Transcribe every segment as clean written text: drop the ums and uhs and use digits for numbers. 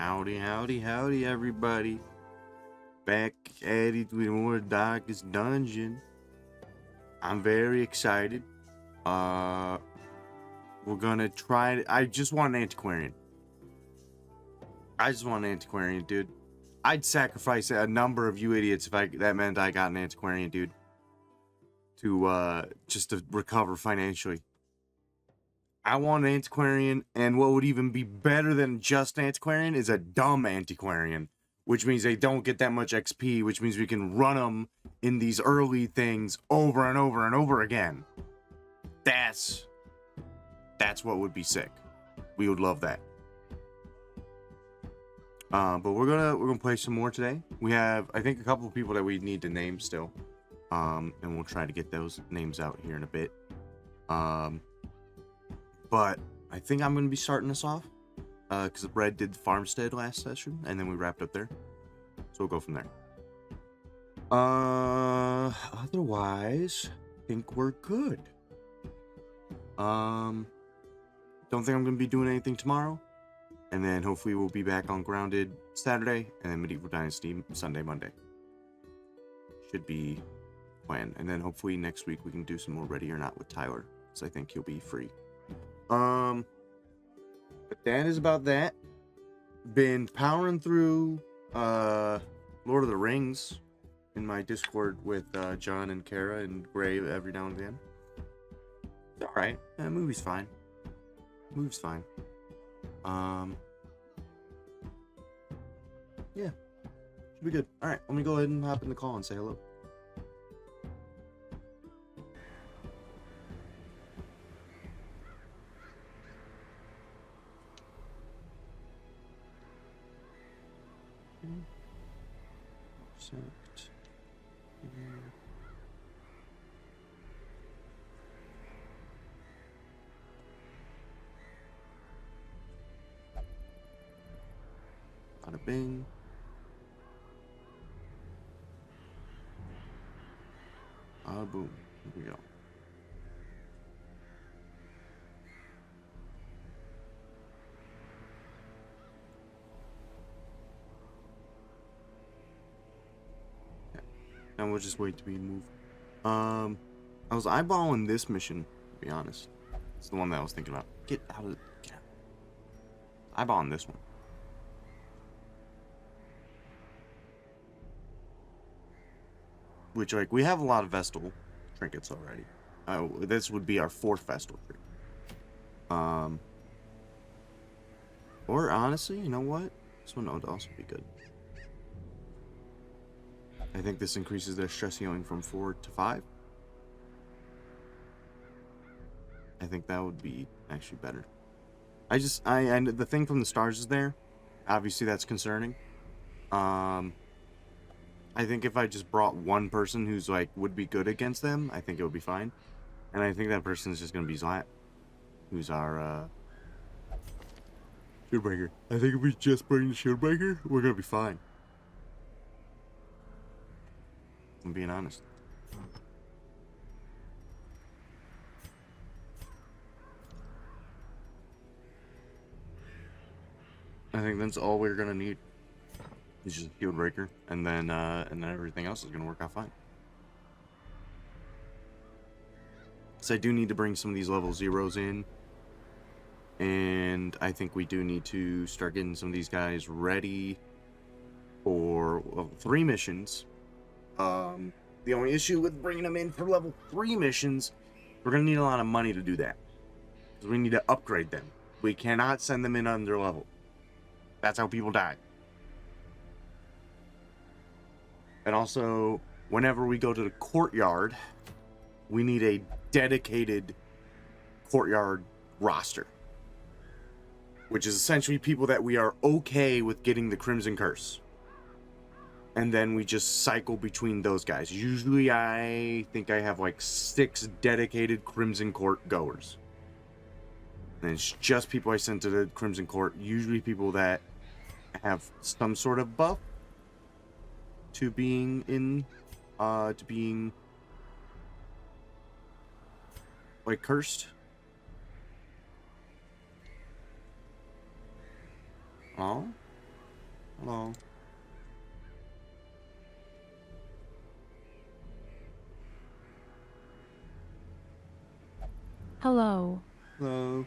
Howdy, howdy, howdy, everybody. Back at it with more Darkest Dungeon. I'm very excited. We're gonna try. I just want an antiquarian. Dude. I'd sacrifice a number of you idiots if that meant I got an antiquarian, dude. To just to recover financially. I want an antiquarian, and what would even be better than just an antiquarian is a dumb antiquarian, which means they don't get that much XP, which means we can run them in these early things over and over and over again. That's what would be sick. We would love that. But we're gonna play some more today. We have, I think, a couple of people that we need to name still, and we'll try to get those names out here in a bit. But I think I'm going to be starting us off, because Red did the farmstead last session, and then we wrapped up there. So we'll go from there. Otherwise, I think we're good. Don't think I'm going to be doing anything tomorrow. And then hopefully we'll be back on Grounded Saturday, and then Medieval Dynasty Sunday, Monday. Should be planned. And then hopefully next week we can do some more Ready or Not with Tyler, because I think he'll be free. But that is about that. Been powering through Lord of the Rings in my Discord with John and Kara and Gray every now and then. It's alright. Movie's fine. Yeah. Should be good. Alright, let me go ahead and hop in the call and say hello. Bada bing. Boom. Here we go. And we'll just wait to be moved. I was eyeballing this mission, to be honest. It's the one that I was thinking about. Get out. Eyeballing this one. Which, like, we have a lot of Vestal trinkets already. This would be our 4th Vestal trinket. Or, honestly, you know what? This one would also be good. I think this increases their stress healing from 4 to 5. I think that would be actually better. And the thing from the stars is there. Obviously, that's concerning. I think if I just brought one person who's, like, would be good against them, I think it would be fine. And I think that person is just going to be Zlat, who's our, Shieldbreaker. I think if we just bring the Shieldbreaker, we're going to be fine. I'm being honest. I think that's all we're gonna need. It's just a shield breaker, and then everything else is gonna work out fine. So I do need to bring some of these level 0s in, and I think we do need to start getting some of these guys ready for level 3 missions. The only issue with bringing them in for level 3 missions, we're going to need a lot of money to do that. Because we need to upgrade them. We cannot send them in under level. That's how people die. And also, whenever we go to the courtyard, we need a dedicated courtyard roster. Which is essentially people that we are okay with getting the Crimson Curse. And then we just cycle between those guys. Usually I think I have like 6 dedicated Crimson Court goers. And it's just people I send to the Crimson Court. Usually people that have some sort of buff to being in, like, cursed. Oh. Hello. Hello. Hello.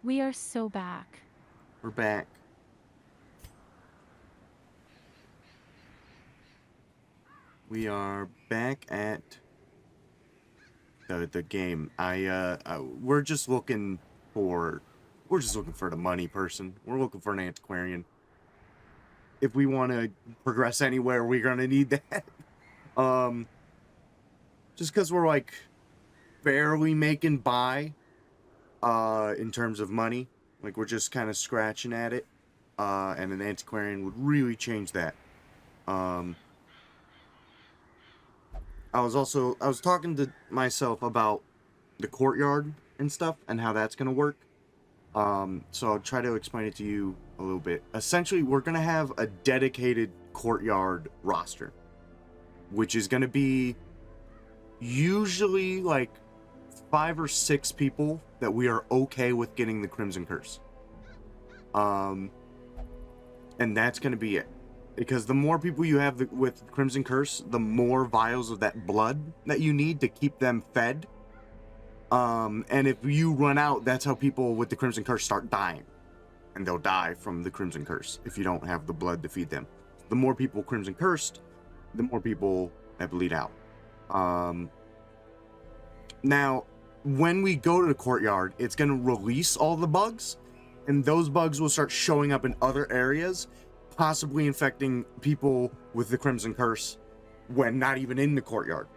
We are so back. We're back. We are back at the game. We're just looking for the money person. We're looking for an antiquarian. If we want to progress anywhere, we're gonna need that. Just because we're like barely making by, in terms of money, like we're just kind of scratching at it. And an antiquarian would really change that. I was talking to myself about the courtyard and stuff and how that's gonna work. So I'll try to explain it to you a little bit. Essentially, we're gonna have a dedicated courtyard roster, which is gonna be usually like 5 or 6 people that we are okay with getting the Crimson Curse. And that's gonna be it. Because the more people you have with Crimson Curse, the more vials of that blood that you need to keep them fed. And if you run out, that's how people with the Crimson Curse start dying. And they'll die from the Crimson Curse if you don't have the blood to feed them. The more people Crimson Cursed, the more people that bleed out. Now, when we go to the courtyard, it's going to release all the bugs, and those bugs will start showing up in other areas, possibly infecting people with the Crimson Curse when not even in the courtyard.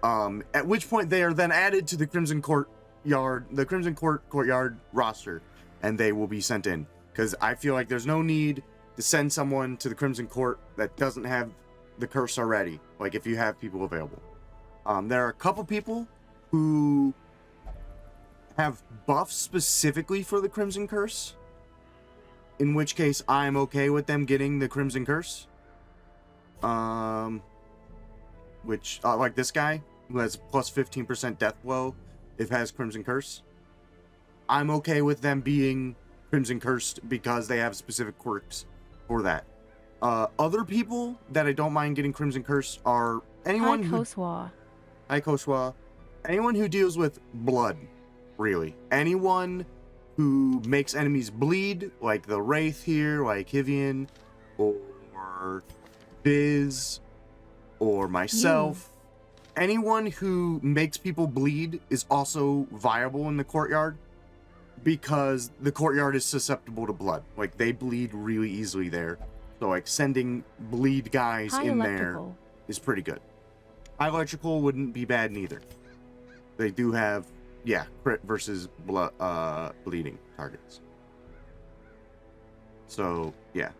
At which point they are then added to the Crimson Courtyard roster, and they will be sent in. Because I feel like there's no need to send someone to the Crimson Court that doesn't have the curse already. Like if you have people available. There are a couple people who have buffs specifically for the Crimson Curse, in which case I'm okay with them getting the Crimson Curse. Which like this guy who has plus 15% death blow if has Crimson Curse. I'm okay with them being Crimson Cursed because they have specific quirks for that. Other people that I don't mind getting Crimson Curse are anyone Hi, Koswa. Hi, Koshwa. Anyone who deals with blood, really. Anyone who makes enemies bleed, like the Wraith here, like Hivian, or Biz, or myself. Anyone who makes people bleed is also viable in the courtyard because the courtyard is susceptible to blood. Like, they bleed really easily there. So, like, sending bleed guys Hi, in Electrical. there is pretty good. High electrical wouldn't be bad neither. They do have, yeah, crit versus bleeding targets. So, yeah.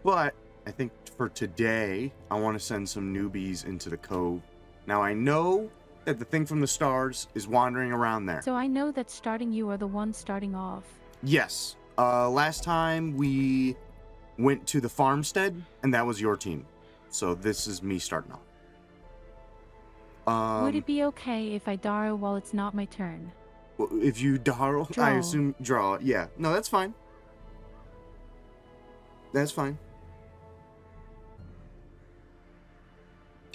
But I think for today, I want to send some newbies into the cove. Now, I know that the thing from the stars is wandering around there. So I know that starting you are the one starting off. Yes. Last time we went to the farmstead, and that was your team. So this is me starting off. Would it be okay if I Daro while it's not my turn? If you Daro, I assume draw. Yeah. No, that's fine. That's fine.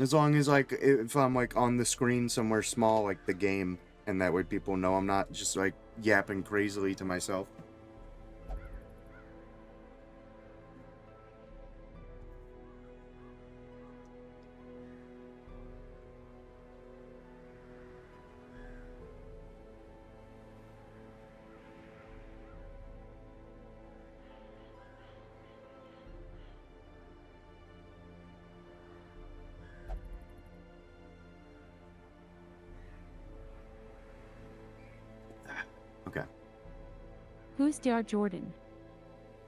As long as, like, if I'm, like, on the screen somewhere small, like the game, and that way people know I'm not just, like, yapping crazily to myself. Okay. Who's Dr. Jordan?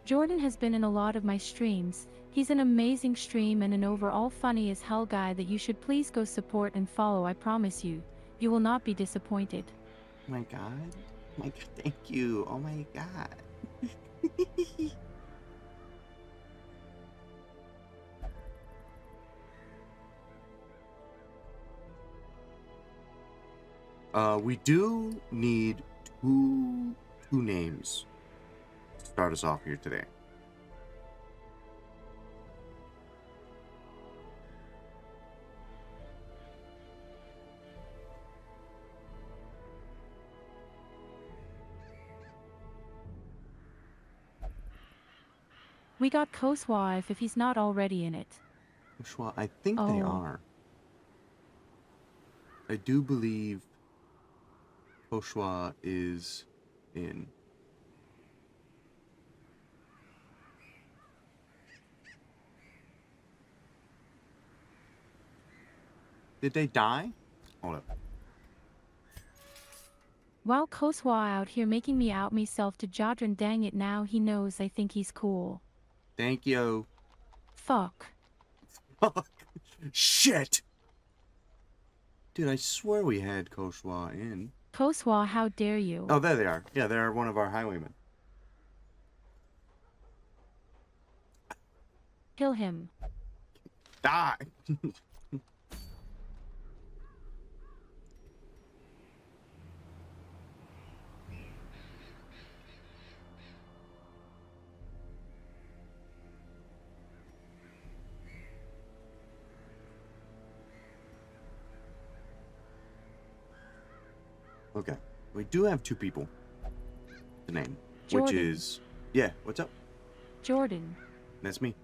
Jordan has been in a lot of my streams. He's an amazing stream and an overall funny as hell guy that you should please go support and follow. I promise you, you will not be disappointed. Oh my god. Oh my god, thank you. Oh my god. We do need two 2 names to start us off here today. We got Koswa if he's not already in it. Well, I think they are. I do believe Poshwa is in. Did they die? Hold up. Wow, Koswa out here making me out myself to Jadran, dang it, now he knows I think he's cool. Thank you. Fuck. Shit! Dude, I swear we had Koshwa in. Koswa, how dare you? Oh, there they are. Yeah, they're one of our highwaymen. Kill him. Die! Okay. We do have 2 people to name. Jordan. Which is... Yeah, what's up? Jordan. That's me.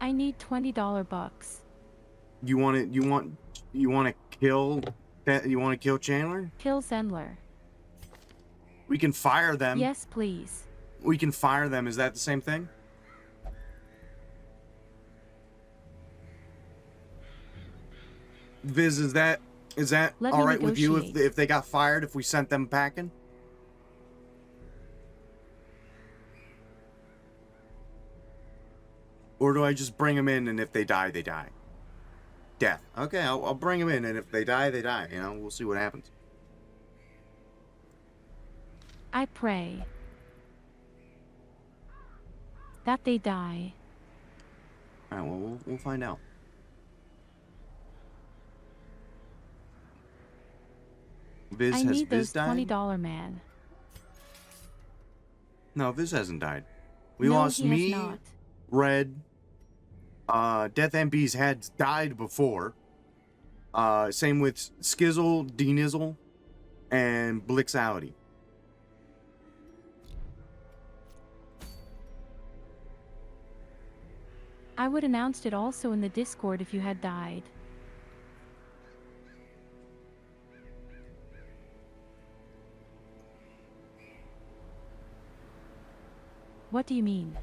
I need $20 bucks. You want to kill that? You want to kill Chandler? Kill Zendler. We can fire them. Yes, please. We can fire them. Is that the same thing? Viz, is that all right with you if they got fired if we sent them packing? Or do I just bring them in and if they die, they die? Death. Okay, I'll bring them in and if they die, they die. You know, we'll see what happens. I pray that they die. All right, well, we'll find out. Viz, I has need Viz those died? $20 man. No, Viz hasn't died. We No, lost he has me, not. Red. Death MPs had died before. Same with Skizzle, D-Nizzle, and Blixality. I would announced it also in the Discord if you had died. What do you mean?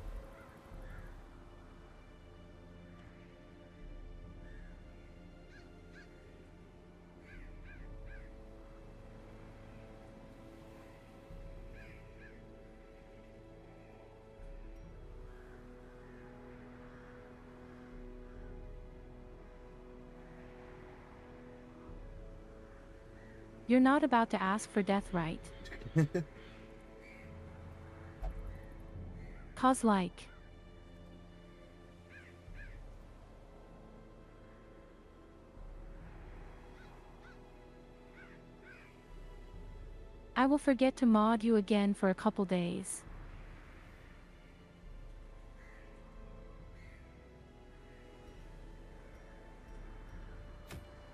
You're not about to ask for death, right? 'Cause like... I will forget to mod you again for a couple days.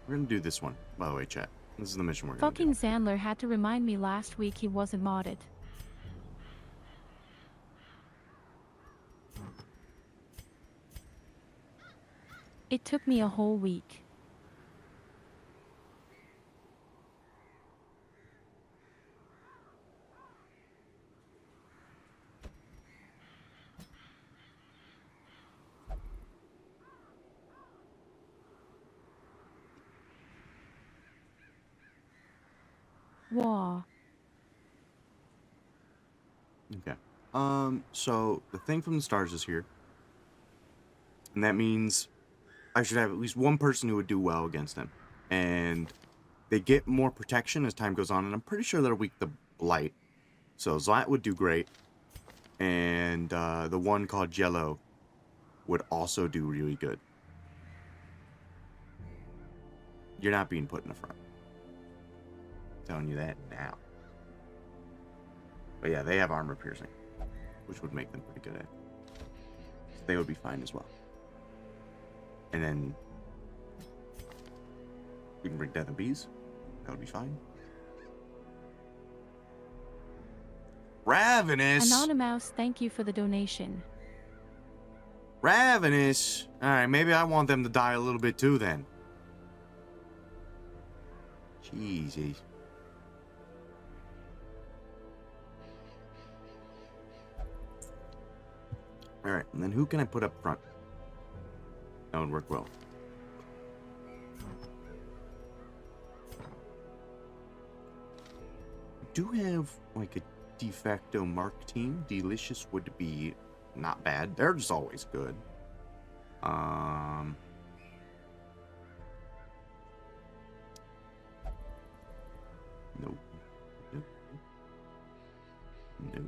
We're gonna do this one, by the way, chat. This is the mission we're gonna do. Fucking Zandler had to remind me last week he wasn't modded. It took me a whole week. Wah. Okay. So the thing from the stars is here. And that means I should have at least one person who would do well against him. And they get more protection as time goes on, and I'm pretty sure they're weak to blight. So Zlat would do great. And the one called Yellow would also do really good. You're not being put in the front. telling you that now. But yeah, they have armor piercing, which would make them pretty good at it. So they would be fine as well. And then we can bring Death and Bees. That would be fine. Ravenous! Anonymous, thank you for the donation. Ravenous! Alright, maybe I want them to die a little bit too then. Jesus. Alright, and then who can I put up front? That would work well. Do have like a de facto mark team. Delicious would be not bad. They're just always good. Nope. Nope. No.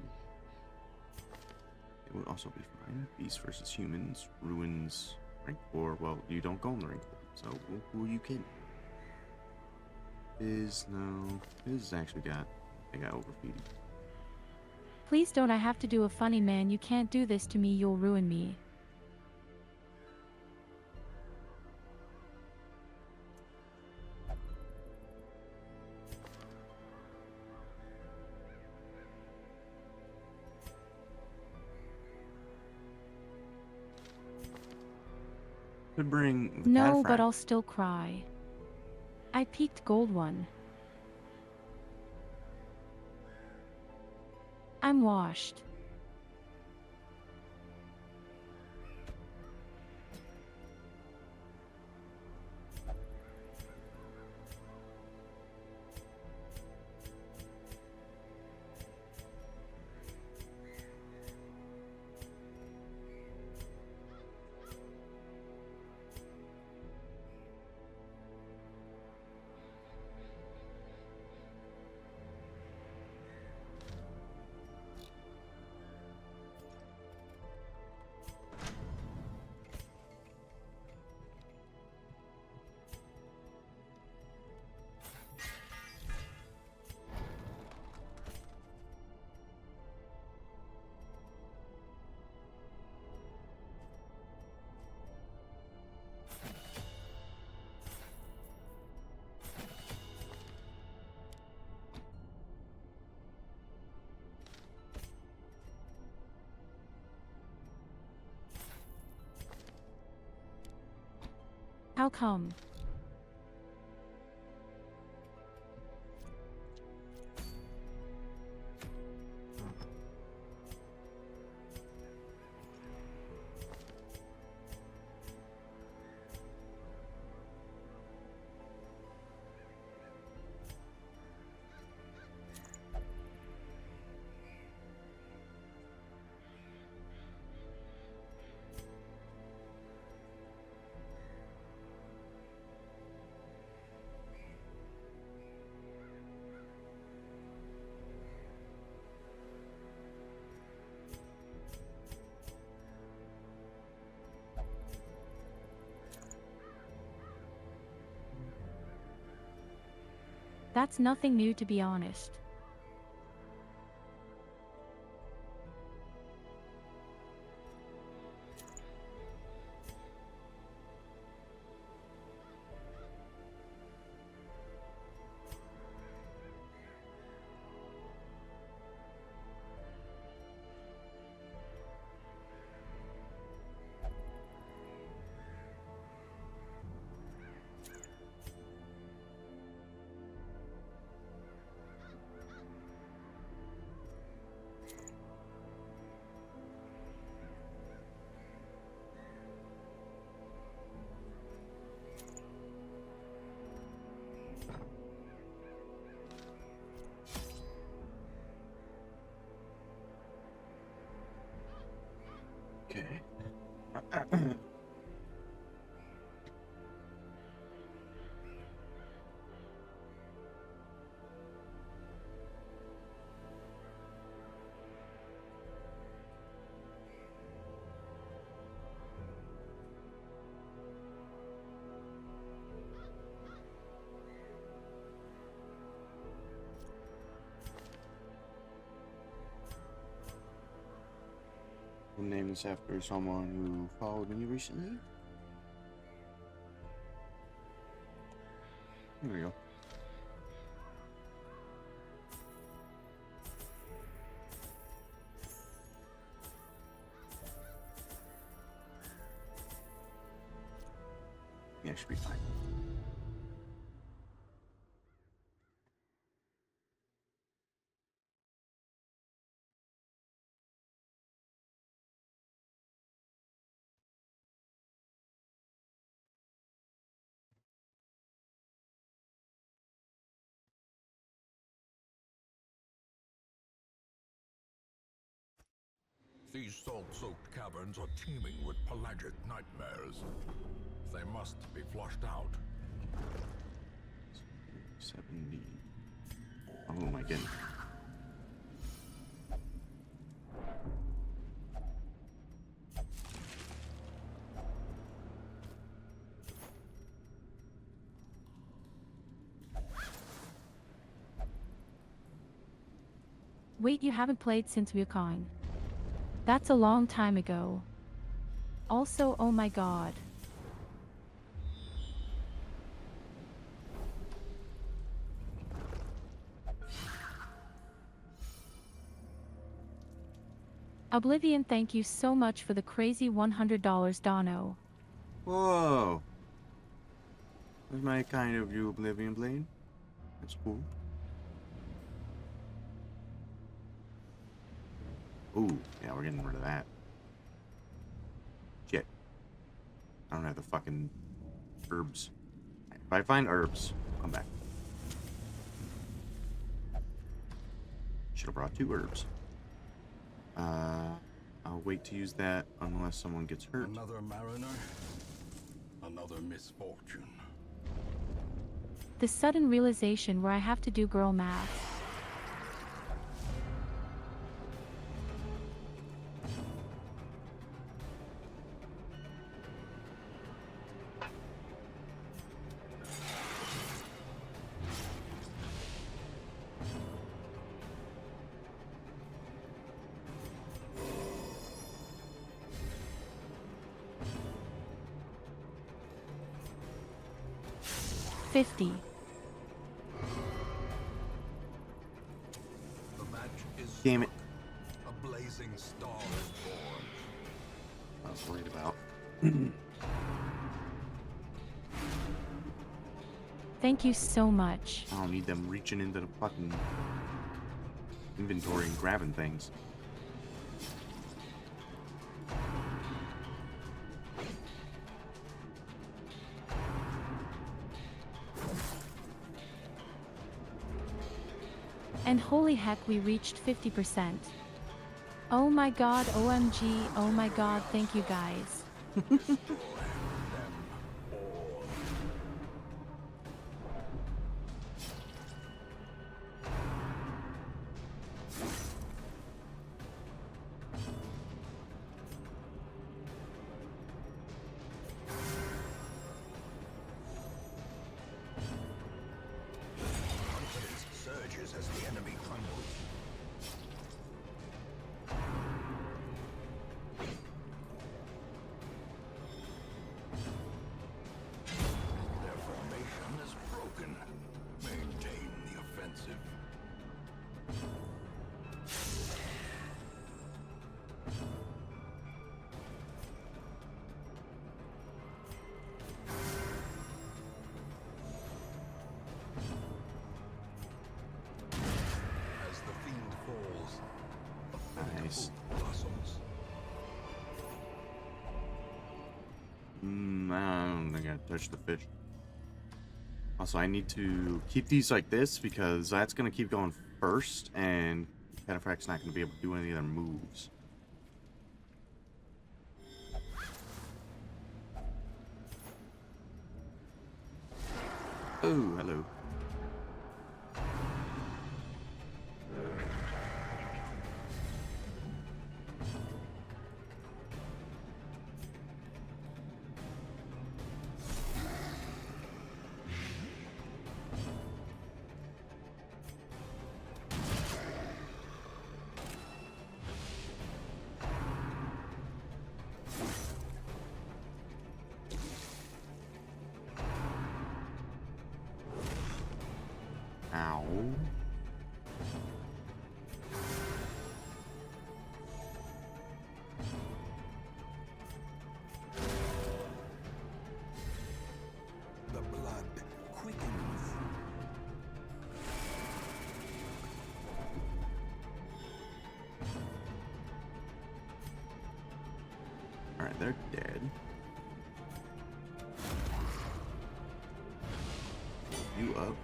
It would also be fine. Beasts versus humans. Ruins. Rank 4. Well, you don't go in the rank 4. So who are you kidding? No. Is actually got. I got overfeeding. Please don't, I have to do a funny man. You can't do this to me, you'll ruin me. Could bring the No, Cataphragm. but I'll still cry. I peaked gold 1. I'm washed. How come? That's nothing new, to be honest. Okay. We'll name this after someone who followed me recently. There we go. Yeah, should be fine. These salt-soaked caverns are teeming with pelagic nightmares. They must be flushed out. 70. Oh my goodness. Wait, you haven't played since Wukong? That's a long time ago. Also, oh my god. Oblivion, thank you so much for the crazy $100, Dono. Whoa. That's my kind of you, Oblivion Blade. That's cool. Ooh, yeah, we're getting rid of that. Shit. I don't have the fucking herbs. If I find herbs, I'll come back. Should have brought 2 herbs. I'll wait to use that unless someone gets hurt. Another mariner, another misfortune. The sudden realization where I have to do girl math. $50. The match is Damn it. struck. A blazing star is born. I was worried about. Thank you so much. I don't need them reaching into the fucking inventory and grabbing things. And holy heck, we reached 50%. Oh my god, OMG, oh my god, thank you guys. Confidence surges as the enemy crumbles. Their formation is broken. Maintain the offensive. As the fiend falls, Nice. hope blossoms. I don't think I touched the fish. Also, I need to keep these like this because that's going to keep going first, and Cataphract's not going to be able to do any other moves. Oh, hello. Ow. The blood quickens. Alright, they're dead. You up.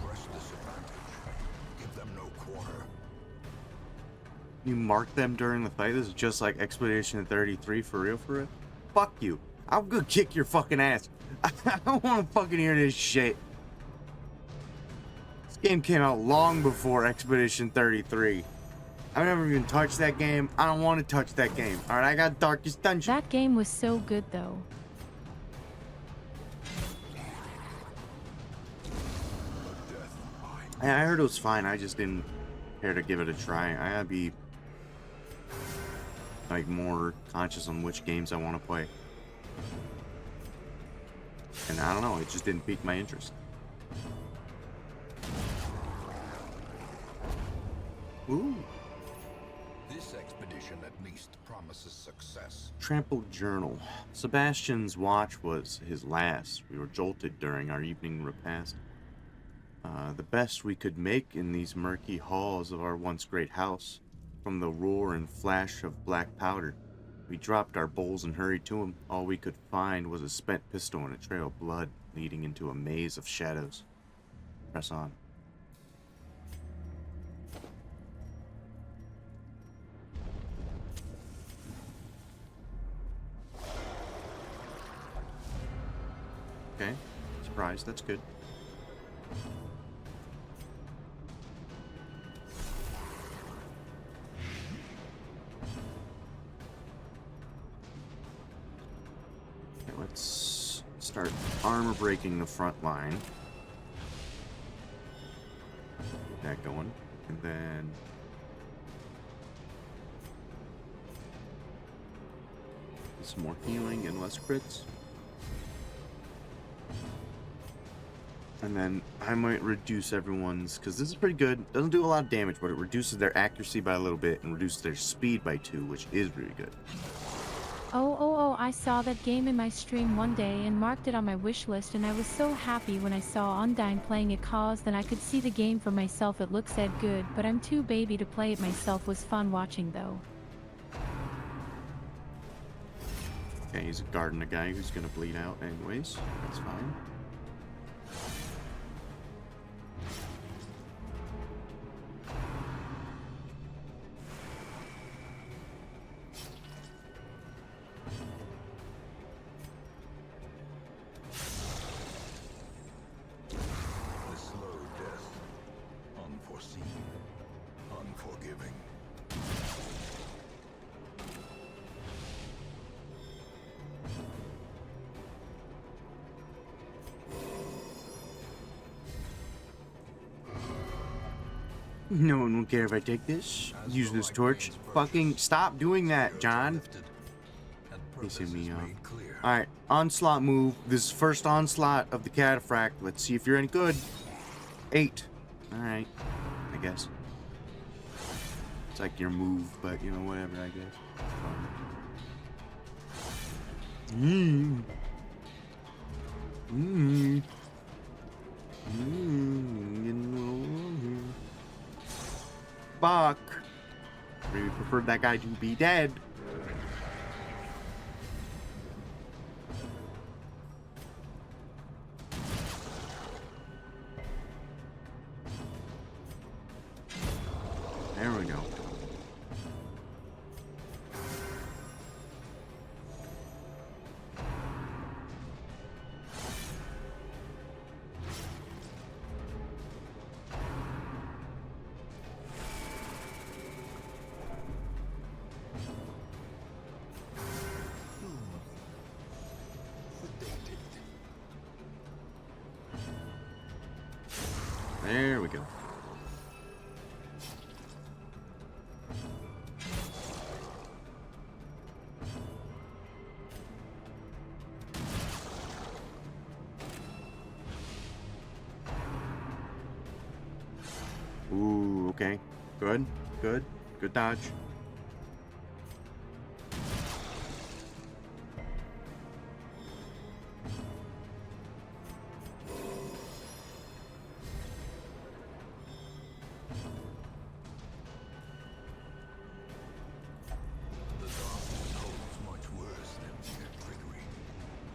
Press disadvantage. Give them no quarter. You mark them during the fight? This is just like Expedition 33 for real, for real? Fuck you. I'm gonna kick your fucking ass. I don't wanna fucking hear this shit. This game came out long before Expedition 33. I've never even touched that game. I don't want to touch that game. Alright, I got Darkest Dungeon. That game was so good though. I heard it was fine. I just didn't care to give it a try. I gotta be like more conscious on which games I want to play. And I don't know, it just didn't pique my interest. Ooh. This expedition at least promises success. Trampled Journal. Sebastian's watch was his last. We were jolted during our evening repast. The best we could make in these murky halls of our once great house. From the roar and flash of black powder, we dropped our bowls and hurried to him. All we could find was a spent pistol and a trail of blood leading into a maze of shadows. Press on. Okay, surprise, that's good. Okay, let's start armor breaking the front line. Get that going. And then some more healing and less crits. And then I might reduce everyone's, because this is pretty good. Doesn't do a lot of damage, but it reduces their accuracy by a little bit and reduces their speed by 2, which is really good. Oh, I saw that game in my stream one day and marked it on my wish list, and I was so happy when I saw Undyne playing it, cause then I could see the game for myself. It looks that good, but I'm too baby to play it myself. Was fun watching though. Okay, he's guarding a guy who's gonna bleed out anyways. That's fine. The slow death. Unforeseen. Unforgiving. No one will care if I take this. Use this torch. Fucking stop doing that, John. Pissing me off. Alright, onslaught move. This is first onslaught of the cataphract. Let's see if you're any good. 8. Alright, I guess. It's like your move, but you know, whatever, I guess. Fuck. Really preferred that guy to be dead. There we go. There we go. Okay. Good. Good. Good dodge. The darkness holds much worse than mere trickery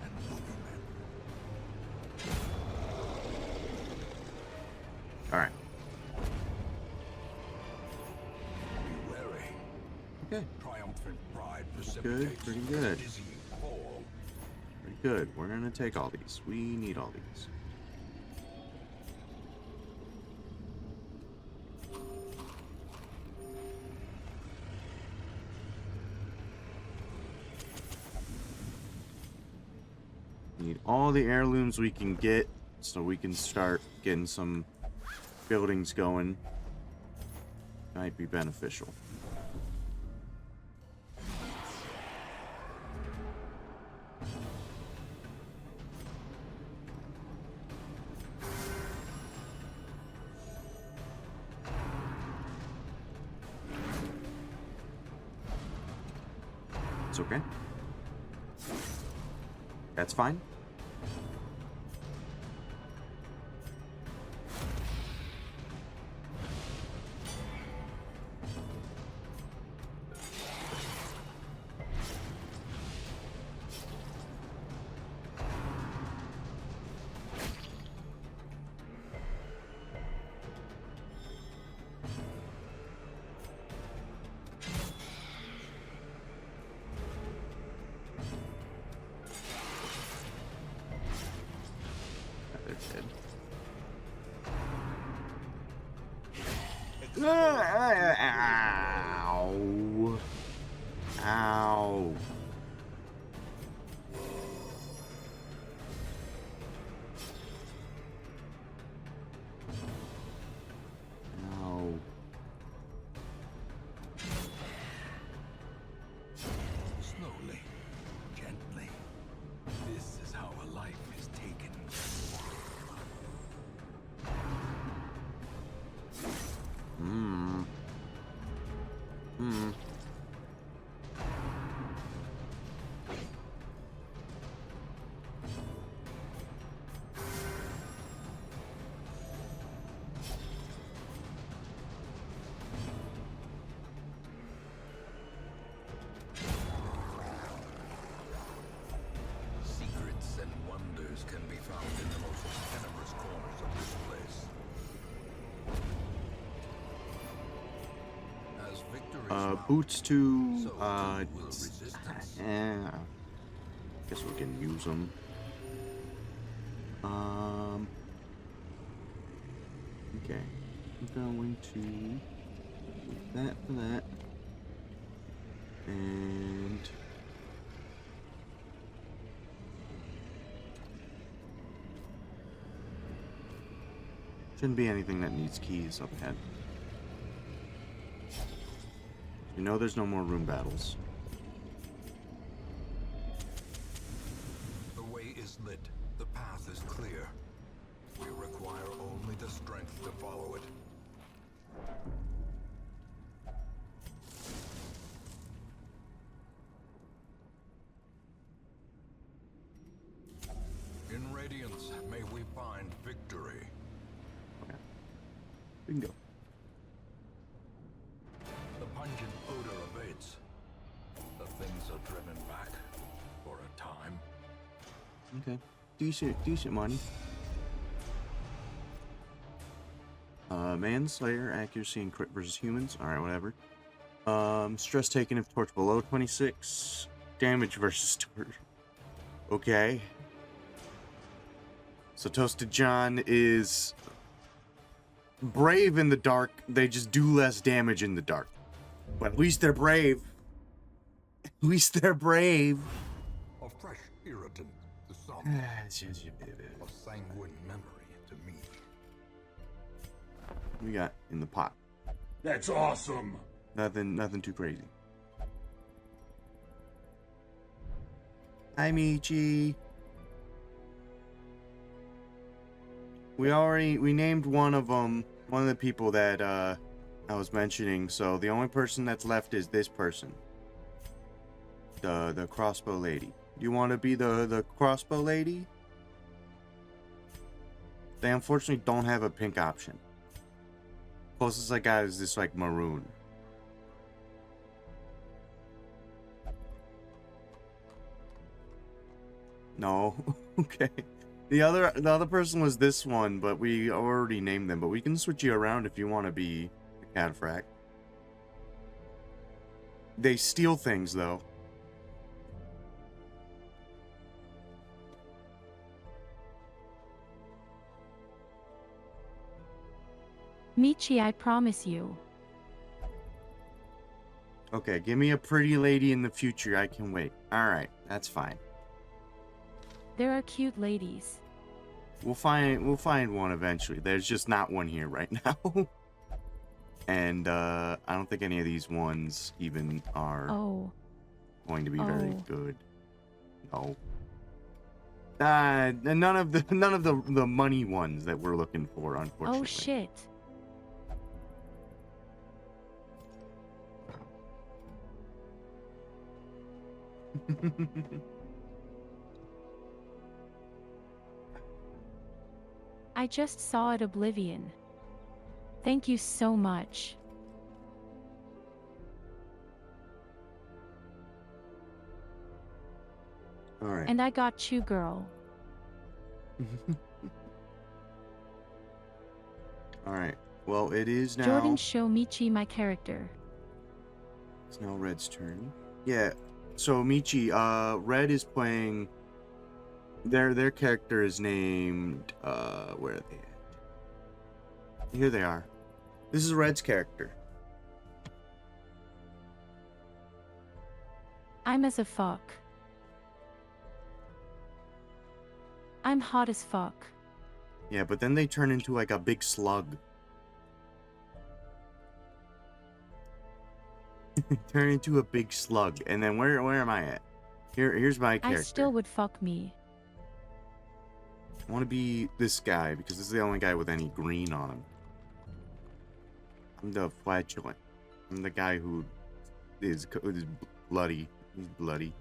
and boogeymen. All right. Be wary. Okay. Triumphant pride Good. precipitates Pretty good. a dizzying fall. Pretty good. We're gonna take all these. We need all these. Need all the heirlooms we can get so we can start getting some buildings going. Might be beneficial. It's okay. That's fine. Ow. Ow. No. Slowly, gently. This is how a life is taken. Hmm. Hmm. Secrets and wonders can be found in the most tenebrous corners of this place. As victory is mounted, Boots to, so too will resistance. guess we can use them. Okay. I'm going to put that for that. And shouldn't be anything that needs keys up ahead. You know there's no more room battles. The way is lit. The path is clear. We require only the strength to follow it. In Radiance, may we find victory. Okay. We can go. The pungent odor abates. The things are driven back for a time. Okay. Decent money. Manslayer, accuracy and crit versus humans. Alright, whatever. Stress taken if torch below 26. Damage versus torch. Okay. So Toasted John is brave in the dark. They just do less damage in the dark. But at least they're brave. At least they're brave. A fresh irritant to some. A sanguine memory to me. We got in the pot. That's awesome. Nothing too crazy. Hi, Michi. We named one of them, one of the people that I was mentioning, so the only person that's left is this person. The crossbow lady. You want to be the crossbow lady? They unfortunately don't have a pink option. Closest I got is this like maroon. No. Okay. The other person was this one, but we already named them. But we can switch you around if you want to be the cataphracts. They steal things though. Michi, I promise you. Okay, give me a pretty lady in the future. I can wait. Alright, that's fine. There are cute ladies. We'll find one eventually. There's just not one here right now. And I don't think any of these ones even are going to be very good. No. None of the money ones that we're looking for, unfortunately. Oh shit. I just saw it, Oblivion. Thank you so much. All right. And I got you, girl. All right. Well, it is now. Jordan, show Michi my character. It's now Red's turn. Yeah. So Michi, Red is playing. Their character is named. Where are they at? Here they are. This is Red's character. I'm as a fuck. I'm hot as fuck. Yeah, but then they turn into like a big slug. Turn into a big slug, and then where am I at? Here's my character. I still would fuck me. I want to be this guy because this is the only guy with any green on him. I'm the flatulent. I'm the guy who is bloody. He's bloody.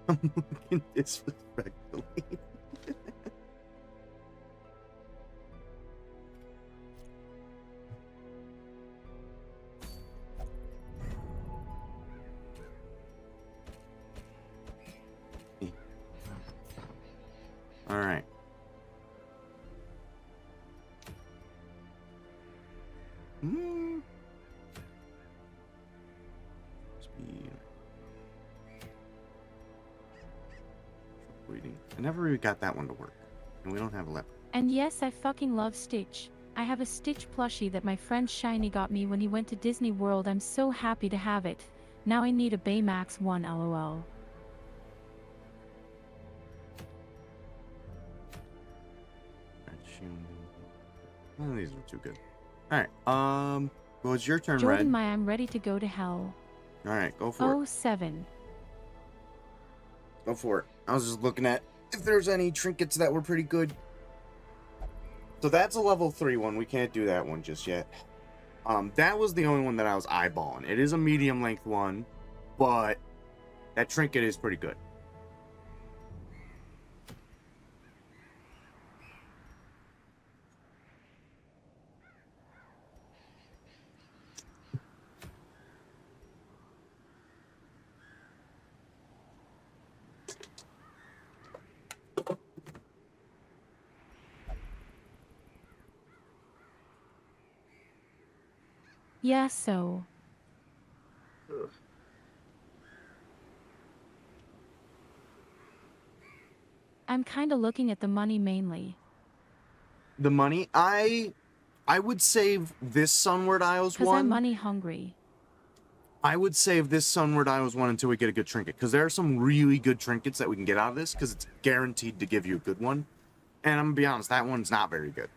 I'm looking disrespectfully. All right. Speed. Waiting. I never really got that one to work, and we don't have a leopard. And yes, I fucking love Stitch. I have a Stitch plushie that my friend Shiny got me when he went to Disney World. I'm so happy to have it. Now I need a Baymax 1, lol. None of these are too good. Alright, well, it's your turn, Jordan, Red. I'm ready to go to hell. Alright, go for it. 07. Go for it. I was just looking at if there's any trinkets that were pretty good. So that's a level 3 one. We can't do that one just yet. That was the only one that I was eyeballing. It is a medium length one, but that trinket is pretty good. Yeah, so. I'm kinda looking at the money mainly. The money, I would save this Sunward Isles Cause one. I'm money hungry. I would save this Sunward Isles one until we get a good trinket, because there are some really good trinkets that we can get out of this, because it's guaranteed to give you a good one. And I'm gonna be honest, that one's not very good.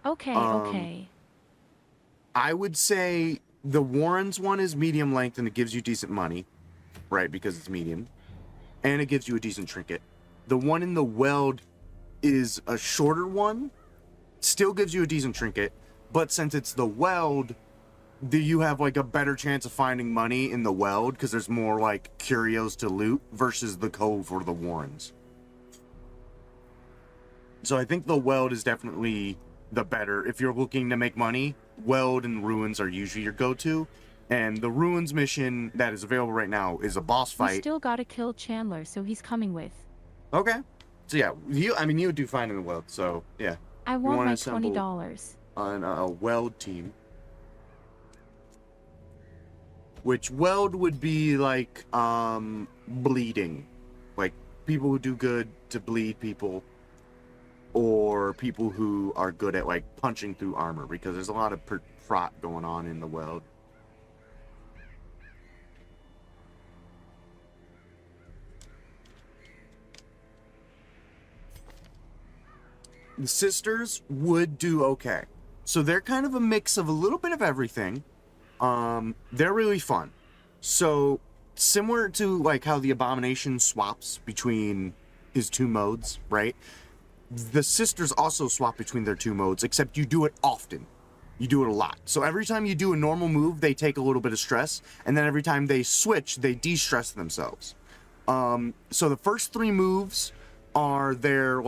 Okay, okay. I would say the Warren's one is medium length and it gives you decent money, right? Because it's medium, and it gives you a decent trinket. The one in the Weld is a shorter one, still gives you a decent trinket, But since it's the weld, do you have like a better chance of finding money in the weld because there's more like curios to loot versus the cove or the warrens. So I think the weld is definitely the better. If you're looking to make money, weld and ruins are usually your go-to. And the ruins mission that is available right now is a boss We fight. still gotta kill Chandler, so he's coming with. Okay. So yeah, you would do fine in the weld. So yeah, I you want wanna my assemble $20. on a weld team. Which weld would be like bleeding. Like people who do good to bleed people, or people who are good at like punching through armor, because there's a lot of prot going on in the weld. The sisters would do okay. So they're kind of a mix of a little bit of everything. They're really fun. So similar to like how the Abomination swaps between his two modes, right? The sisters also swap between their two modes, except you do it often. You do it a lot. So every time you do a normal move, they take a little bit of stress, and then every time they switch, they de-stress themselves. So the first three moves are their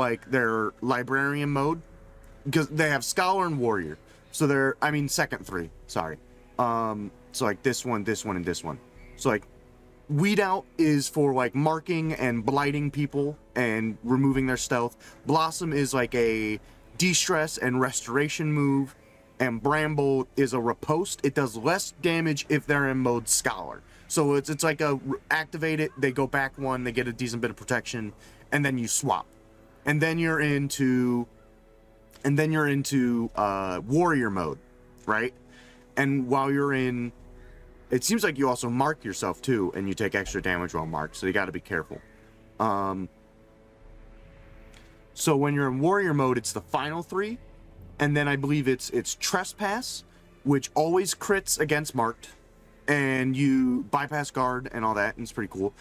librarian mode, because they have scholar and warrior. So second three, sorry. So like this one, and this one. So like weed out is for like marking and blighting people and removing their stealth. Blossom is like a de-stress and restoration move, and bramble is a riposte. It does less damage if they're in mode scholar. So it's like activate it, they go back one, they get a decent bit of protection, and then you swap. And then you're into warrior mode, right? And while you're in, it seems like you also mark yourself too, and you take extra damage while marked, so you got to be careful. So when you're in warrior mode, it's the final three, and then I believe it's trespass, which always crits against marked, and you bypass guard and all that, and it's pretty cool.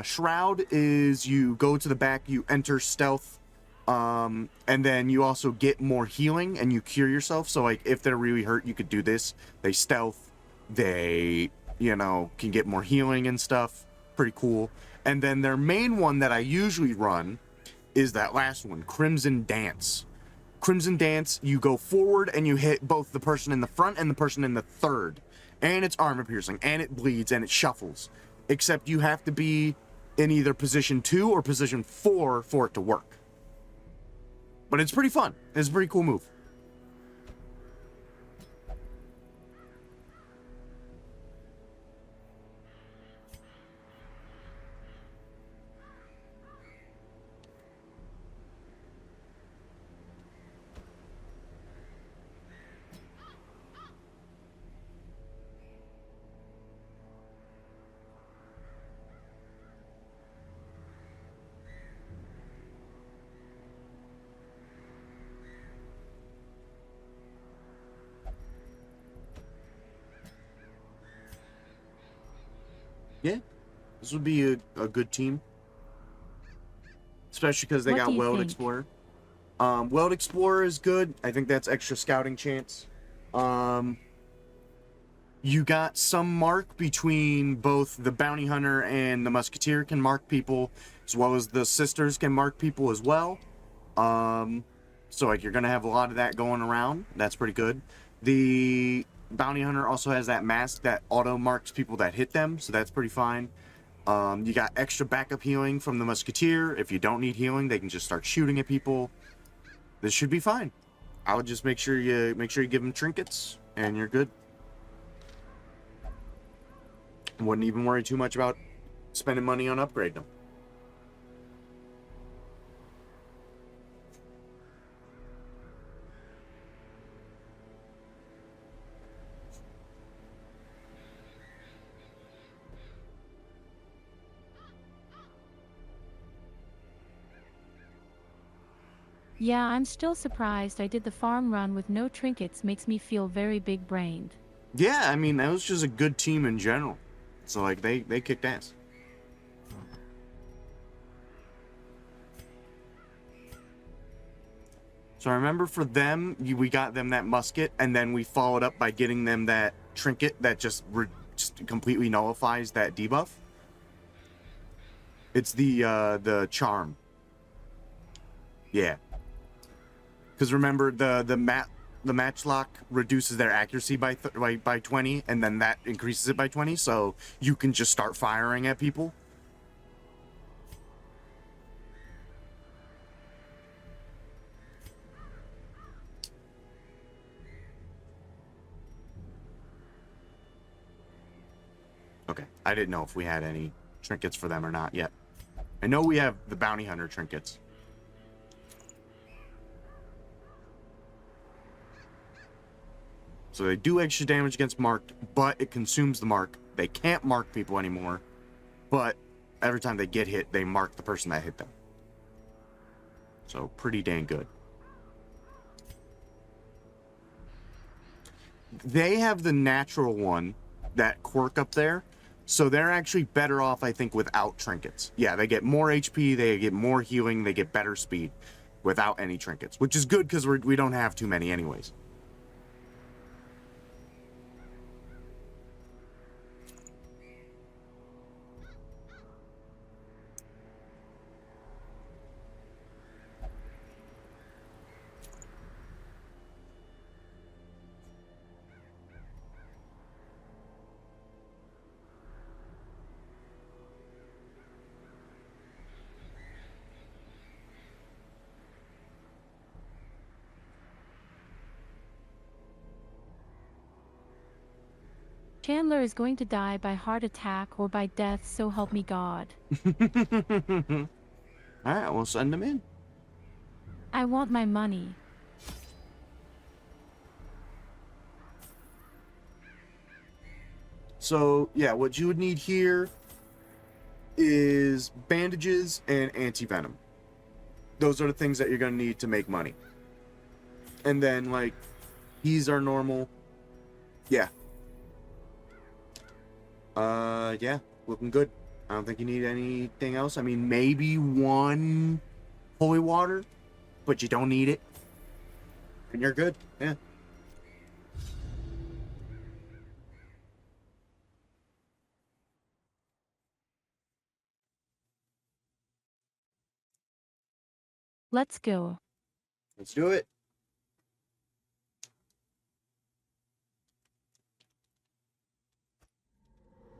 Shroud is you go to the back, you enter stealth, and then you also get more healing and you cure yourself. So like if they're really hurt, you could do this. They stealth, they can get more healing and stuff. Pretty cool. And then their main one that I usually run is that last one, Crimson Dance. Crimson Dance, you go forward and you hit both the person in the front and the person in the third, and it's armor piercing and it bleeds and it shuffles, except you have to be in either position 2 or position 4 for it to work. But it's pretty fun. It's a pretty cool move. Yeah, this would be a good team, especially because they What do got you Weld think? Explorer. Weld Explorer is good. I think that's extra scouting chance. You got some mark between both the Bounty Hunter and the Musketeer can mark people, as well as the Sisters can mark people as well. So like you're gonna have a lot of that going around. That's pretty good. The Bounty Hunter also has that mask that auto marks people that hit them, so that's pretty fine. You got extra backup healing from the Musketeer. If you don't need healing, they can just start shooting at people. This should be fine. I would just make sure you give them trinkets, and you're good. Wouldn't even worry too much about spending money on upgrading them. Yeah, I'm still surprised I did the farm run with no trinkets. Makes me feel very big-brained. Yeah, I mean, that was just a good team in general. So, like, they kicked ass. So I remember for them, we got them that musket, and then we followed up by getting them that trinket that just completely nullifies that debuff. It's the charm. Yeah. Because remember the matchlock reduces their accuracy by 20, and then that increases it by 20, so you can just start firing at people. Okay, I didn't know if we had any trinkets for them or not yet. I know we have the bounty hunter trinkets. So they do extra damage against marked, but it consumes the mark. They can't mark people anymore, but every time they get hit, they mark the person that hit them. So pretty dang good. They have the natural one, that quirk up there, so they're actually better off, I think, without trinkets. Yeah, they get more HP, they get more healing, they get better speed without any trinkets, which is good because we don't have too many anyways. Chandler is going to die by heart attack or by death, so help me God. Alright, we'll send them in. I want my money. So, yeah, what you would need here is bandages and anti-venom. Those are the things that you're going to need to make money. And then, like, these are normal. Yeah. Yeah, looking good. I don't think you need anything else. I mean, maybe one holy water, but you don't need it. And you're good. Yeah. Let's go. Let's do it.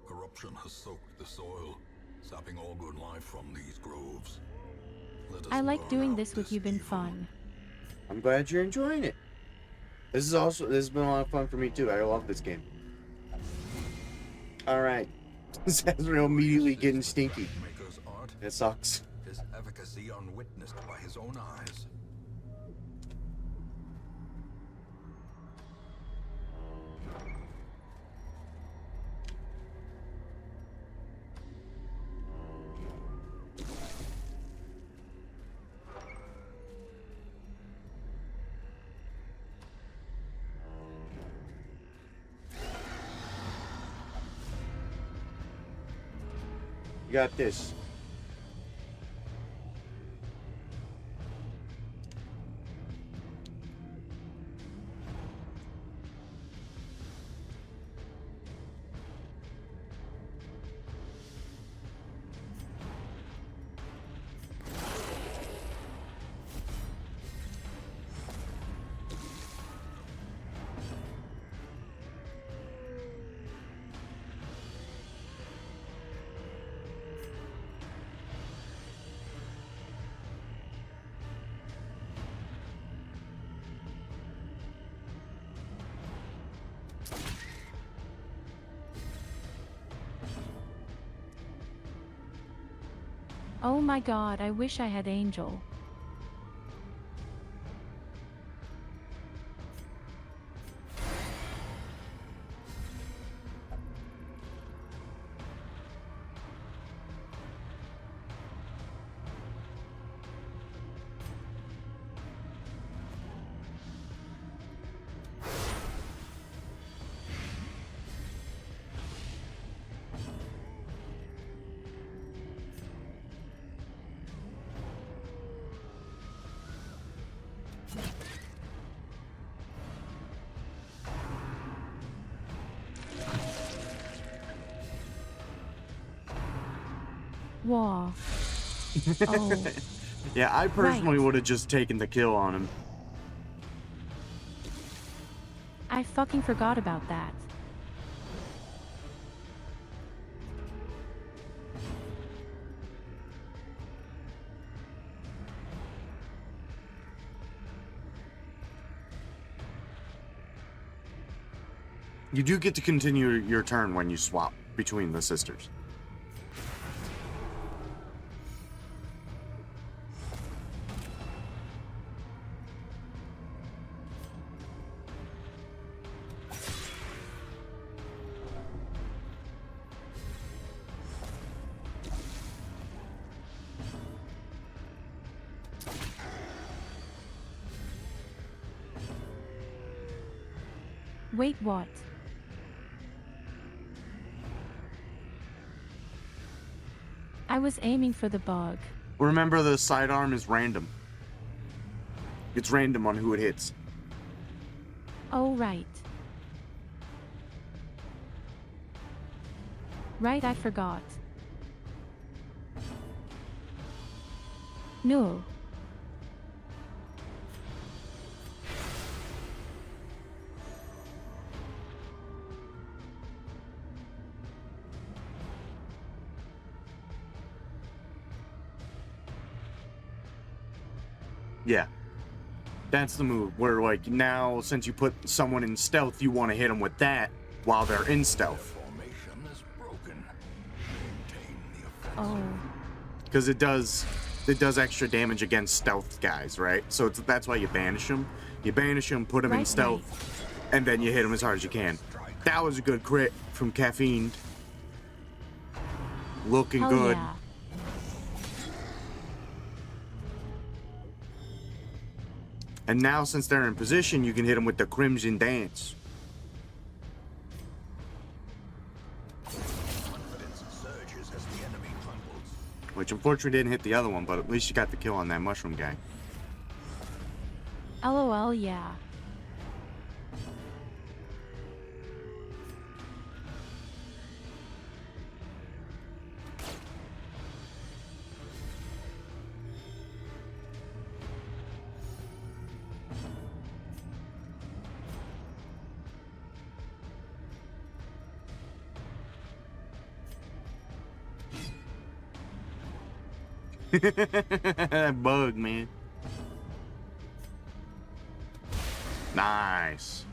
Corruption has soaked the soil, sapping all good life from these groves. Let us I like burn doing out this with you, been evil. fun. I'm glad you're enjoying it. This has been a lot of fun for me too. I love this game. Alright. Sazrael immediately getting stinky. Maker's art, It sucks. his efficacy unwitnessed by his own eyes. You got this. Oh my God, I wish I had Angel. Wah. Oh, Yeah, I personally right. would have just taken the kill on him. I fucking forgot about that. You do get to continue your turn when you swap between the sisters. Wait, what? I was aiming for the bug. Remember, the sidearm is random. It's random on who it hits. Oh, right. Right, I forgot. No. Yeah. That's the move, where, like, now, since you put someone in stealth, you want to hit them with that while they're in stealth. Formation is broken. Maintain the offensive. Oh. Because it does extra damage against stealth guys, right? So that's why you banish them. You banish them, put them in Right, stealth, and then you hit them as hard as you can. That was a good crit from Caffeine. Looking Hell good. yeah. And now, since they're in position, you can hit them with the Crimson Dance. Confidence surges as the enemy crumbles. Which unfortunately didn't hit the other one, but at least you got the kill on that mushroom guy. LOL, yeah. That bug, man. Nice.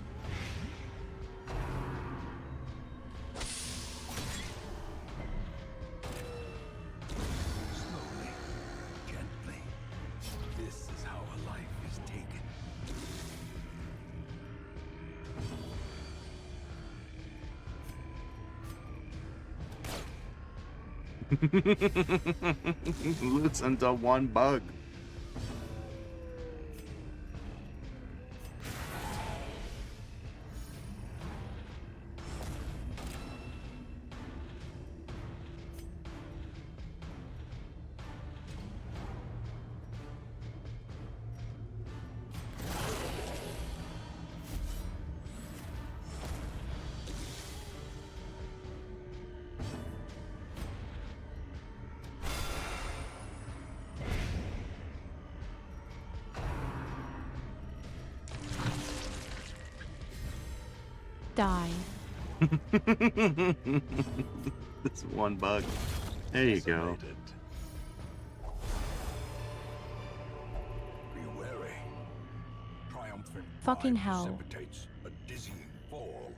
Slowly, gently. This is how a life is taken. Listen to one bug. Die. This one bug. There you go. Isolated. Be wary. Triumphant Fucking pride hell. precipitates a dizzying fall.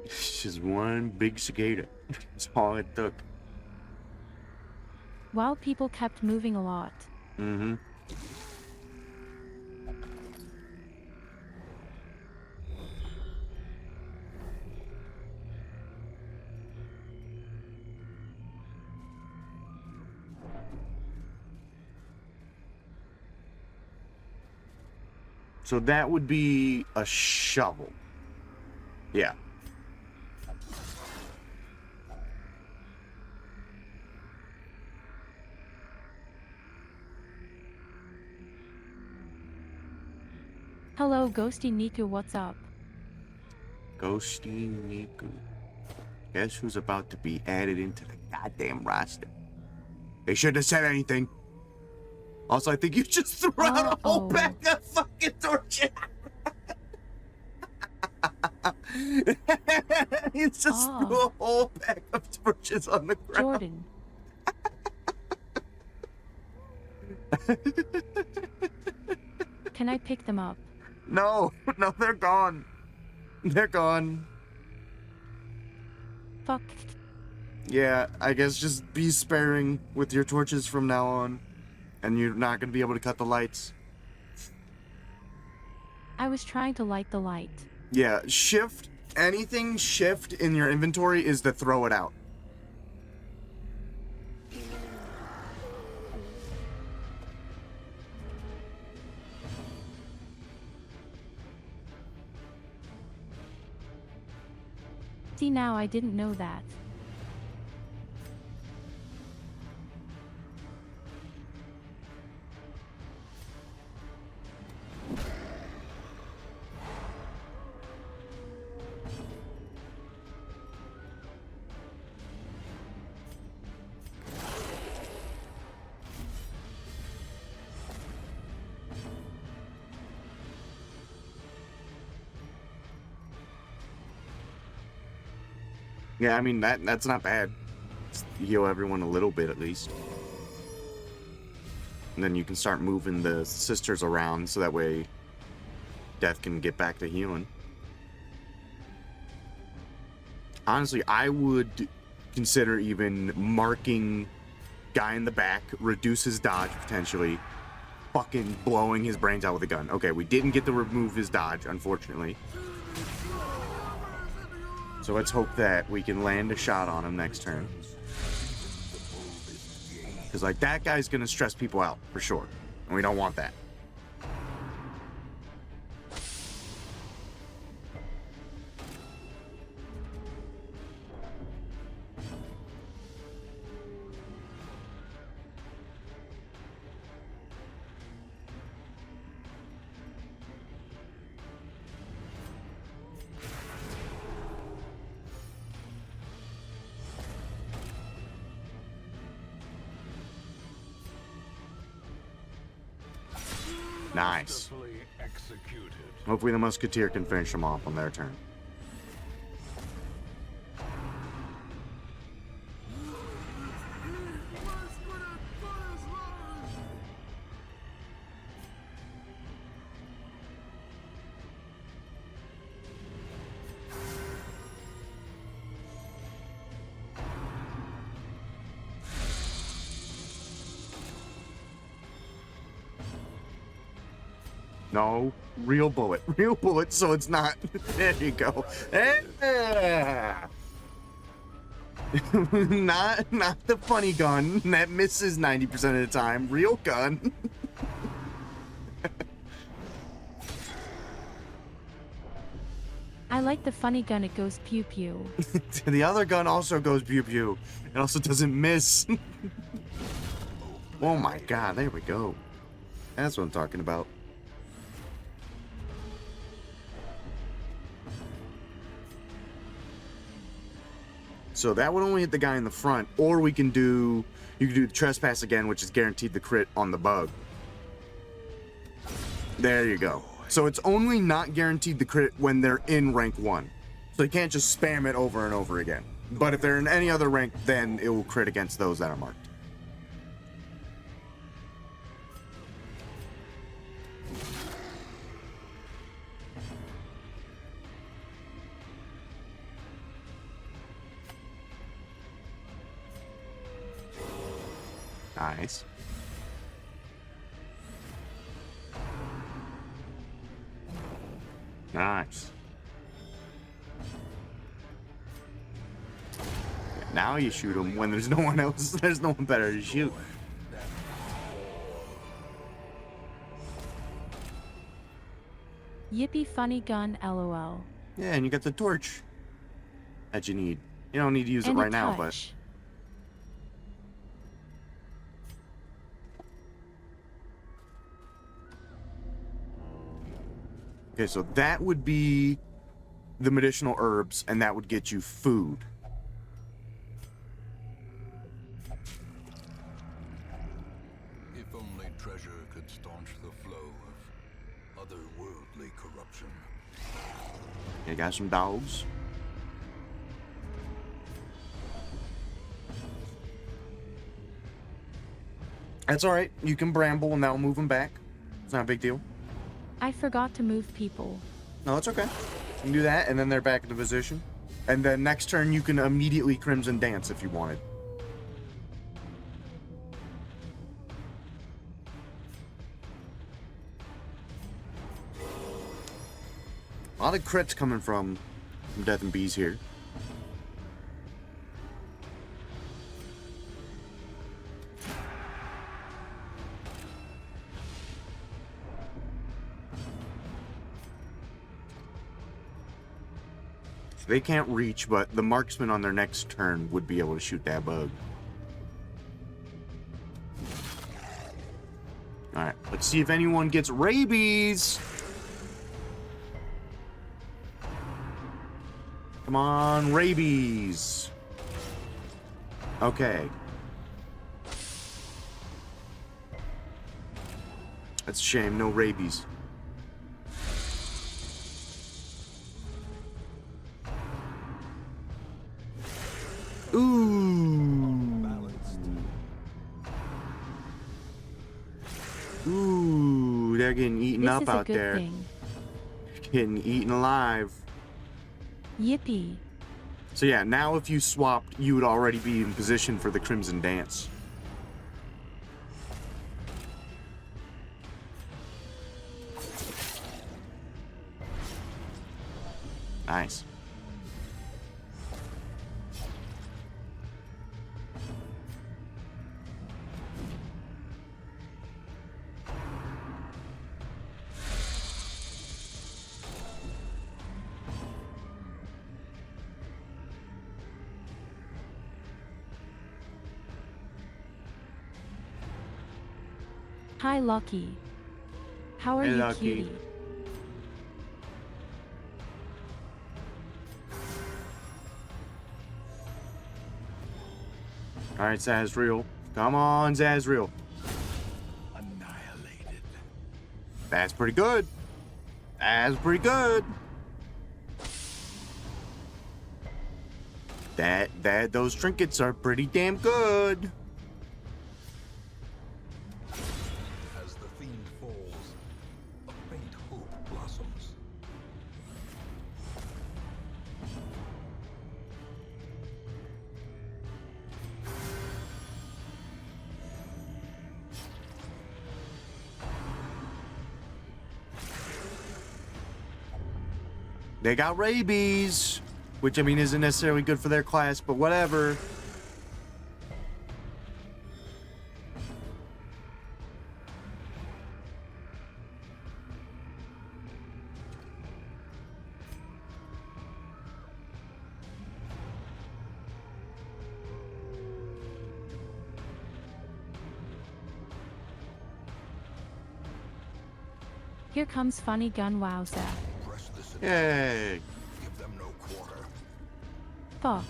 It's just one big cicada. That's all it took. While people kept moving a lot. Mm-hmm. So that would be a shovel. Yeah. Hello, Ghosty Niku, what's up? Ghosty Niku. Guess who's about to be added into the goddamn roster? They shouldn't have said anything. Also, I think you just threw out a whole pack of fucking torches. You just threw a whole pack of torches on the ground. Jordan. Can I pick them up? No, they're gone. They're gone. Fuck. Yeah, I guess just be sparing with your torches from now on. And you're not going to be able to cut the lights. I was trying to light the light. Yeah, anything shift in your inventory is to throw it out. See, now I didn't know that. Yeah, I mean, that's not bad. Just heal everyone a little bit at least. And then you can start moving the sisters around so that way Death can get back to healing. Honestly, I would consider even marking guy in the back, reduce his dodge potentially, fucking blowing his brains out with a gun. Okay, we didn't get to remove his dodge, unfortunately. So let's hope that we can land a shot on him next turn. Because, like, that guy's going to stress people out, for sure. And we don't want that. Nice. Hopefully the Musketeer can finish them off on their turn. No, real bullet, so it's not. There you go. Not the funny gun that misses 90% of the time. Real gun. I like the funny gun, it goes pew pew. The other gun also goes pew pew. It also doesn't miss. Oh my god, there we go. That's what I'm talking about. So that would only hit the guy in the front, or you can do the trespass again, which is guaranteed the crit on the bug. There you go. So it's only not guaranteed the crit when they're in rank 1. So you can't just spam it over and over again. But if they're in any other rank, then it will crit against those that are marked. Nice. Nice. Now you shoot him when there's no one else. There's no one better to shoot. Yippee funny gun, lol. Yeah, and you got the torch that you need. You don't need to use it And right a now, but... touch. Okay, so that would be the medicinal herbs, and that would get you food. If only treasure could staunch the flow of otherworldly corruption. You got some dogs. That's alright. You can bramble and that'll move them back. It's not a big deal. I forgot to move people. No, it's okay. You can do that, and then they're back into position. And then next turn, you can immediately Crimson Dance if you wanted. A lot of crits coming from Death and Bees here. They can't reach, but the marksman on their next turn would be able to shoot that bug. Alright, let's see if anyone gets rabies. Come on, rabies. Okay. That's a shame, no rabies. Ooh, they're getting eaten up out there. This is a good thing. Getting eaten alive. Yippee. So yeah, now if you swapped, you would already be in position for the Crimson Dance. Nice. Hi, Lucky. How are Hey, you, Lucky. cutie? Alright, Zazriel. Come on, Zazriel. Annihilated. That's pretty good. That's pretty good. Those trinkets are pretty damn good. As the fiend falls, a faint hope blossoms. They got rabies, which I mean isn't necessarily good for their class, but whatever. Here comes Funny Gun Wowza. Press this Yay. give them no quarter. Fuck.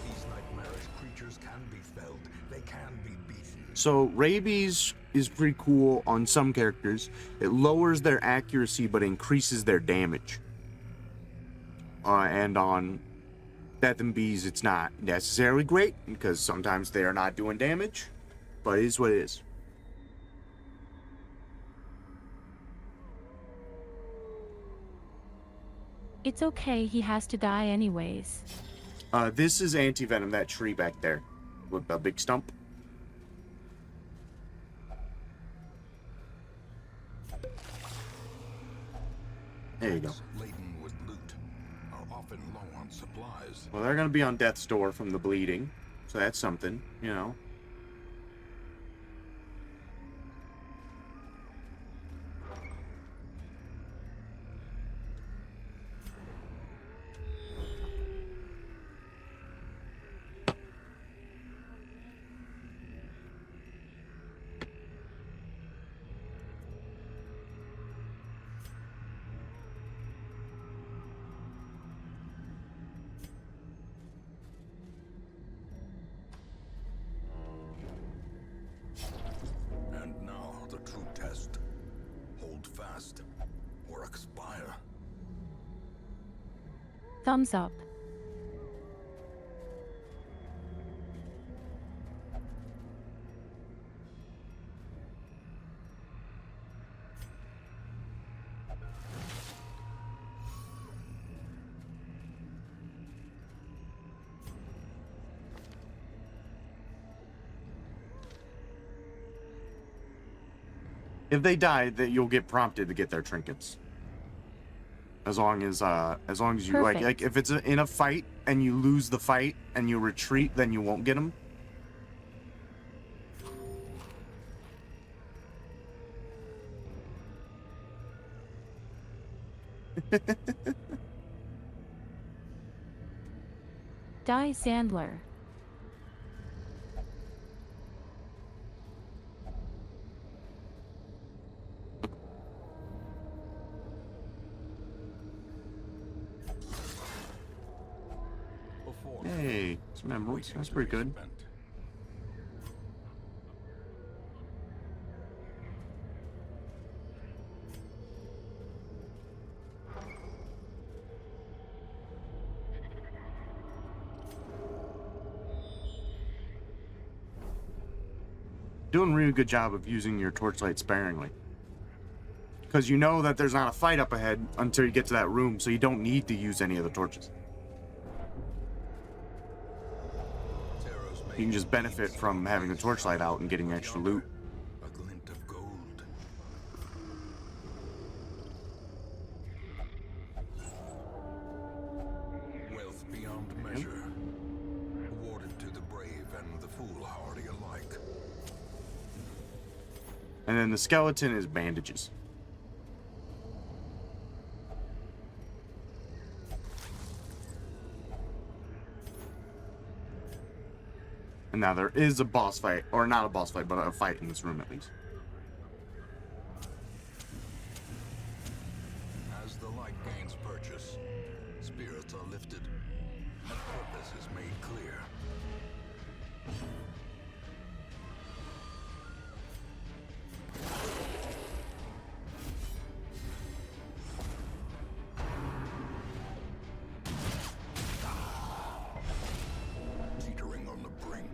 These nightmarish creatures can be felled. They can be beaten. So rabies is pretty cool on some characters. It lowers their accuracy but increases their damage. And on Death and Bees, it's not necessarily great because sometimes they are not doing damage, but it is what it is. It's okay, he has to die anyways. This is anti-venom, that tree back there with the big stump. There you go. Laden with loot are often low on supplies. Well, they're gonna be on death's door from the bleeding, so that's something, you know. Thumbs up. If they die, that you'll get prompted to get their trinkets. As long as you Perfect. like if it's in a fight and you lose the fight and you retreat, then you won't get them. Die Sandler. Hey, some emeralds. That's pretty good. Doing a really good job of using your torchlight sparingly. Because you know that there's not a fight up ahead until you get to that room, so you don't need to use any of the torches. You can just benefit from having the torchlight out and getting extra loot. A glint of gold. Wealth beyond measure. Awarded to the brave and the foolhardy alike. And then the skeleton is bandages. And now there is a boss fight, or not a boss fight, but a fight in this room at least. As the light gains purchase, spirits are lifted, and purpose is made clear. Teetering on the brink,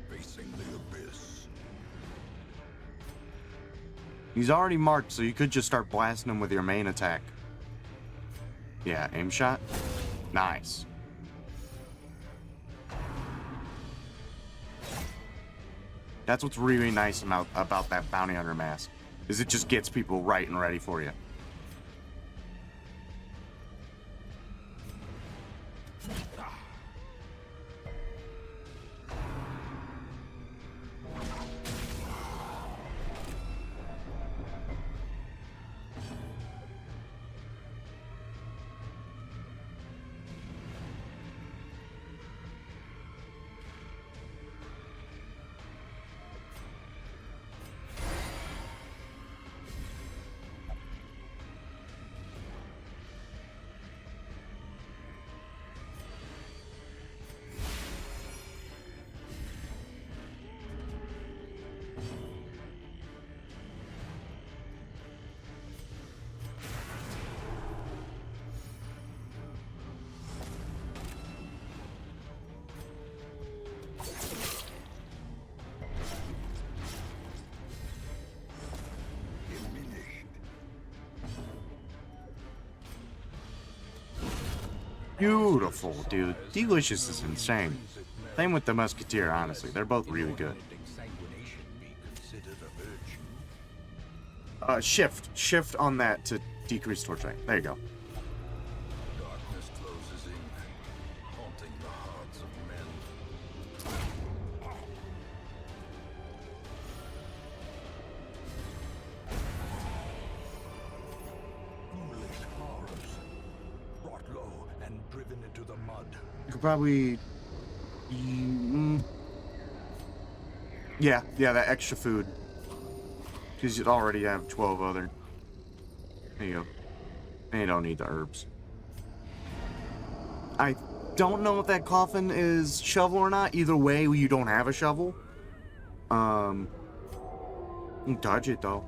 facing the abyss. He's already marked, so you could just start blasting him with your main attack. Yeah, aim shot. Nice. That's what's really nice about that bounty hunter mask, is it just gets people right and ready for you. Beautiful, dude. Delicious is insane. Same with the Musketeer, honestly. They're both really good. Shift on that to decrease torchlight. There you go. Darkness closes in, haunting the hearts of men. Foolish horrors, brought low and driven into the mud. You could probably... Yeah, that extra food. Because you'd already have 12 other. There you go. And you don't need the herbs. I don't know if that coffin is shovel or not. Either way, you don't have a shovel. You can touch it though.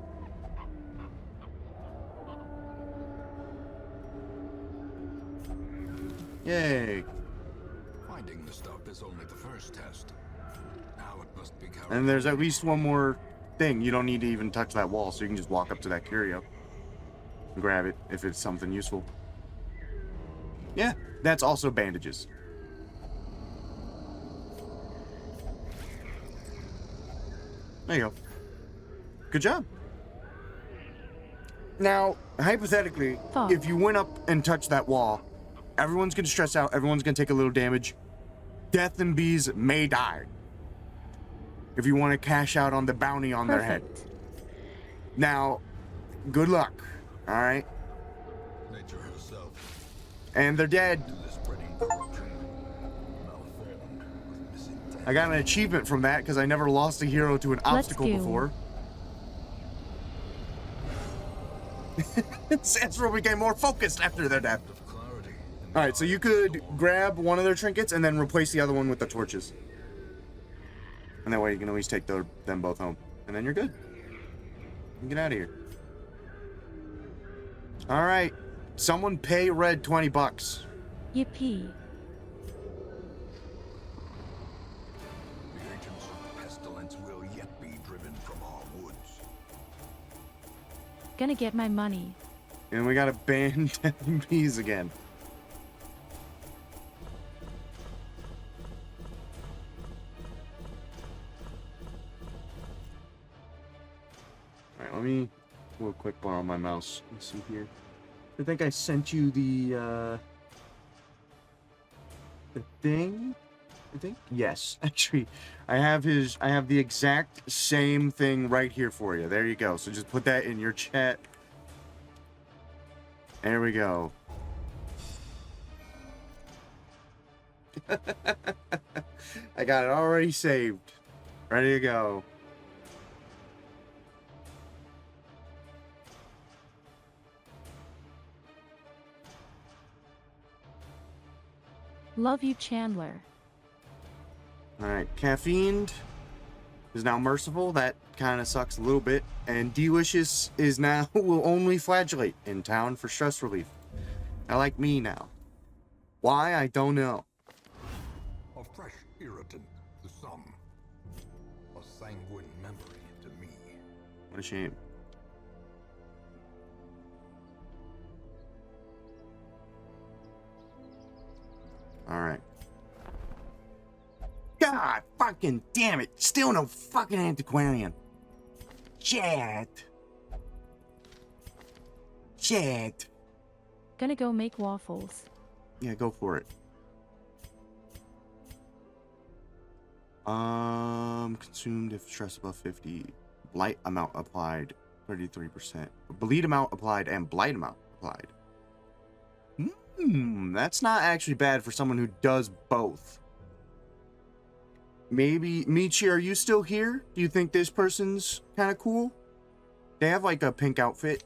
Yay. Finding the stuff is only the first test. Now it must be carried. And there's at least one more thing. You don't need to even touch that wall, so you can just walk up to that curio and grab it if it's something useful. Yeah, that's also bandages. There you go. Good job. Now, hypothetically, Thought. if you went up and touched that wall, everyone's going to stress out, everyone's going to take a little damage. Death and bees may die. If you want to cash out on the bounty on their head. Perfect. Now, good luck, alright? Nature herself And they're dead. to this spreading corruption. Malformed with missing teeth. I got an achievement from that because I never lost a hero to an obstacle go. before. Ezra became more focused after their death. Of clarity in the Alright, so you could grab one of their trinkets and then replace the other one with the torches. And that way you can always take them both home. And then you're good. You can get out of here. Alright. Someone pay Red $20. Yippee. The agents of the pestilence will yet be driven from our woods. Gonna get my money. And we gotta ban Death and Bees again. Alright, let me real quick borrow my mouse. Let's see here. I think I sent you the thing. I think? Yes. Actually, I have the exact same thing right here for you. There you go. So just put that in your chat. There we go. I got it already saved. Ready to go. Love you, Chandler. Alright, Caffeine is now merciful. That kind of sucks a little bit. And Delicious is now will only flagellate in town for stress relief. I like me now. Why? I don't know. A fresh irritant to some. A sanguine memory to me. What a shame. Alright. God fucking damn it. Still no fucking antiquarian. Shit. Shit. Gonna go make waffles. Yeah, go for it. Consumed if stress above 50. Blight amount applied, 33%. Bleed amount applied and blight amount applied. That's not actually bad for someone who does both. Maybe, Michi, are you still here? Do you think this person's kind of cool? They have like a pink outfit.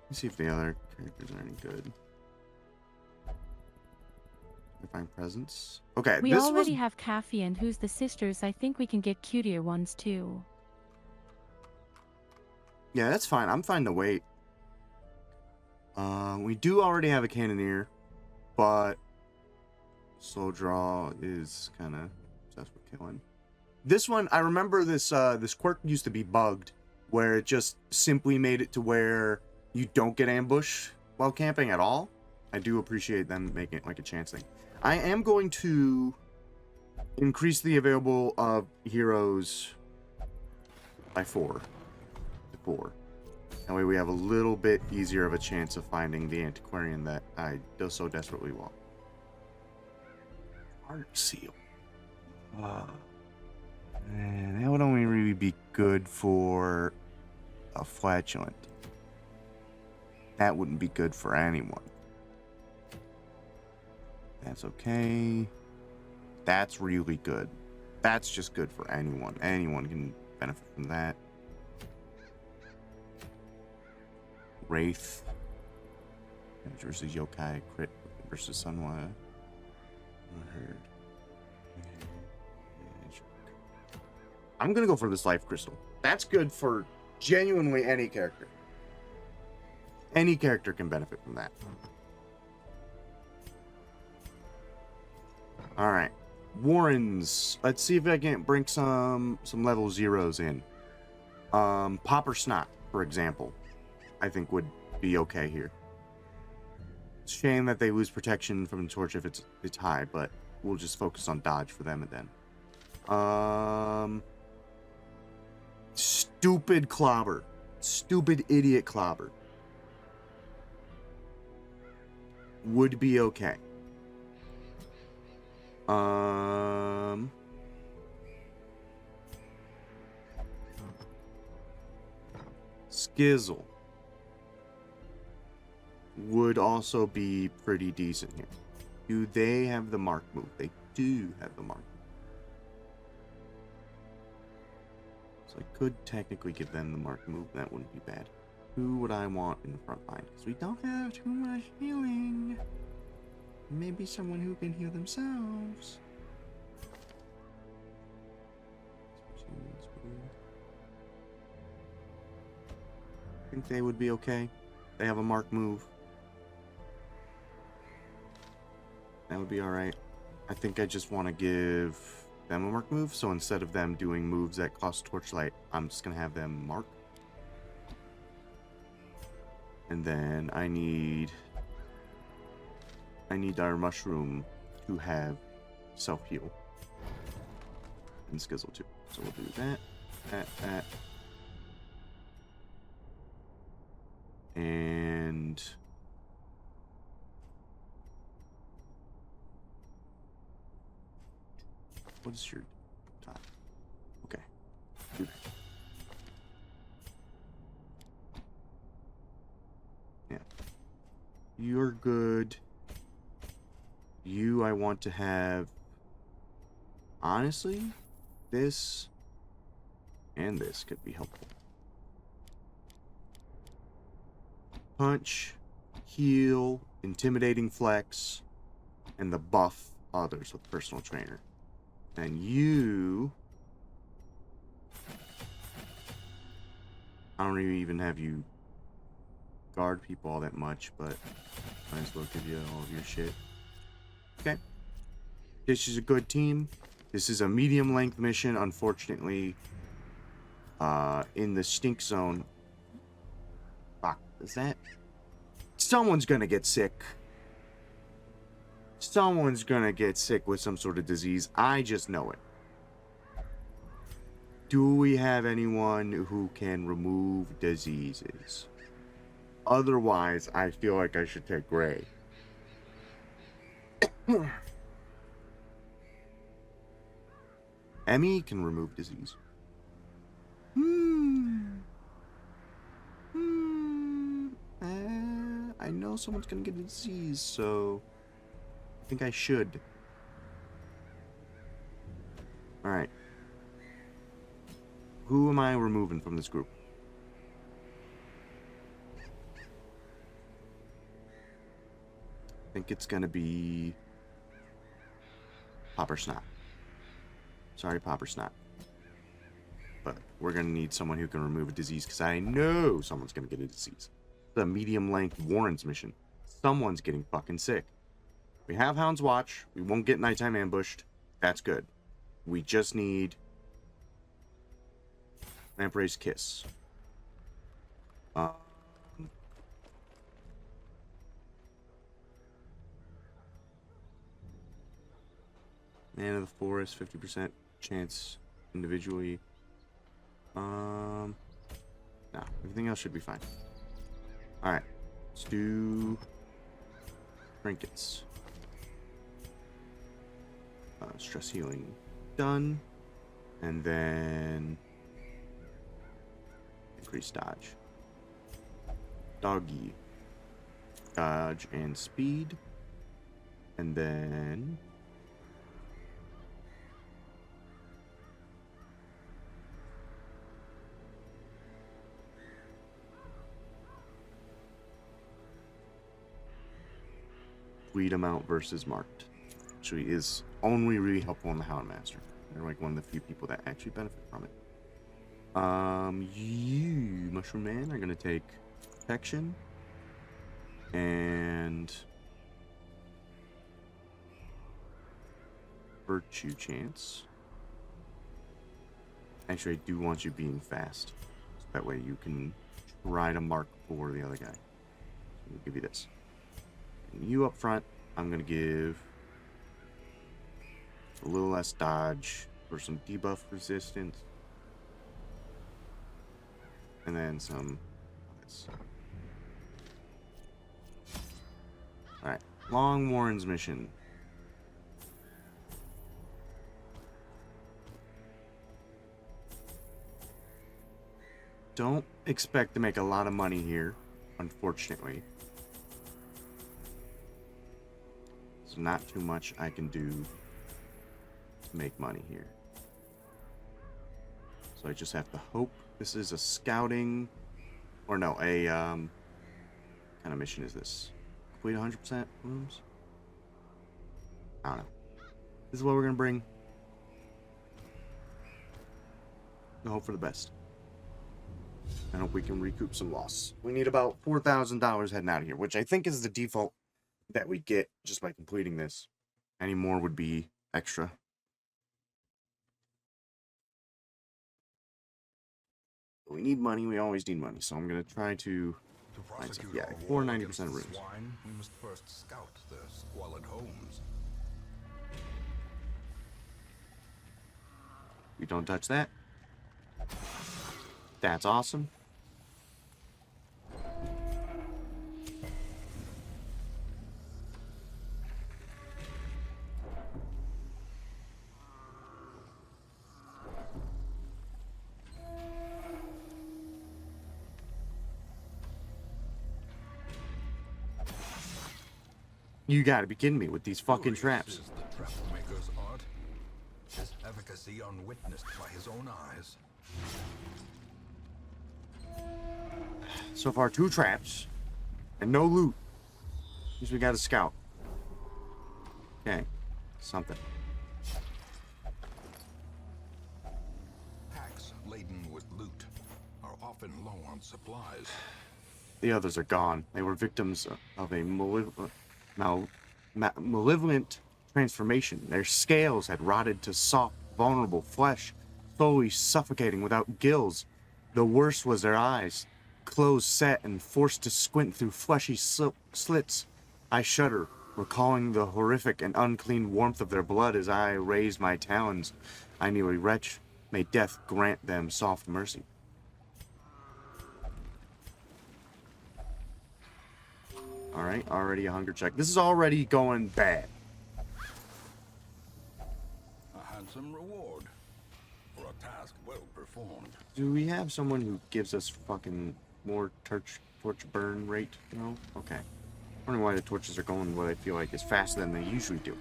Let's see if the other characters are any good. Find presents. Okay, We this already was... have Kathy and who's the sisters. I think we can get cutier ones too. Yeah, that's fine. I'm fine to wait. We do already have a cannoneer, but slow draw is kind of obsessed with killing. This one, I remember this this quirk used to be bugged, where it just simply made it to where you don't get ambushed while camping at all. I do appreciate them making it like a chance thing. I am going to increase the available heroes by 4 to 4. That way we have a little bit easier of a chance of finding the antiquarian that I so desperately want. Heart seal. Man, that would only really be good for a flatulent. That wouldn't be good for anyone. That's okay. That's really good. That's just good for anyone. Anyone can benefit from that. Wraith versus Yokai. Crit versus Sunwire. Unheard. I'm gonna go for this life crystal. That's good for genuinely any character. Any character can benefit from that. Alright. Warrens. Let's see if I can bring some level zeros in. Popper Snot, for example, I think would be okay here. It's a shame that they lose protection from the torch if it's high, but we'll just focus on dodge for them and then. Stupid Clobber. Stupid idiot Clobber. Would be okay. Skizzle would also be pretty decent here. Do they have the mark move? They do have the mark move. So I could technically give them the mark move. That wouldn't be bad. Who would I want in the front line? Because we don't have too much healing. Maybe someone who can heal themselves. I think they would be okay. They have a mark move. That would be alright. I think I just want to give them a mark move. So instead of them doing moves that cost torchlight, I'm just going to have them mark. And then I need our mushroom to have self-heal. And Skizzle too. So we'll do that. And what is your time? Okay. Do that. Yeah. You're good. You, I want to have, honestly, this and this could be helpful. Punch, heal, intimidating flex, and the buff others with personal trainer. And you, I don't even have you guard people all that much, but might as well give you all of your shit. Okay. This is a good team. This is a medium length mission. Unfortunately, in the stink zone. Fuck, is that? Someone's gonna get sick. Someone's gonna get sick with some sort of disease. I just know it. Do we have anyone who can remove diseases? Otherwise, I feel like I should take Gray. Emmy can remove disease. I know someone's gonna get a disease, so I think I should. Alright. Who am I removing from this group? I think it's gonna be Popper Snot. Sorry, Popper Snot. But we're gonna need someone who can remove a disease, because I know someone's gonna get a disease. It's a medium-length Warren's mission. Someone's getting fucking sick. We have Hound's Watch. We won't get nighttime ambushed. That's good. We just need Lamprey's Kiss. Man of the Forest, 50% chance individually. No, everything else should be fine. Alright, let's do trinkets. Stress healing done. And then increase dodge. Doggy. Dodge and speed. And then weed amount versus marked. Actually is only really helpful in the Houndmaster. You're like one of the few people that actually benefit from it. You, Mushroom Man, are gonna take protection and virtue chance. Actually, I do want you being fast, so that way you can try to mark for the other guy. So I'll give you this. And you up front, I'm gonna give a little less dodge for some debuff resistance. And then some of this. Alright. Long Warren's mission. Don't expect to make a lot of money here, unfortunately. There's not too much I can do to make money here. So I just have to hope this is a scouting, or no, a, kind of mission is this? Complete 100% rooms? I don't know. This is what we're gonna bring. And hope for the best. I hope we can recoup some loss. We need about $4,000 heading out of here, which I think is the default that we get just by completing this. Any more would be extra. We need money. We always need money. So I'm going to try to find stuff. Yeah, 490% of rooms. Swine, we must first scout their squalid homes. We don't touch that. That's awesome. You gotta be kidding me with these fucking traps. Is the trap maker's art. His efficacy unwitnessed by his own eyes. So far, 2 traps and no loot. Means we got a scout. Okay, something. Packs laden with loot are often low on supplies. The others are gone. They were victims of a malevolent transformation. Their scales had rotted to soft, vulnerable flesh, slowly suffocating without gills. The worst was their eyes, closed set and forced to squint through fleshy slits. I shudder, recalling the horrific and unclean warmth of their blood as I raised my talons. I knew a wretch. May death grant them soft mercy. Alright, already a hunger check. This is already going bad. A handsome reward for a task well performed. Do we have someone who gives us fucking more torch burn rate? No? Okay. I don't know why the torches are going what I feel like is faster than they usually do.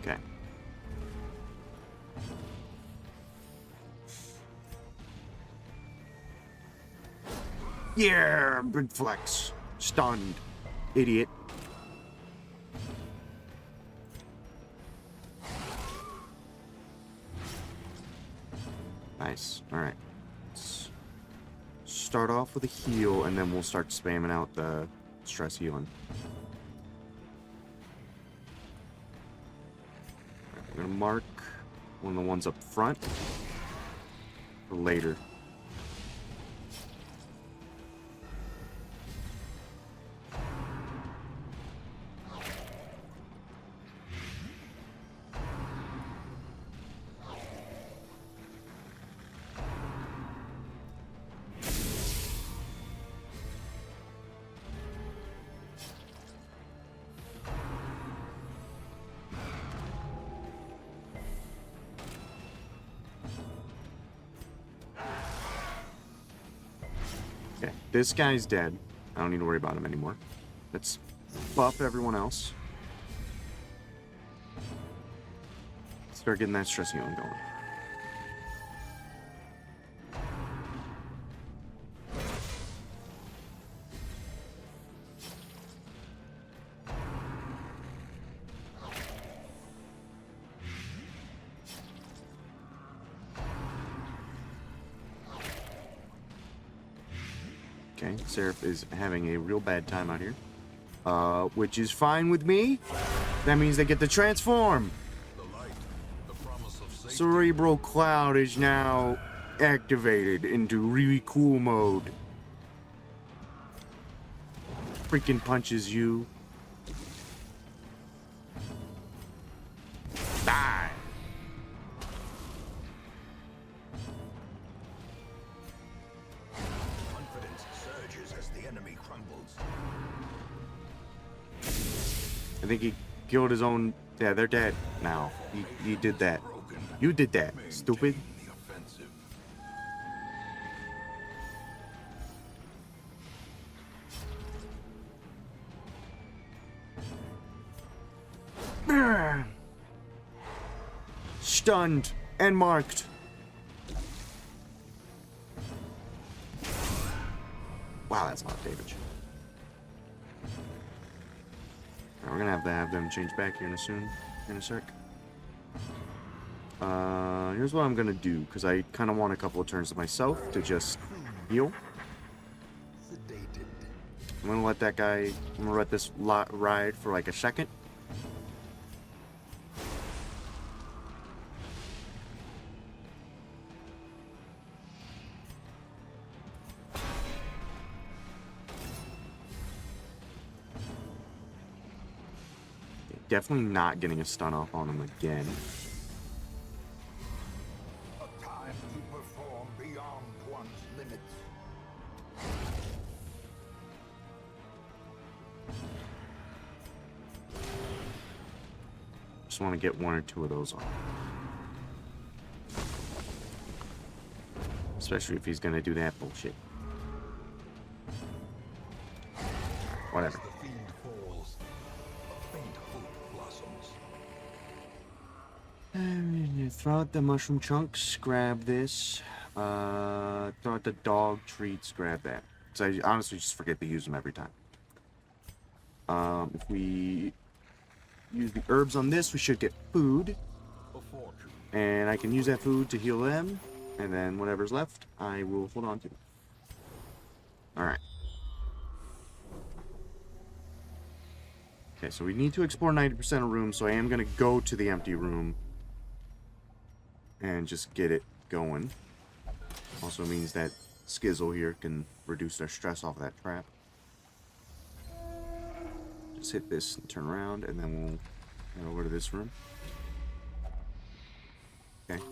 Okay. Yeah, big flex. Stunned. Idiot. Nice. Alright. Let's start off with a heal, and then we'll start spamming out the stress healing. I'm gonna mark one of the ones up front for later. Okay, this guy's dead. I don't need to worry about him anymore. Let's buff everyone else. Start getting that stress healing going. Okay, Seraph is having a real bad time out here. Which is fine with me. That means they get to transform. The light, the promise of safety. Cerebral Cloud is now activated into really cool mode. Freaking punches you. Die. Confidence surges as the enemy crumbles. I think he killed his own. Yeah, they're dead now. He did that. You did that, stupid. The offensive. Stunned and marked. Wow, that's a lot of damage. Alright, we're gonna have to have them change back here in a sec. Here's what I'm gonna do, because I kind of want a couple of turns to myself to just heal. Sedated. I'm gonna let that guy. I'm gonna let this lot ride for like a second. Definitely not getting a stun off on him again. A time to perform beyond one's limits. Just want to get one or two of those off. Especially if he's gonna do that bullshit. Whatever. The fiend falls. A faint hope blossoms. Throw out the mushroom chunks, grab this. Throw out the dog treats, grab that. So I honestly just forget to use them every time. If we use the herbs on this, we should get food. A fortune. And I can use that food to heal them. And then whatever's left, I will hold on to. Alright. Okay, so we need to explore 90% of rooms, so I am going to go to the empty room and just get it going. Also means that Skizzle here can reduce their stress off of that trap. Just hit this and turn around, and then we'll head over to this room. Okay.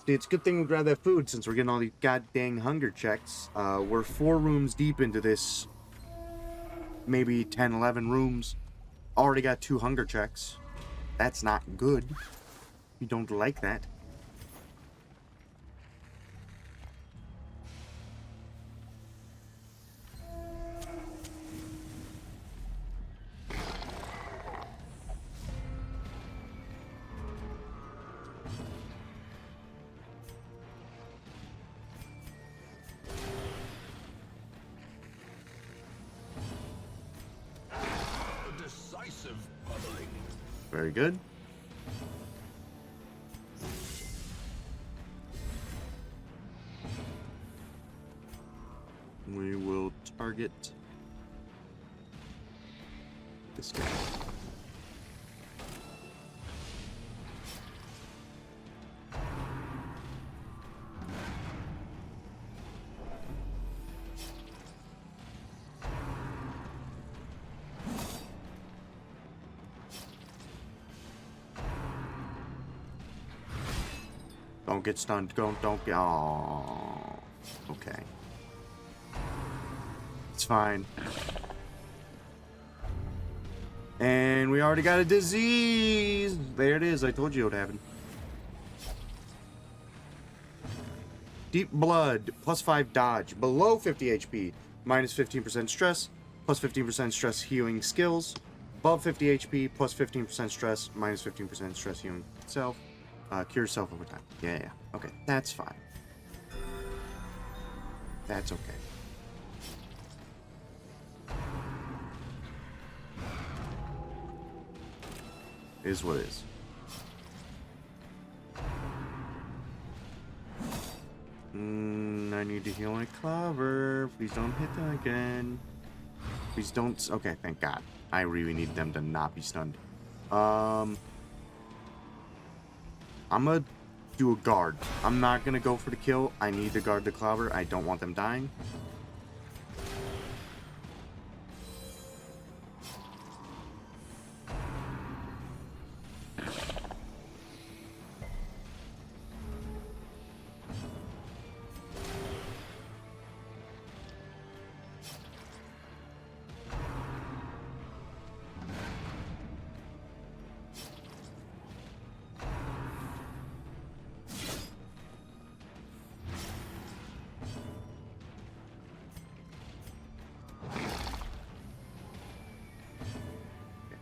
See, it's a good thing we grab that food since we're getting all these goddamn hunger checks. We're 4 rooms deep into this. Maybe 10, 11 rooms. Already got 2 hunger checks. That's not good. You don't like that. A decisive puzzling. Very good. We will target this guy. Don't get stunned. Don't get. Oh, okay. It's fine. And we already got a disease. There it is. I told you it would happen. Deep blood, +5 dodge, below 50 HP, minus 15% stress, plus 15% stress healing skills, above 50 HP, plus 15% stress, minus 15% stress healing self, cure self over time. Yeah. Okay, that's fine. That's okay. Is what is. need to heal my clover. Please don't hit them again. Please don't. Okay, thank God. I really need them to not be stunned. I'm gonna do a guard. I'm not gonna go for the kill. I need to guard the clover. I don't want them dying.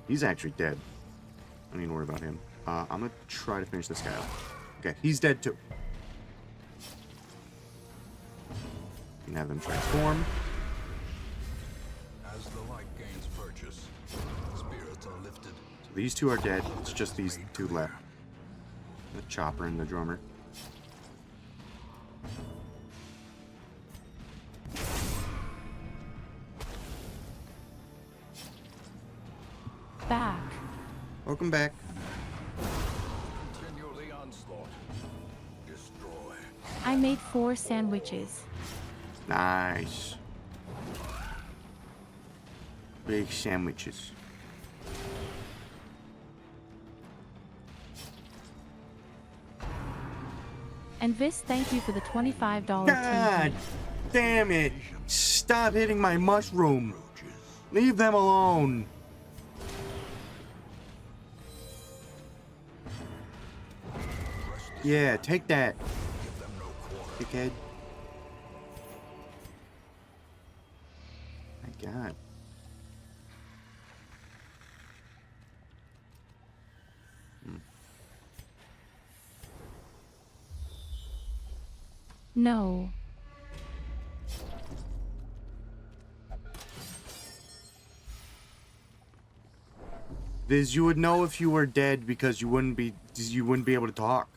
He's actually dead. I don't need to worry about him. I'm gonna try to finish this guy off. Okay, he's dead too. You can have them transform. As the light gains purchase, spirits are lifted. So these two are dead. It's just these two left. The chopper and the drummer. Back. Welcome back. Continue the onslaught. Destroy. I made 4 sandwiches. Nice. Big sandwiches. And Vis, thank you for the $25 God TV. damn it! Stop hitting my mushroom! Leave them alone! Yeah, take that, dickhead. My God. No. Viz, you would know if you were dead because you wouldn't be able to talk.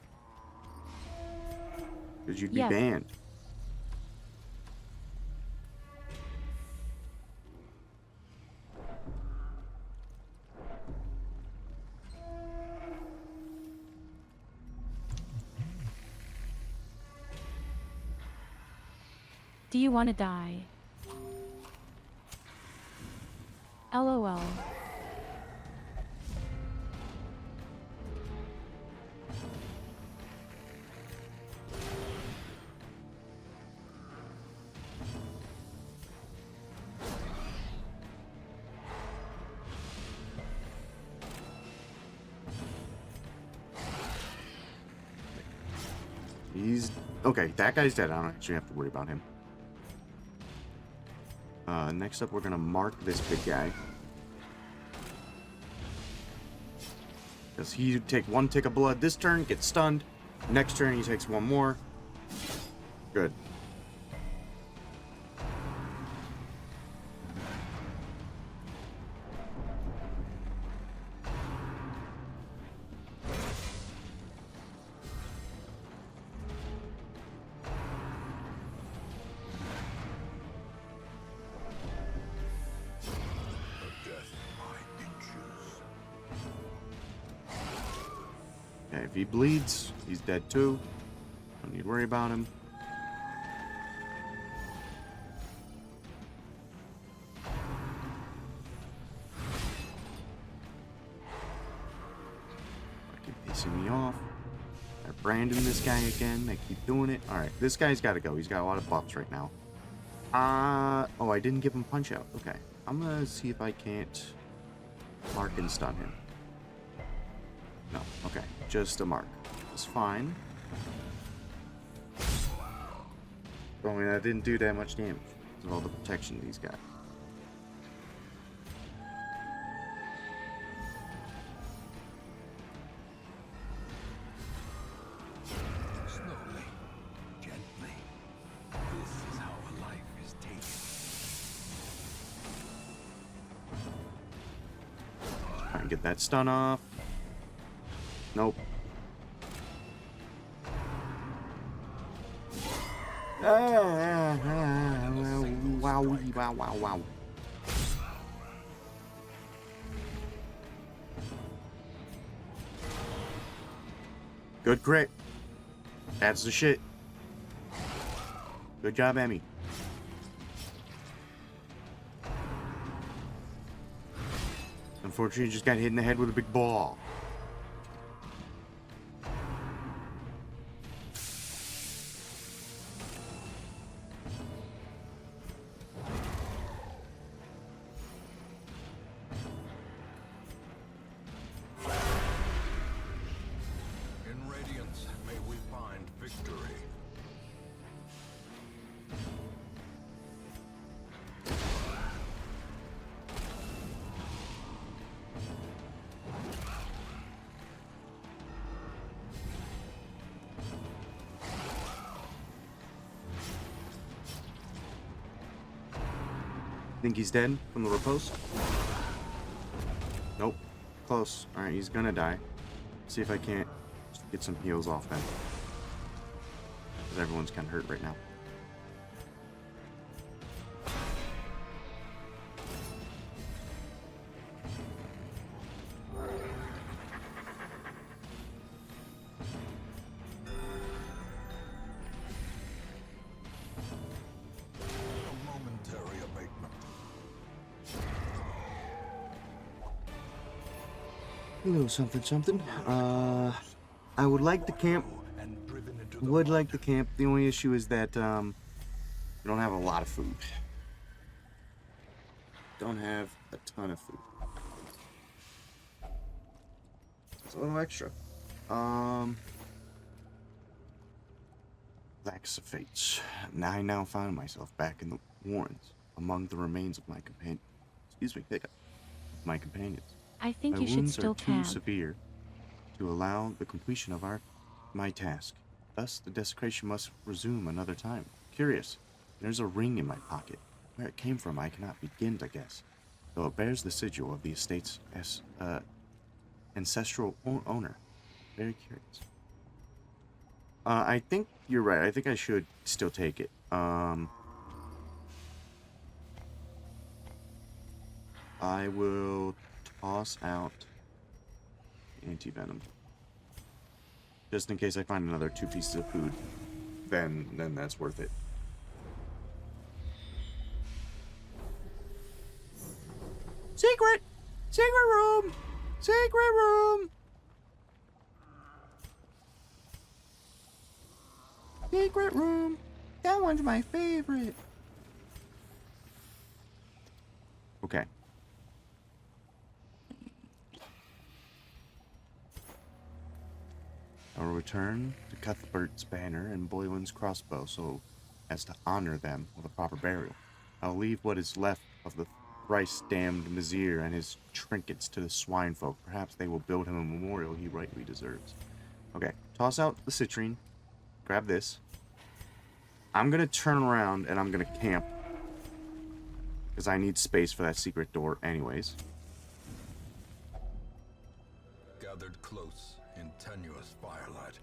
Because you'd be Yes. banned. Do you want to die? LOL. He's okay. That guy's dead. I don't actually have to worry about him. Next up, we're gonna mark this big guy. Because he take 1 tick of blood this turn, gets stunned. Next turn, he takes 1 more. Good. Okay, if he bleeds, he's dead too. Don't need to worry about him. Keep pissing me off. They're branding this guy again. They keep doing it. Alright, this guy's got to go. He's got a lot of buffs right now. Oh, I didn't give him punch out. Okay. I'm gonna see if I can't mark and stun him. No, okay. Just a mark. It's fine. I mean, that didn't do that much damage. Because of all the protection he's got. Slowly, gently. This is how a life is taken. Try and get that stun off. Nope. Wow. Good crit. That's the shit. Good job, Emmy. Unfortunately, you just got hit in the head with a big ball. In Radiance, may we find victory. Think he's dead from the riposte? Nope. Close. Alright, he's gonna die. See if I can't get some heals off then. Because everyone's kind of hurt right now. A momentary abatement. Hello, something. I would like the camp. And driven into the Would like the camp. The only issue is that, we don't have a lot of food. Don't have a ton of food. It's a little extra. Lax of fates. I now found myself back in the Warrens, among the remains of my companion. My companions. I think My you should wounds still are too camp. severe to allow the completion of my task. Thus, the desecration must resume another time. Curious. There's a ring in my pocket. Where it came from, I cannot begin to guess. Though it bears the sigil of the estate's ancestral owner. Very curious. I think you're right. I think I should still take it. I will toss out anti-venom. Just in case I find another 2 pieces of food, then that's worth it. Secret! Secret room! Secret room! Secret room! That one's my favorite. Okay. I will return to Cuthbert's banner and Boylan's crossbow so as to honor them with a proper burial. I'll leave what is left of the thrice-damned Mizir and his trinkets to the swine folk. Perhaps they will build him a memorial he rightly deserves. Okay, toss out the citrine. Grab this. I'm gonna turn around and I'm gonna camp. Because I need space for that secret door anyways. gathered close in tenuous firelight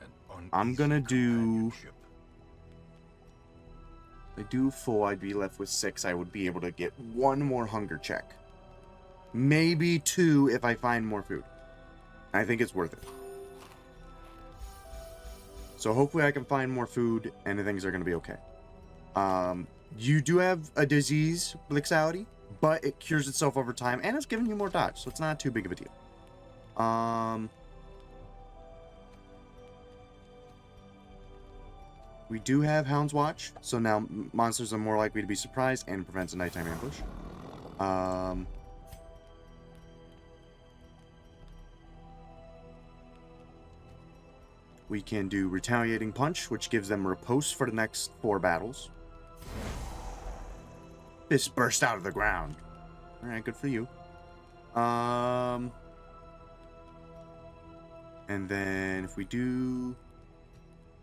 and I'm gonna uneasy do... companionship. If I do full, I'd be left with 6. I would be able to get 1 more hunger check. Maybe 2 if I find more food. I think it's worth it. So hopefully I can find more food and things are going to be okay. You do have a disease, Blixality, but it cures itself over time and it's giving you more dodge, so it's not too big of a deal. We do have Hound's Watch, so now monsters are more likely to be surprised and prevents a nighttime ambush. We can do Retaliating Punch, which gives them riposte for the next 4 battles. This burst out of the ground. Alright, good for you. And then if we do...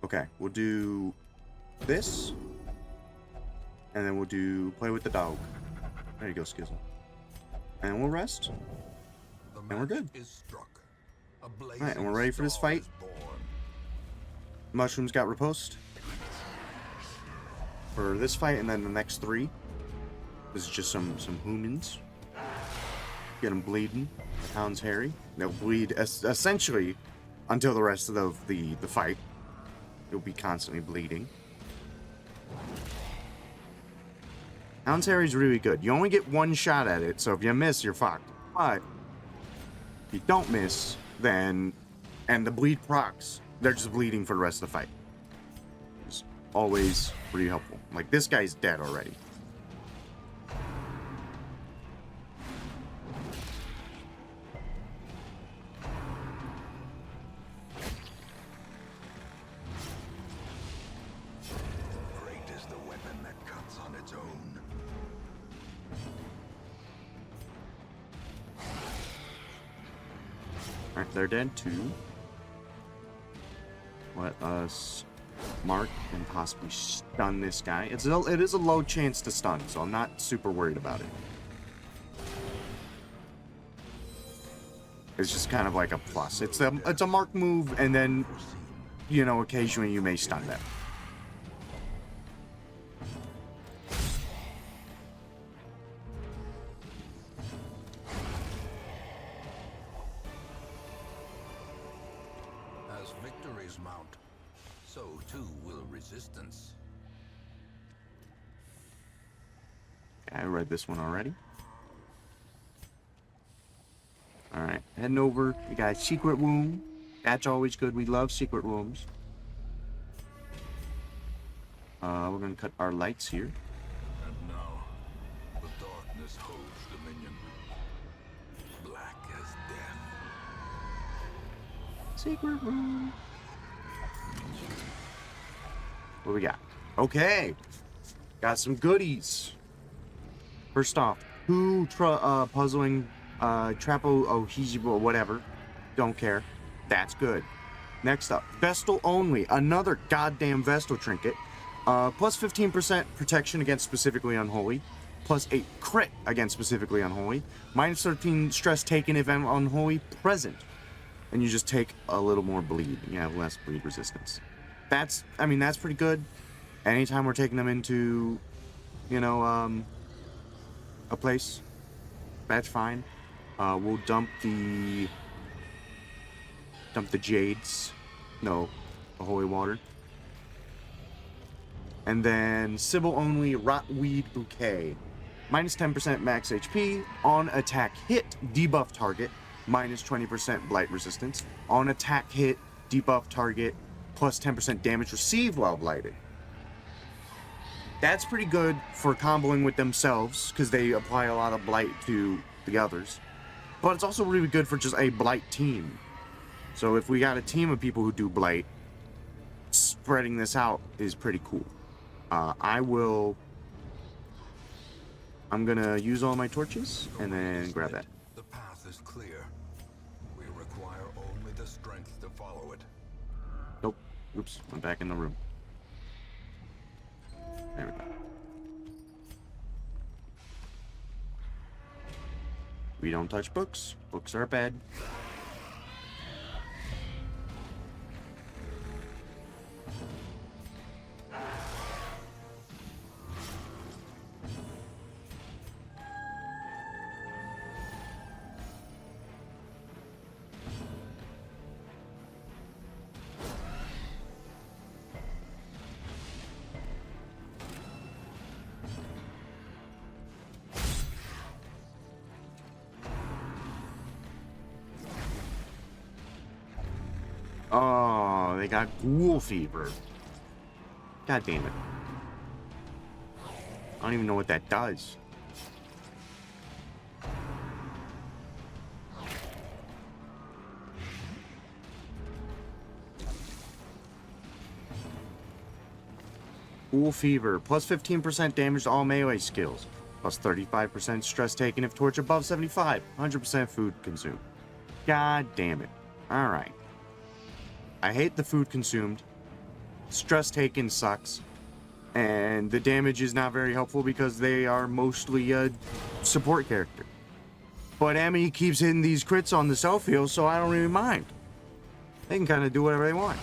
Okay, we'll do this. And then we'll do Play with the Dog. There you go, Skizzle. And we'll rest. The And we're good. match is struck. A Alright, and we're blazing ready for this star fight. is born. Mushrooms got riposte. for this fight, and then the next 3. This is just some humans. Get them bleeding. The Hound's Harry. They'll bleed essentially until the rest of the fight. You'll be constantly bleeding. Hound's Harry's really good. You only get 1 shot at it, so if you miss, you're fucked. But if you don't miss, then... And the bleed procs, they're just bleeding for the rest of the fight. It's always pretty helpful. Like, this guy's dead already. Great is the weapon that cuts on its own. Alright, they're dead too. Let us mark and possibly stun this guy. It is a low chance to stun, so I'm not super worried about it. It's just kind of like a plus. It's a mark move, and then, you know, occasionally you may stun them. As victories mount, so too will resistance. I read this one already. Alright, heading over. We got Secret Room. That's always good. We love secret rooms. We're gonna cut our lights here. And now, the darkness holds dominion. Black as death. Secret room. What we got? Okay. Got some goodies. First off, who puzzling Trapo Ohijibo, whatever. Don't care. That's good. Next up, Vestal only. Another goddamn Vestal trinket. Plus 15% protection against specifically unholy. Plus 8 crit against specifically unholy. Minus 13 stress taken if unholy present. And you just take a little more bleed. You have less bleed resistance. That's pretty good. Anytime we're taking them into, you know, a place, that's fine. We'll dump the jades. No, the holy water. And then Sybil only Rotweed Bouquet. Minus 10% max HP. On attack hit, debuff target. Minus 20% blight resistance. On attack hit, debuff target. Plus 10% damage received while blighted. That's pretty good for comboing with themselves, because they apply a lot of blight to the others. But it's also really good for just a blight team. So if we got a team of people who do blight, spreading this out is pretty cool. I'm gonna use all my torches and then grab that. The path is clear. We require only the strength to follow it. Nope. Oops. I'm back in the room. There we go. We don't touch books. Books are bad. Oh, they got ghoul fever. God damn it. I don't even know what that does. Ghoul fever. Plus 15% damage to all melee skills. Plus 35% stress taken if torch above 75. 100% food consumed. God damn it. Alright. I hate the food consumed. Stress taken sucks. And the damage is not very helpful because they are mostly a support character. But Emmy keeps hitting these crits on the self-heal, so I don't really mind. They can kind of do whatever they want.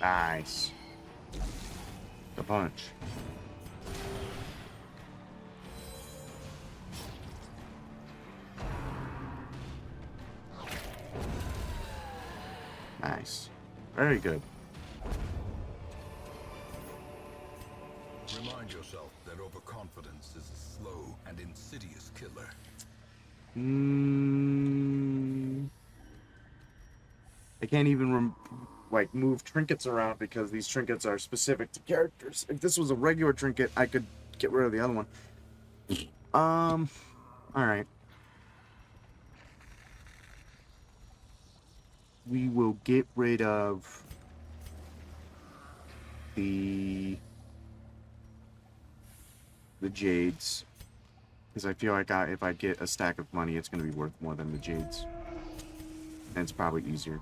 Nice. The punch. Nice. Very good. Remind yourself that overconfidence is a slow and insidious killer. I can't even like move trinkets around because these trinkets are specific to characters. If this was a regular trinket, I could get rid of the other one. All right. We will get rid of the jades, because I feel like if I get a stack of money, it's going to be worth more than the jades, and it's probably easier.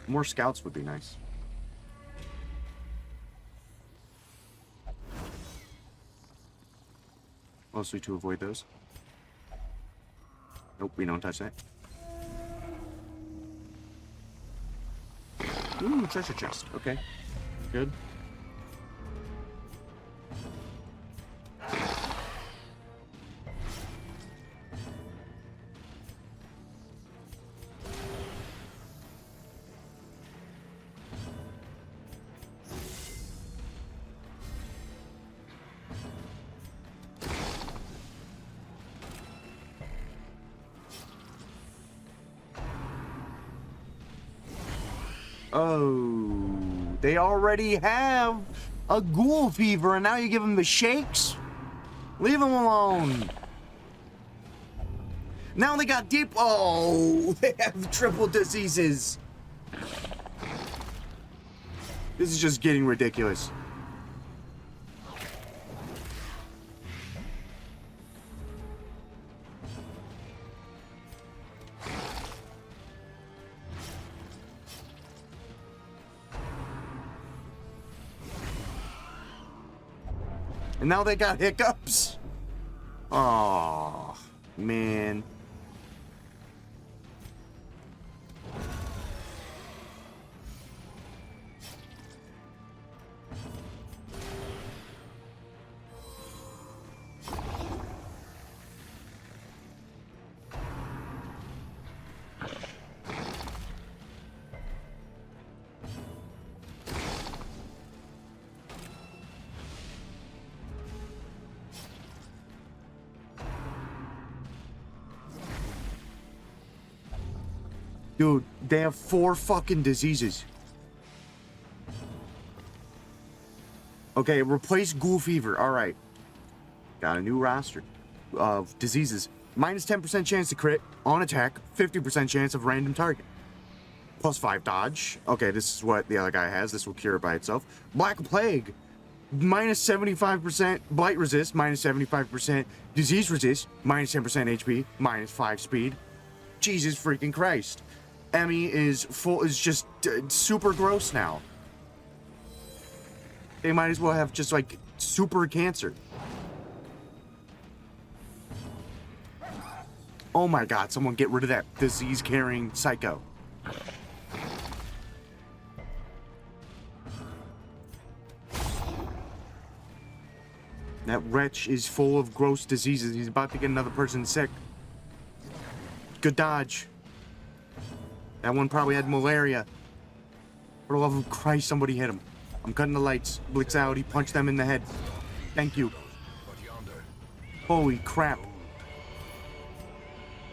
More scouts would be nice. Mostly to avoid those. Nope, we don't touch that. Ooh, treasure chest. Okay. Good. Oh, they already have a ghoul fever, and now you give them the shakes? Leave them alone. Now they got deep. Oh, they have triple diseases. This is just getting ridiculous. And now they got hiccups. Oh, man. Dude, they have 4 fucking diseases. Okay, replace Ghoul Fever. Alright. Got a new roster of diseases. Minus 10% chance to crit on attack, 50% chance of random target. Plus 5 dodge. Okay, this is what the other guy has. This will cure it by itself. Black Plague. Minus 75% blight resist, minus 75% disease resist, minus 10% HP, minus 5 speed. Jesus freaking Christ. Emmy is just super gross now. They might as well have just like super cancer. Oh my god, someone get rid of that disease carrying psycho. That wretch is full of gross diseases. He's about to get another person sick. Good dodge. That one probably had malaria. For the love of Christ, somebody hit him. I'm cutting the lights. Blitz out. He punched them in the head. Thank you. Holy crap.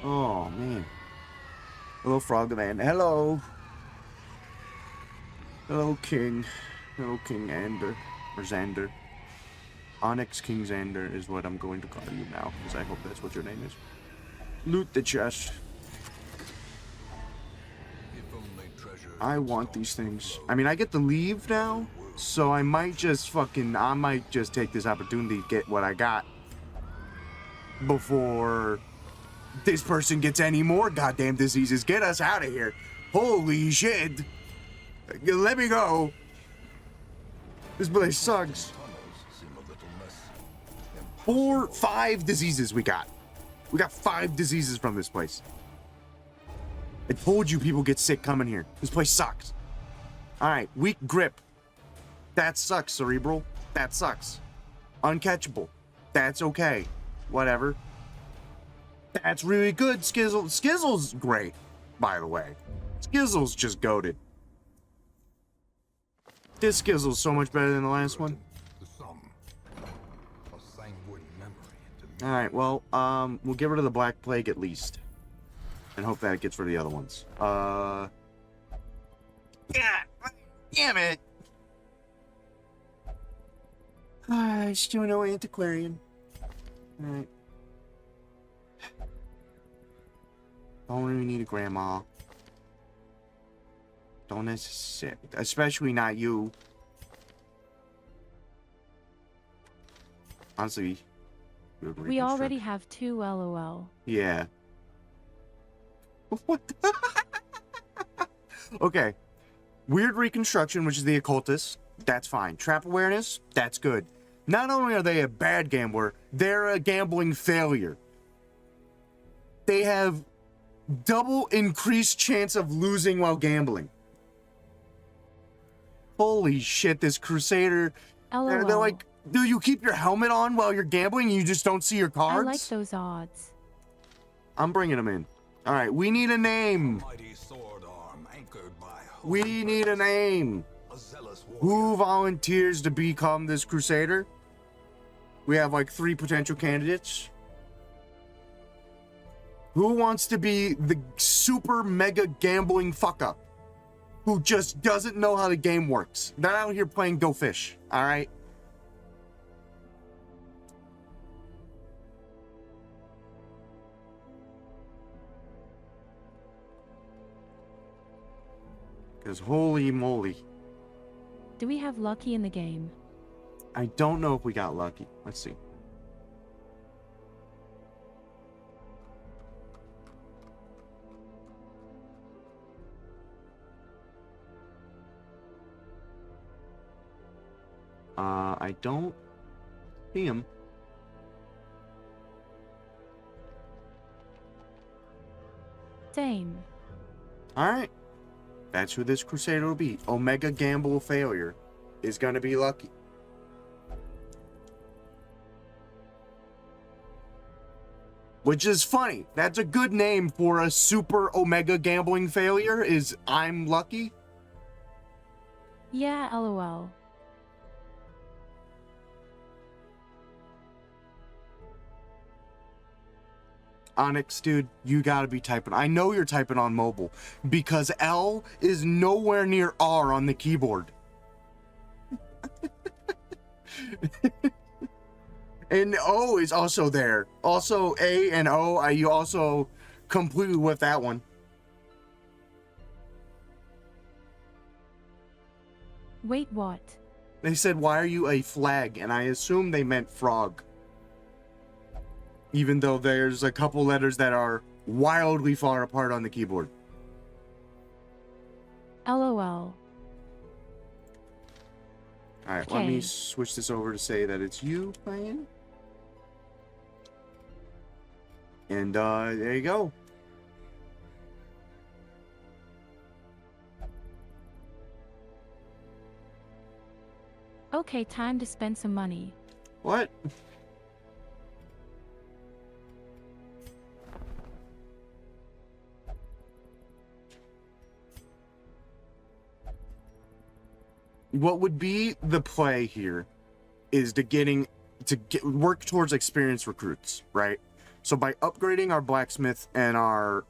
Oh, man. Hello, Frog Man. Hello. Hello, King. Hello, King Ander. Or Xander. Onyx King Xander is what I'm going to call you now, because I hope that's what your name is. Loot the chest. I want these things. I mean, I get to leave now, so I might just take this opportunity to get what I got before this person gets any more goddamn diseases. Get us out of here. Holy shit. Let me go. This place sucks. 5 diseases we got. We got 5 diseases from this place. I told you people get sick coming here. This place sucks. Alright, weak grip. That sucks, Cerebral. That sucks. Uncatchable. That's okay. Whatever. That's really good, Skizzle. Skizzle's great, by the way. Skizzle's just goated. This Skizzle's so much better than the last one. The sum. A sanguine memory to me. Alright, well, we'll get rid of the Black Plague at least. And hope that it gets rid of the other ones. Yeah, damn it. Still no antiquarian. Alright. Don't really need a grandma. Don't necessarily. Especially not you. Honestly. We already have 2 LOL. Yeah. What the? Okay. Weird reconstruction, which is the occultist. That's fine. Trap awareness. That's good. Not only are they a bad gambler, they're a gambling failure. They have double increased chance of losing while gambling. Holy shit, this Crusader. LOL. They're like, do you keep your helmet on while you're gambling and you just don't see your cards? I like those odds. I'm bringing them in. All right, we need a name. Mighty sword arm anchored by We need a name. a zealous Who warrior. volunteers to become this Crusader? We have like 3 potential candidates. Who wants to be the super mega gambling fuck up? Who just doesn't know how the game works? They're out here playing Go Fish, all right? Because holy moly. Do we have lucky in the game? I don't know if we got lucky. Let's see. I don't see him. Same. Alright. That's who this Crusader will be. Omega Gamble Failure is going to be lucky. Which is funny. That's a good name for a super Omega Gambling Failure, is I'm lucky. Yeah, LOL. Onyx, dude, you gotta be typing. I know you're typing on mobile because L is nowhere near R on the keyboard. And O is also there. Also, A and O, you also completely with that one. Wait, what? They said, why are you a flag? And I assume they meant frog. Even though there's a couple letters that are wildly far apart on the keyboard. LOL. Alright, let me Okay. switch this over to say that it's you playing. And there you go. Okay, time to spend some money. What? What would be the play here is work towards experienced recruits, right? So by upgrading our blacksmith and our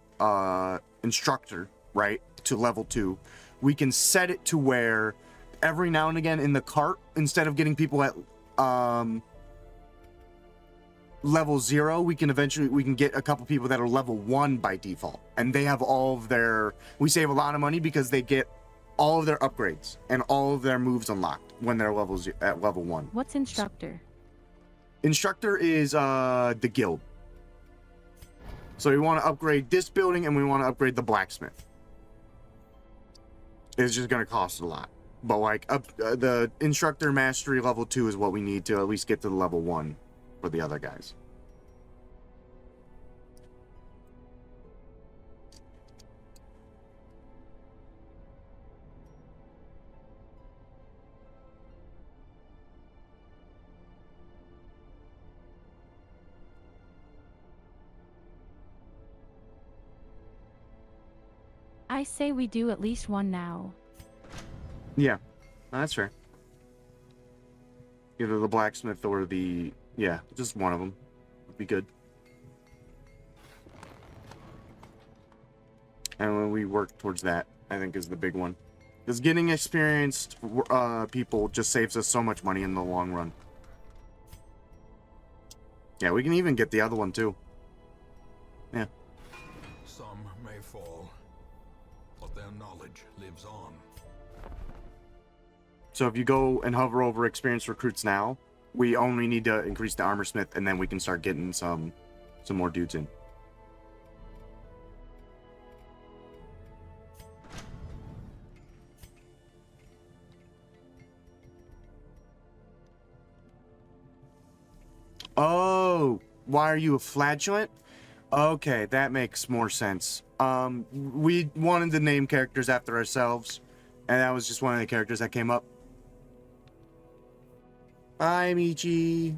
instructor, right, to level 2, we can set it to where every now and again in the cart, instead of getting people at level 0, we can get a couple people that are level 1 by default, and they have all of their. We save a lot of money because they get all of their upgrades and all of their moves unlocked when they're at level 1. What's instructor? Instructor is the guild. So we want to upgrade this building and we want to upgrade the blacksmith. It's just going to cost a lot. But like the instructor mastery level 2 is what we need to at least get to the level 1 for the other guys. I say we do at least one now. Yeah, that's fair. Either the blacksmith or the... Yeah, just one of them would be good. And when we work towards that, I think is the big one. Because getting experienced people just saves us so much money in the long run. Yeah, we can even get the other one too. Yeah. Some may fall, but their knowledge lives on. So if you go and hover over experienced recruits now, we only need to increase the armor smith, and then we can start getting some more dudes in. Oh, why are you a flagellant? Okay, that makes more sense. We wanted to name characters after ourselves, and that was just one of the characters that came up. Bye, Michi.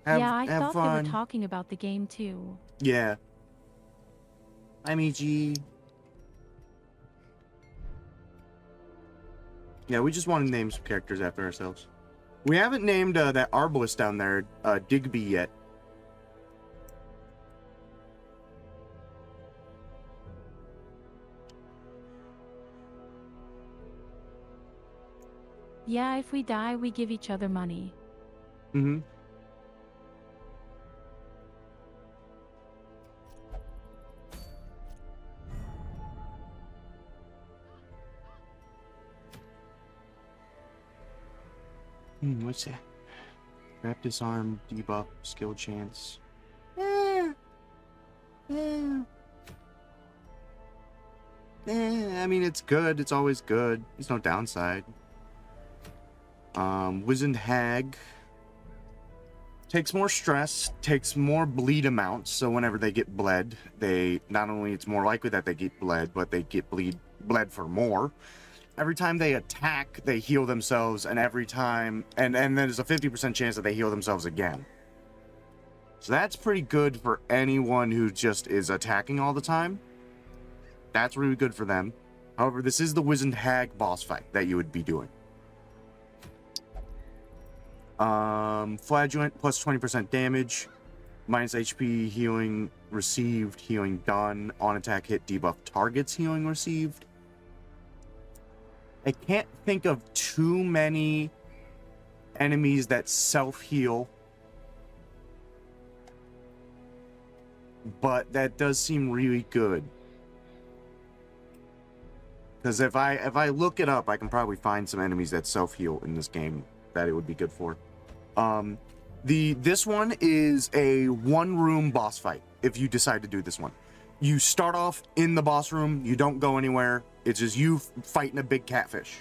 Yeah, I have thought fun. they were talking about the game too. Yeah. Bye, Michi. Yeah, we just want to name some characters after ourselves. We haven't named that arbalist down there, Digby, yet. Yeah, if we die, we give each other money. Mm-hmm. What's that? Trap disarm, debuff, skill chance. I mean, it's good. It's always good. There's no downside. Wizened Hag takes more stress, takes more bleed amounts. So whenever they get bled, they not only it's more likely that they get bled, but they get bled for more. Every time they attack, they heal themselves, and every time, and there's a 50% chance that they heal themselves again. So that's pretty good for anyone who just is attacking all the time. That's really good for them. However, this is the Wizened Hag boss fight that you would be doing. Flagellant plus 20% damage, minus HP healing received, healing done, on attack hit debuff targets, healing received. I can't think of too many enemies that self-heal, but that does seem really good. Because if I look it up, I can probably find some enemies that self-heal in this game that it would be good for. This one is a one-room boss fight. If you decide to do this one, you start off in the boss room. You don't go anywhere. It's just you fighting a big catfish.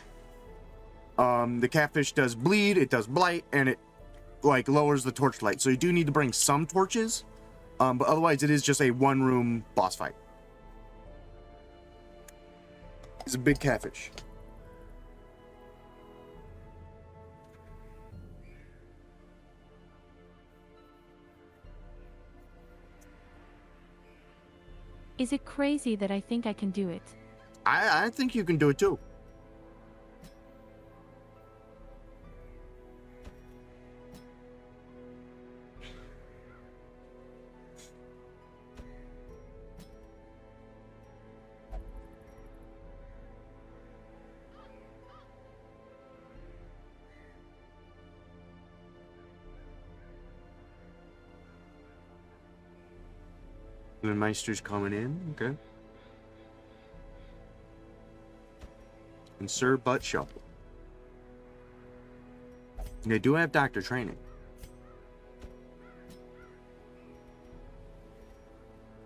The catfish does bleed, it does blight, and it like lowers the torchlight. So you do need to bring some torches, but otherwise it is just a one-room boss fight. It's a big catfish. Is it crazy that I think I can do it? I think you can do it too. The Meister's coming in, okay. And Sir Butt Shuffle. They do have doctor training.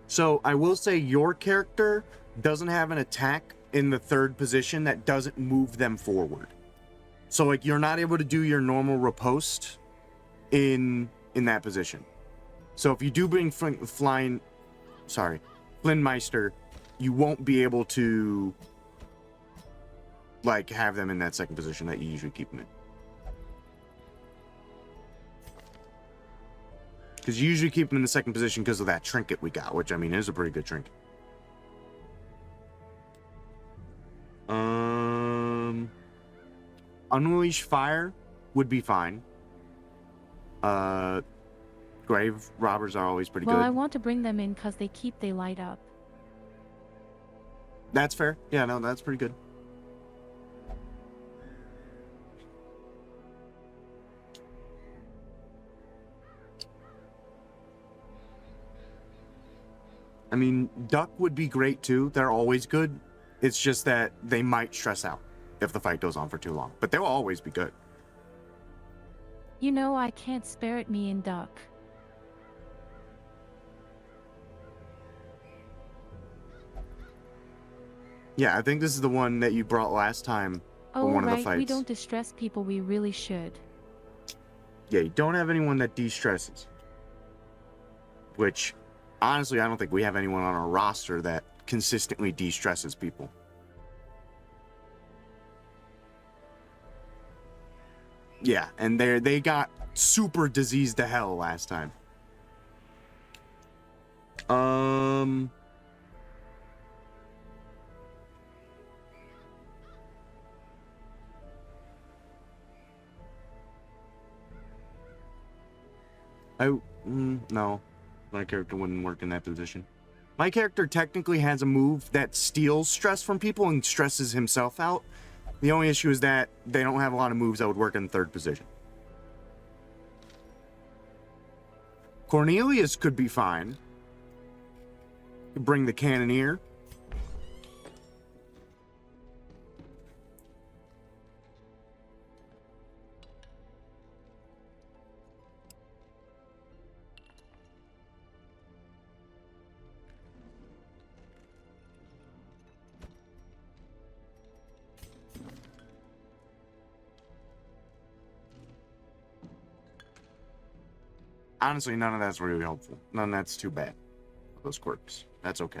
So I will say your character doesn't have an attack in the third position that doesn't move them forward. So like you're not able to do your normal riposte in that position. So if you do bring Flynn Meister, you won't be able to like have them in that second position that you usually keep them in. Because you usually keep them in the second position because of that trinket we got, which I mean is a pretty good trinket. Unleash Fire would be fine. Grave Robbers are always pretty Well, good. I want to bring them in because they light up. That's fair. Yeah, no, that's pretty good. I mean, Duck would be great too. They're always good. It's just that they might stress out if the fight goes on for too long. But they'll always be good. You know I can't spare it, me and Duck. Yeah, I think this is the one that you brought last time for Oh, one of the right, fights. we don't distress people, we really should. Yeah, you don't have anyone that de-stresses. Which, honestly, I don't think we have anyone on our roster that consistently de-stresses people. Yeah, and they got super diseased to hell last time. No, my character wouldn't work in that position. My character technically has a move that steals stress from people and stresses himself out. The only issue is that they don't have a lot of moves that would work in third position. Cornelius could be fine. Could bring the Cannoneer. Honestly, none of that's really helpful. None of that's too bad. Those quirks. That's okay.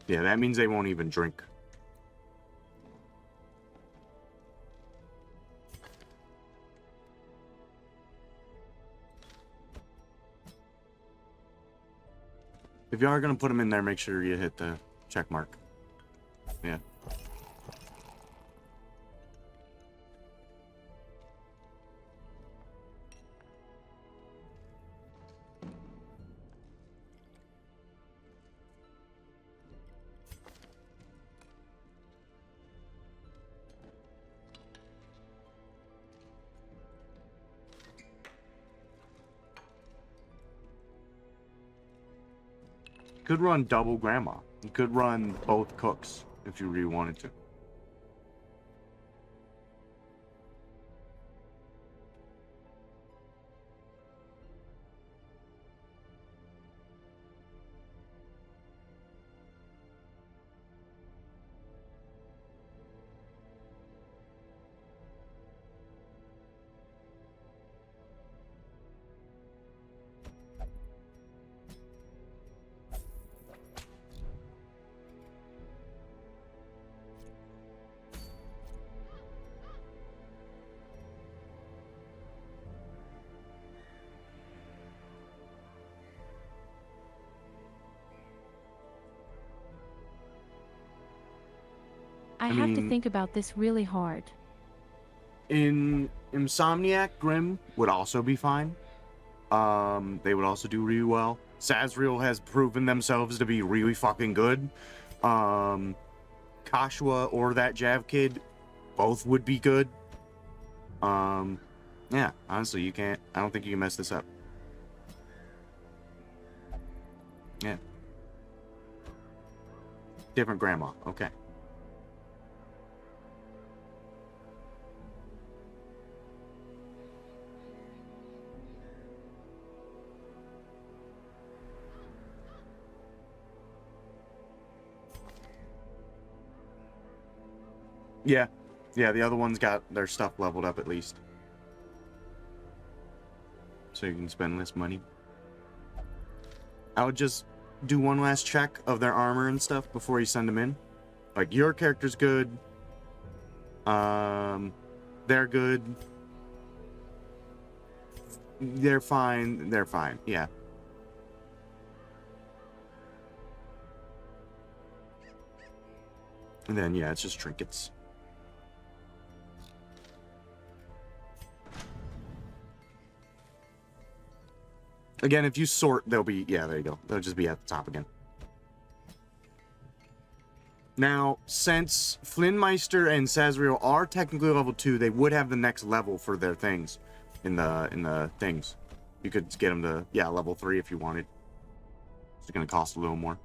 Yeah, that means they won't even drink. If you are going to put them in there, make sure you hit the check mark. Yeah. Could run double grandma. You could run both cooks if you really wanted to. I have to mean- think about this really hard. In Insomniac, Grim would also be fine. They would also do really well. Sazriel has proven themselves to be really fucking good. Kashua or that Jav kid, both would be good. Yeah, honestly, you can't. I don't think you can mess this up. Yeah. Different grandma. Okay. Yeah. Yeah, the other one's got their stuff leveled up at least. So you can spend less money. I would just do one last check of their armor and stuff before you send them in. Like, your character's good. They're good. They're fine. They're fine. Yeah. And then, yeah, it's just trinkets. Again, if you sort, they'll be... Yeah, there you go. They'll just be at the top again. Now, since Flynnmeister and Sazriel are technically level 2, they would have the next level for their things in the things. You could get them to, yeah, level 3 if you wanted. It's going to cost a little more.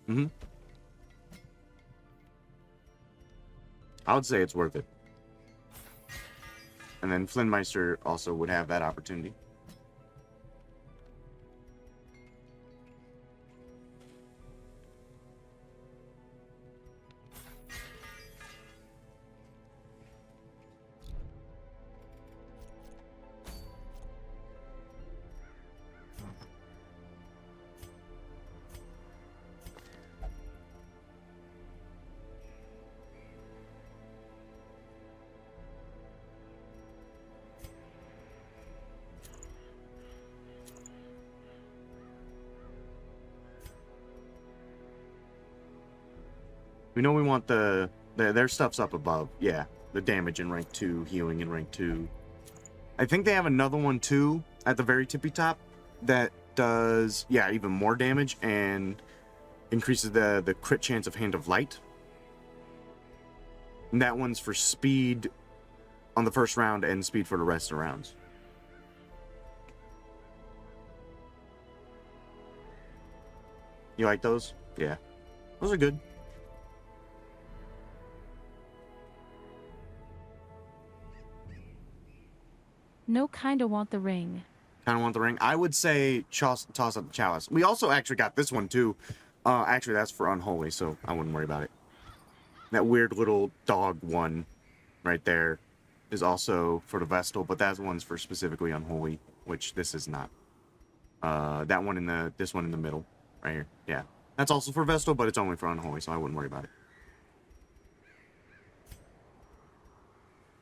Mm-hmm. I would say it's worth it. And then Flynnmeister also would have that opportunity. We know we want their stuff's up above. Yeah, the damage in rank 2, healing in rank 2. I think they have another one too at the very tippy top that does, yeah, even more damage and increases the crit chance of Hand of Light. And that one's for speed on the first round and speed for the rest of the rounds. You like those? Yeah. Those are good. No, kinda want the ring. Kind of want the ring. I would say toss up the chalice. We also actually got this one too. Actually, that's for Unholy, so I wouldn't worry about it. That weird little dog one right there is also for the Vestal, but that one's for specifically Unholy, which this is not. That one this one in the middle, right here. Yeah, that's also for Vestal, but it's only for Unholy, so I wouldn't worry about it.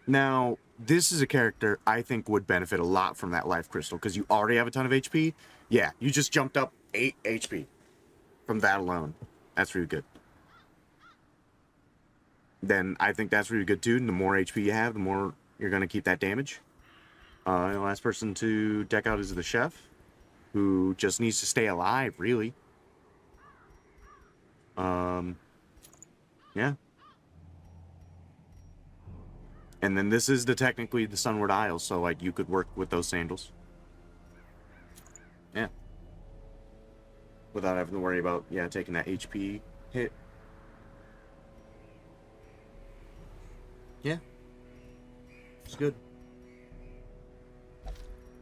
Now, this is a character I think would benefit a lot from that life crystal, because you already have a ton of HP. Yeah, you just jumped up 8 HP from that alone. That's really good. Then I think that's really good too. The more HP you have, the more you're going to keep that damage. The last person to deck out is the chef, who just needs to stay alive, really. Yeah. And then this is technically the Sunward Isles, so like you could work with those sandals. Yeah. Without having to worry about, yeah, taking that HP hit. Yeah. It's good.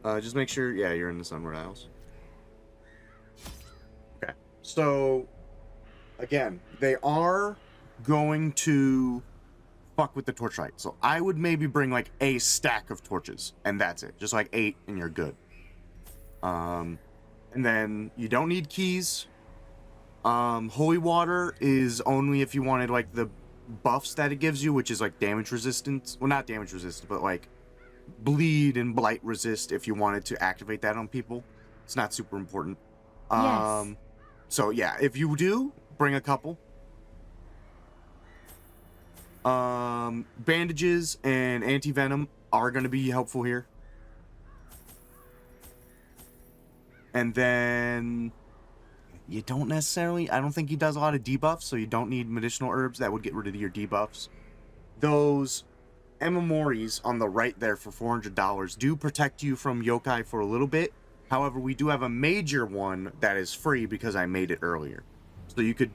Just make sure, yeah, you're in the Sunward Isles. Okay. So, again, they are going to fuck with the torchlight. So I would maybe bring like a stack of torches, and that's it. Just like 8, and you're good. And then you don't need keys. Holy water is only if you wanted like the buffs that it gives you, which is like damage resistance. Well, not damage resistance, but like bleed and blight resist if you wanted to activate that on people. It's not super important. Yes. So yeah, if you do, bring a couple. Bandages and anti-venom are going to be helpful here. And then you don't necessarily, I don't think he does a lot of debuffs, so you don't need medicinal herbs. That would get rid of your debuffs. Those Ememories on the right there for $400 do protect you from yokai for a little bit. However, we do have a major one that is free because I made it earlier. So you could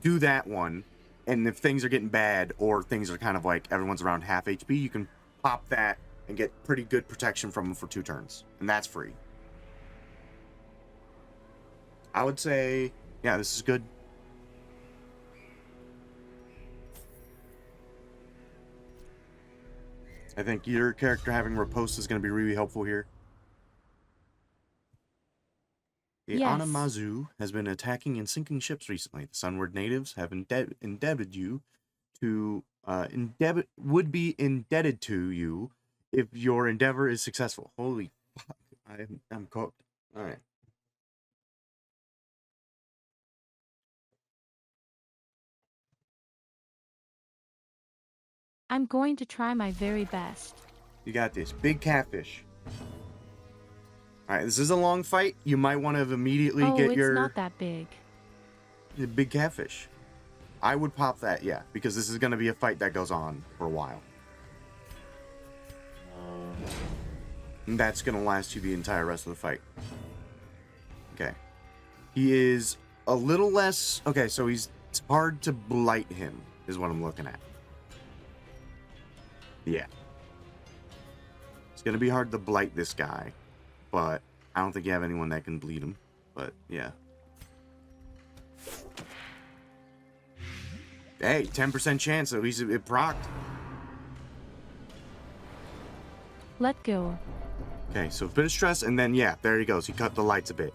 do that one, and if things are getting bad or things are kind of like everyone's around half HP, you can pop that and get pretty good protection from them for 2 turns. And that's free. I would say, yeah, this is good. I think your character having riposte is going to be really helpful here. The Yes. Anamazu has been attacking and sinking ships recently. The Sunward natives have indebted you to would be indebted to you if your endeavor is successful. Holy fuck. I'm cooked. All right. I'm going to try my very best. You got this. Big catfish. All right, this is a long fight. You might want to immediately get it's your not that big. big catfish. I would pop that, yeah, because this is going to be a fight that goes on for a while. And that's going to last you the entire rest of the fight. Okay. He is a little less... Okay, so it's hard to blight him, is what I'm looking at. Yeah. It's going to be hard to blight this guy, but I don't think you have anyone that can bleed him. But, yeah. Hey, 10% chance, at least it procced. Let go. Okay, so a bit of stress, and then, yeah, there he goes. He cut the lights a bit.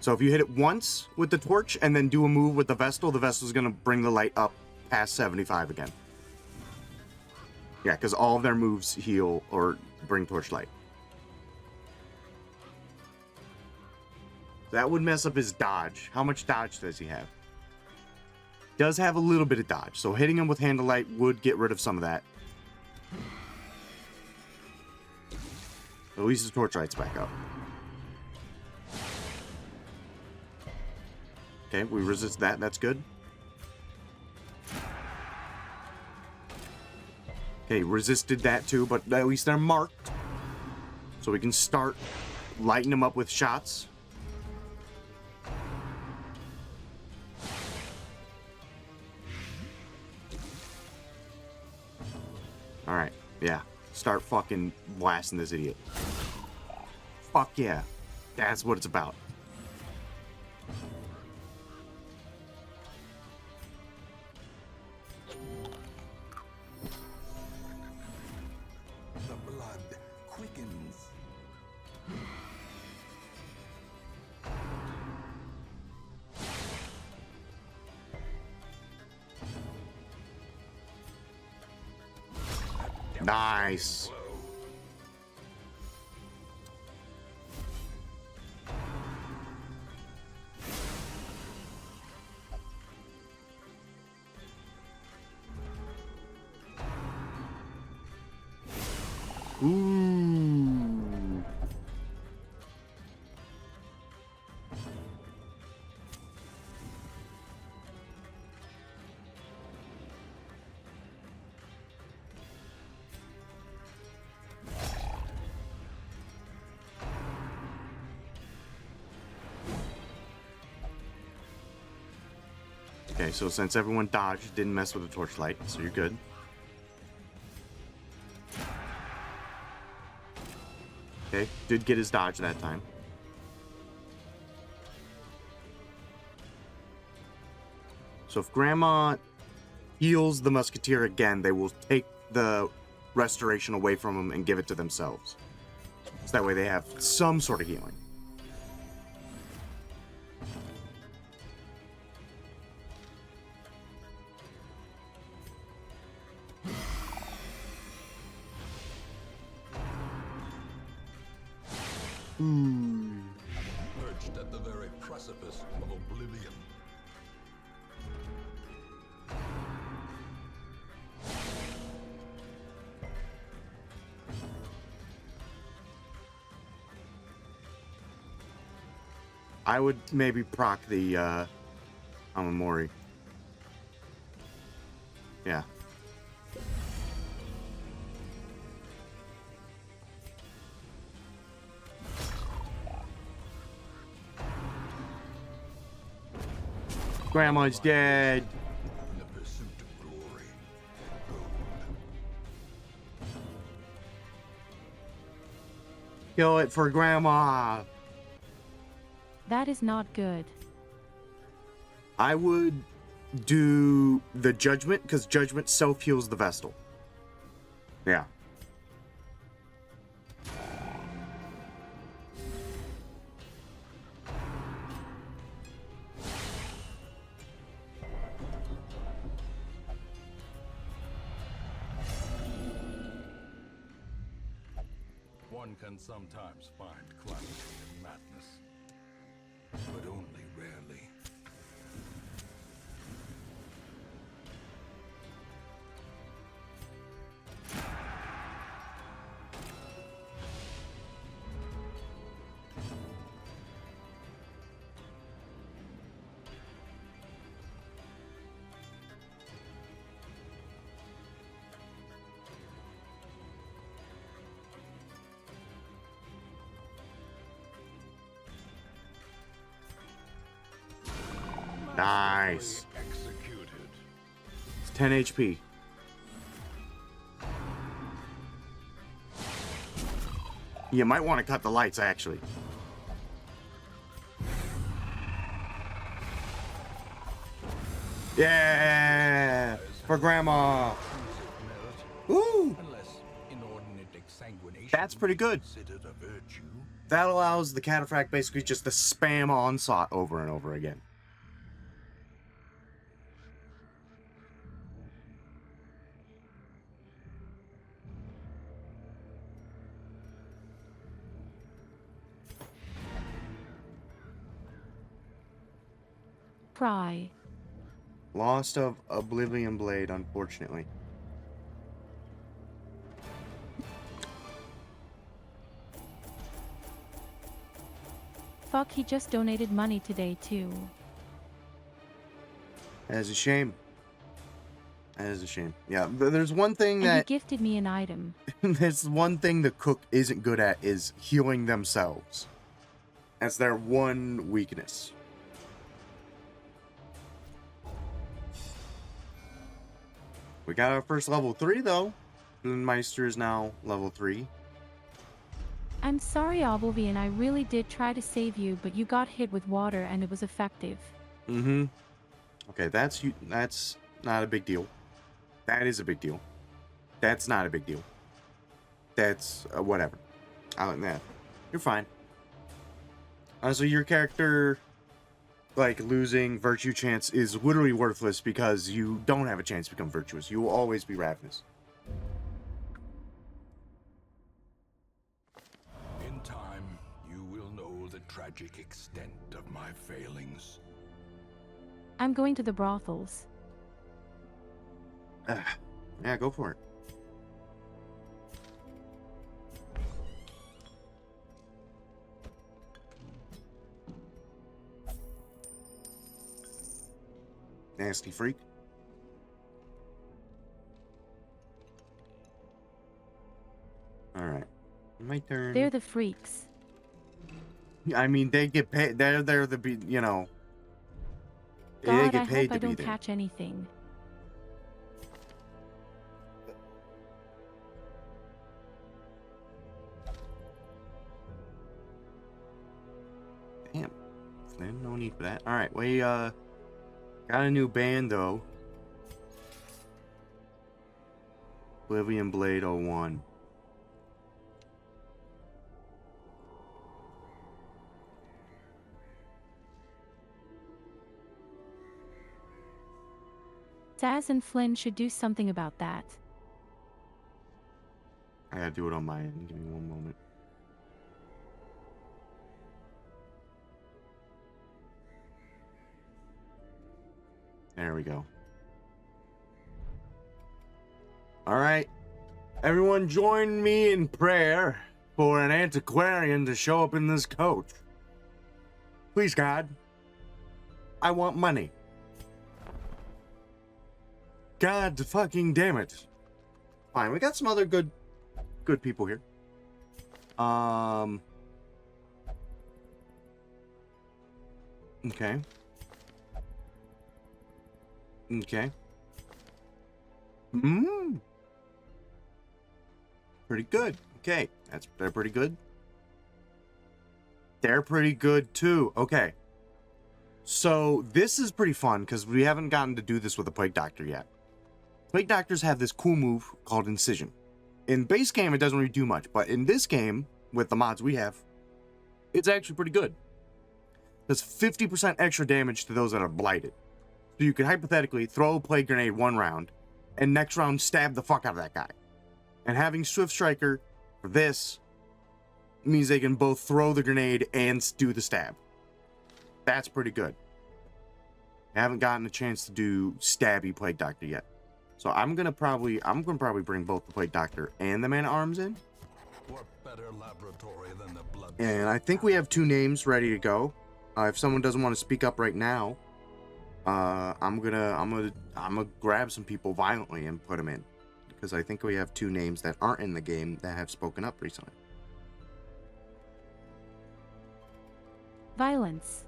So if you hit it once with the torch and then do a move with the vestal's going to bring the light up past 75 again. Yeah, because all of their moves heal or bring torchlight. That would mess up his dodge. How much dodge does he have? Does have a little bit of dodge, so hitting him with Hand of Light would get rid of some of that. At least his torchlight's back up. Okay, we resist that. That's good. Okay, resisted that too, but at least they're marked. So we can start lighting them up with shots. Alright, yeah. Start fucking blasting this idiot. Fuck yeah. That's what it's about. The blood quickens. Nice. Ooh. Okay, so since everyone dodged, didn't mess with the torchlight, so you're good. Okay, did get his dodge that time. So if Grandma heals the Musketeer again, they will take the restoration away from him and give it to themselves. So that way they have some sort of healing. Perched at the very precipice of oblivion. I would maybe proc the Amamori. Yeah. Grandma's dead. In the pursuit of glory. Kill it for Grandma. That is not good. I would do the Judgment, because Judgment self-heals the Vestal. Yeah. One can sometimes find clarity in madness, but only rarely. Nice. Executed. It's 10 HP. You might want to cut the lights, actually. Yeah! For Grandma! Woo! Unless inordinate exsanguination That's pretty good. is considered a virtue. That allows the cataphract basically just to spam onslaught over and over again. Cry. Lost of Oblivion Blade, unfortunately. Fuck, he just donated money today too. That is a shame. That is a shame. Yeah, there's one thing And he that gifted me an item. there's one thing the cook isn't good at is healing themselves. That's their one weakness. We got our first level 3 though. Meister is now level 3. I'm sorry, Oblivion, I really did try to save you, but you got hit with water and it was effective. Mm-hmm. Okay, that's not a big deal. That is a big deal. That's not a big deal. That's whatever. Other than that, you're fine. So your character, like, losing virtue chance is literally worthless because you don't have a chance to become virtuous. You will always be ravenous. In time, you will know the tragic extent of my failings. I'm going to the brothels. Yeah, go for it. Nasty freak. Alright. My turn. They're the freaks. I mean, they get paid. They're the, you know. They God, get I paid hope I to be don't there. catch anything. Damn. Flynn, no need for that. Alright, we got a new band though. Oblivion Blade 01. Zaz and Flynn should do something about that. I gotta do it on my end. Give me one moment. There we go. Alright. Everyone join me in prayer for an antiquarian to show up in this coach. Please, God. I want money. God fucking damn it. Fine, we got some other good people here. Okay. Okay. Pretty good. Okay, they're pretty good. They're pretty good too. Okay. So this is pretty fun because we haven't gotten to do this with a Plague Doctor yet. Plague Doctors have this cool move called Incision. In base game, it doesn't really do much, but in this game, with the mods we have, it's actually pretty good. Does 50% extra damage to those that are blighted. So you could hypothetically throw a Plague Grenade one round, and next round stab the fuck out of that guy. And having Swift Striker for this means they can both throw the grenade and do the stab. That's pretty good. I haven't gotten a chance to do stabby Plague Doctor yet. So I'm gonna probably bring both the Plague Doctor and the Man-at-Arms in. What better laboratory than the blood? And I think we have 2 names ready to go. If someone doesn't want to speak up right now, I'm gonna grab some people violently and put them in, because I think we have 2 names that aren't in the game that have spoken up recently. Violence.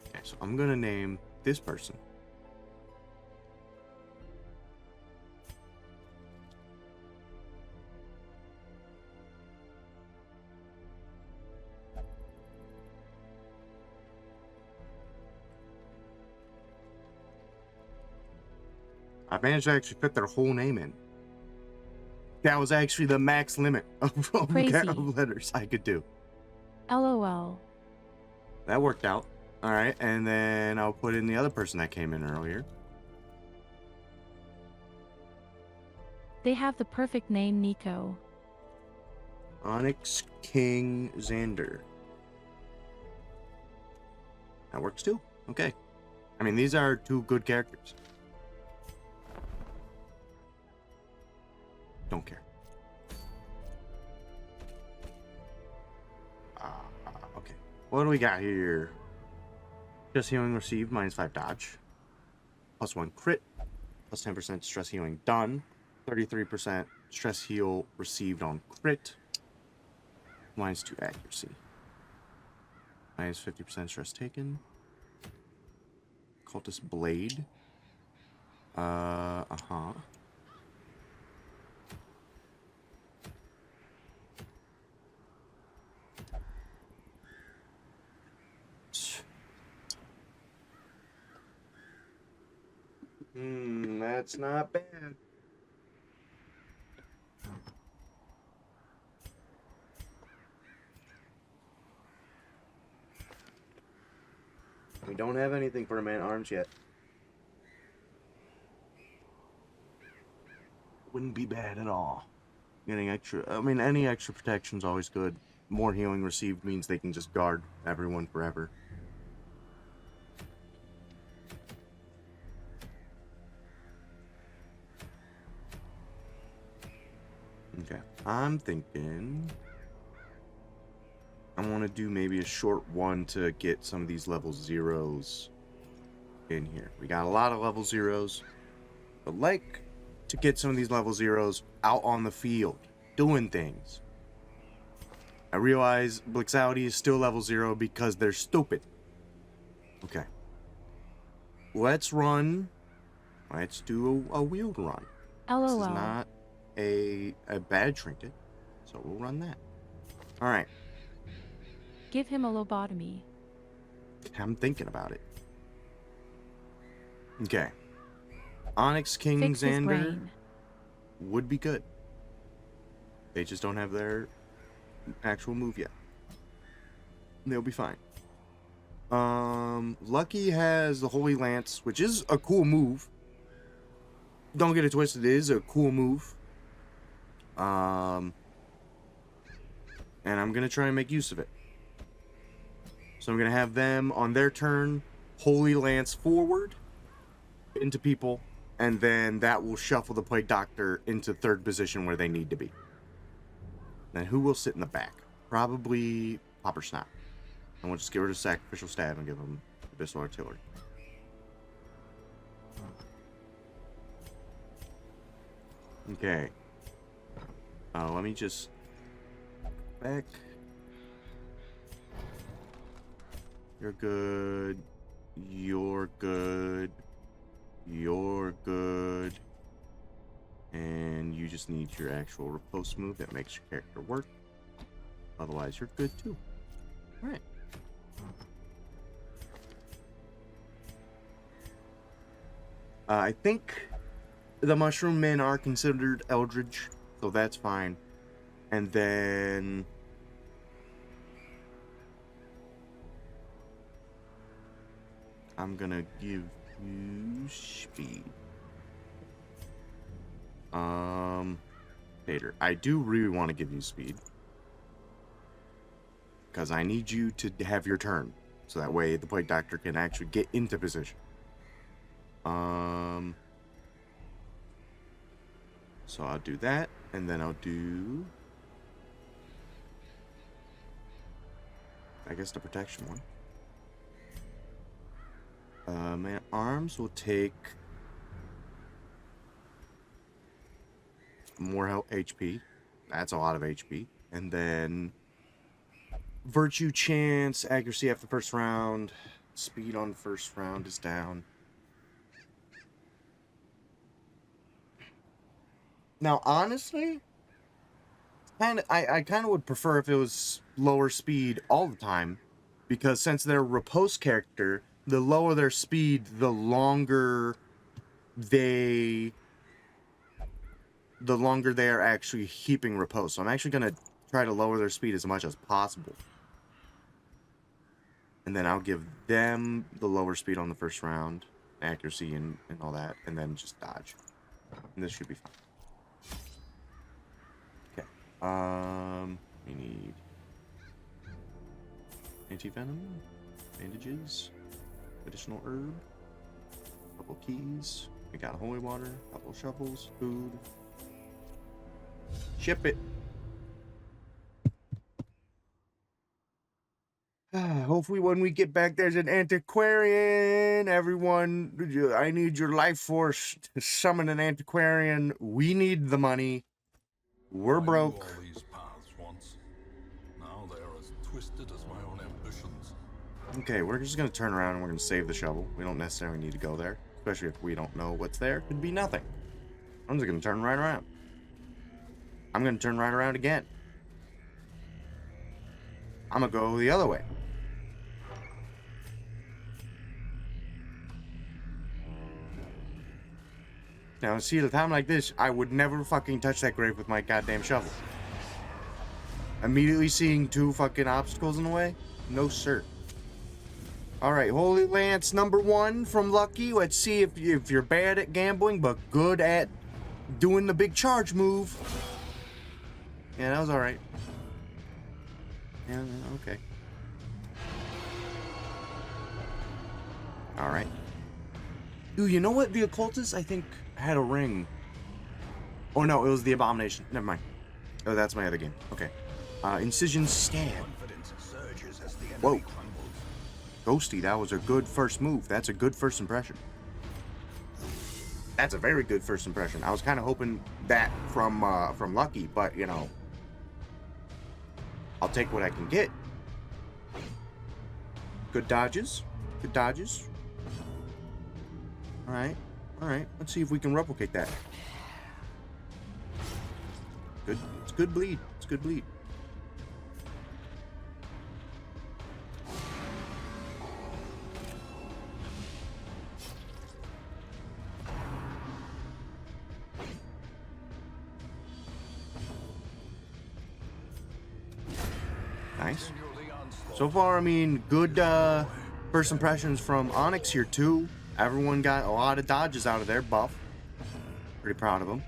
Okay, so I'm gonna name this person. I managed to actually fit their whole name in. That was actually the max limit of letters I could do. LOL. That worked out. All right, and then I'll put in the other person that came in earlier. They have the perfect name, Nico. Onyx King Xander. That works too. Okay. I mean, these are 2 good characters. Don't care. Okay. What do we got here? Stress healing received, -5 dodge. +1 crit. +10% stress healing done. 33% stress heal received on crit. -2 accuracy. -50% stress taken. Cultist blade. That's not bad. We don't have anything for a Man-at-Arms yet. Wouldn't be bad at all. Getting extra, I mean, any extra protection is always good. More healing received means they can just guard everyone forever. Okay, I'm thinking I want to do maybe a short one to get some of these level 0s in here. We got a lot of level 0s, but like to get some of these level 0s out on the field, doing things. I realize Blixality is still level 0 because they're stupid. Okay. Let's do a wheeled run. LOL. This is not a bad trinket, so we'll run that. All right. Give him a lobotomy. I'm thinking about it. Okay. Onyx King Fix his Xander brain. would be good. They just don't have their actual move yet. They'll be fine. Lucky has the Holy Lance, which is a cool move. Don't get it twisted, it is a cool move. And I'm gonna try and make use of it. So I'm gonna have them on their turn Holy Lance forward into people, and then that will shuffle the Plague Doctor into 3rd position where they need to be. Then who will sit in the back? Probably Popper Snap. And we'll just get rid of Sacrificial Stab and give them Abyssal Artillery. Okay. Let me just back. You're good. You're good. You're good. And you just need your actual riposte move that makes your character work. Otherwise, you're good too. Alright. I think the Mushroom Men are considered Eldritch, so that's fine. And then I'm gonna give you speed. Vader, I do really want to give you speed. Because I need you to have your turn. So that way the Plague Doctor can actually get into position. So I'll do that, and then I'll do, I guess, the protection one. My arms will take more health HP. That's a lot of HP. And then virtue chance, accuracy after the first round. Speed on the first round is down. Now, honestly, I kind of would prefer if it was lower speed all the time, because since they're a riposte character, the lower their speed, the longer they are actually keeping riposte. So I'm actually gonna try to lower their speed as much as possible, and then I'll give them the lower speed on the first round, accuracy and all that, and then just dodge, and this should be fine. We need anti-venom, bandages, additional herb, couple keys. We got holy water, couple shovels, food. Ship it. Hopefully when we get back, there's an antiquarian. Everyone, I need your life force to summon an antiquarian. We need the money. We're broke. I knew all these paths once. Now they are as twisted as my own ambitions. Okay, we're just gonna turn around and we're gonna save the shovel. We don't necessarily need to go there, especially if we don't know what's there. Could be nothing. I'm just gonna turn right around. I'm gonna turn right around again. I'm gonna go the other way. Now, see, at a time like this, I would never fucking touch that grave with my goddamn shovel. Immediately seeing two fucking obstacles in the way? No, sir. Alright, Holy Lance number 1 from Lucky. Let's see if you're bad at gambling, but good at doing the big charge move. Yeah, that was alright. Yeah, okay. Alright. Ooh, you know what? The Occultist, I think, had a ring. Oh, no, it was the Abomination. Never mind. Oh, that's my other game. Okay. Incision Stab. Whoa. Ghosty, that was a good first move. That's a good first impression. That's a very good first impression. I was kind of hoping that from Lucky, but, you know, I'll take what I can get. Good dodges. Good dodges. Alright. Alright. Let's see if we can replicate that. Good. It's good bleed. It's good bleed. Nice. So far, I mean, good first impressions from Onyx here too. Everyone got a lot of dodges out of their buff. Pretty proud of them.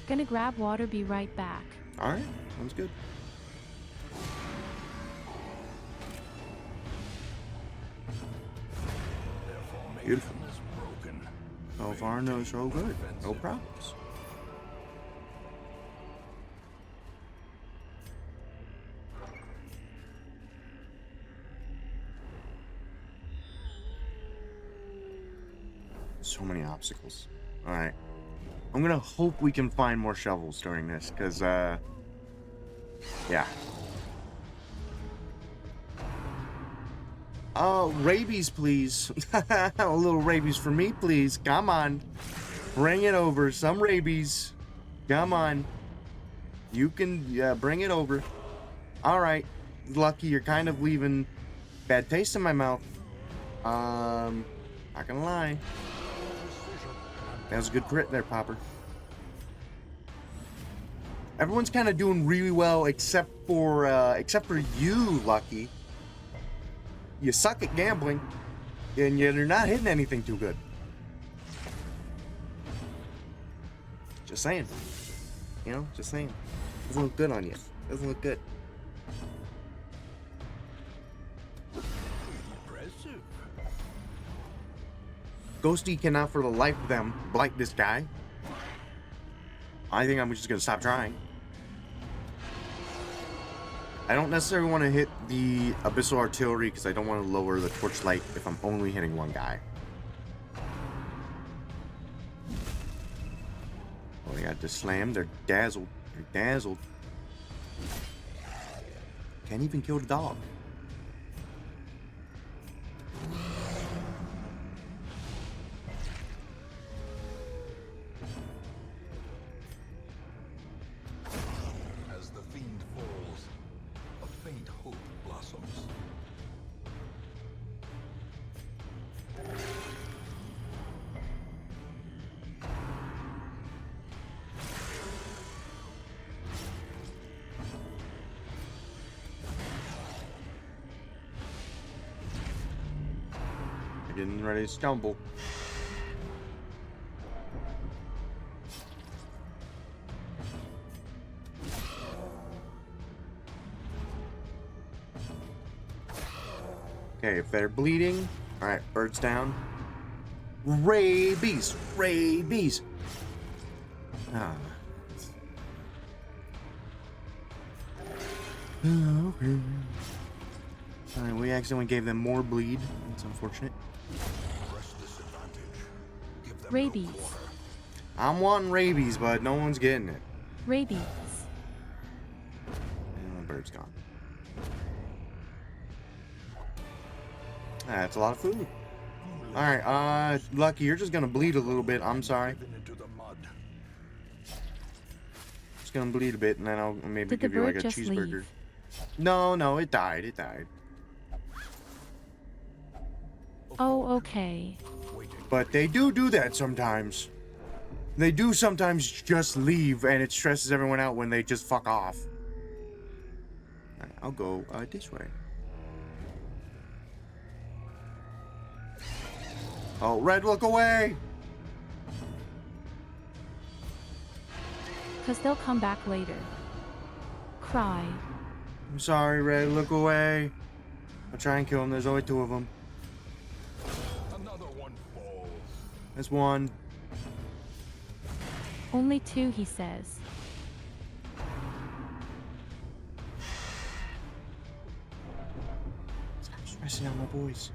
Gonna grab water, be right back. Alright, sounds good. Beautiful. So far, no, so good. No problems. So many obstacles. Alright. I'm gonna hope we can find more shovels during this, because, yeah. Oh, rabies, please. A little rabies for me, please. Come on. Bring it over. Some rabies. Come on. You can bring it over. All right. Lucky, you're kind of leaving bad taste in my mouth. I Not gonna lie. That was a good crit there, Popper. Everyone's kind of doing really well except for you, Lucky. You suck at gambling, and you're not hitting anything too good. Just saying. You know, just saying. Doesn't look good on you. Doesn't look good. Impressive. Ghosty cannot for the life of them blight this guy. I think I'm just gonna stop trying. I don't necessarily want to hit the Abyssal Artillery because I don't want to lower the Torchlight if I'm only hitting one guy. Oh, they got just slammed. They're dazzled. They're dazzled. Can't even kill the dog. As the fiend falls, a faint hope blossoms. Getting ready to stumble. Okay, if they're bleeding, all right, birds down. Rabies, rabies. Ah. Okay. All right, we accidentally gave them more bleed. That's unfortunate. Press this advantage. Give them no Rabies. quarter. I'm wanting rabies, but no one's getting it. Rabies. And the bird's gone. That's a lot of food. Alright, Lucky, you're just gonna bleed a little bit. I'm sorry. Driven into the mud. Just gonna bleed a bit, and then I'll maybe Did the give you like bird a just cheeseburger. leave? No, it died. It died. Oh, okay. Waiting. But they do that sometimes. They do sometimes just leave, and it stresses everyone out when they just fuck off. Alright, I'll go this way. Oh, Red, look away! Because they'll come back later. Cry. I'm sorry, Red, look away. I'll try and kill him. There's only two of them. Another one falls. There's one. Only two, he says. Stop stressing out my boys.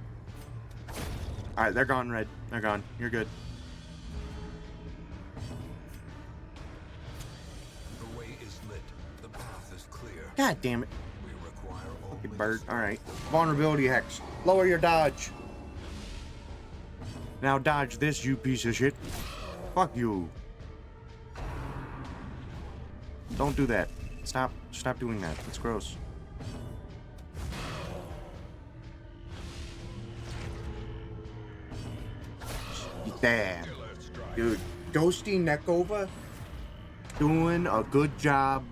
Alright, they're gone, Red. They're gone. You're good. The way is lit. The path is clear. God damn it. We require only Fucking bird. the Alright. Vulnerability hex. Lower your dodge. Now dodge this, you piece of shit. Fuck you. Don't do that. Stop doing that. It's gross. Damn. Dude, Ghosty Nekova doing a good job.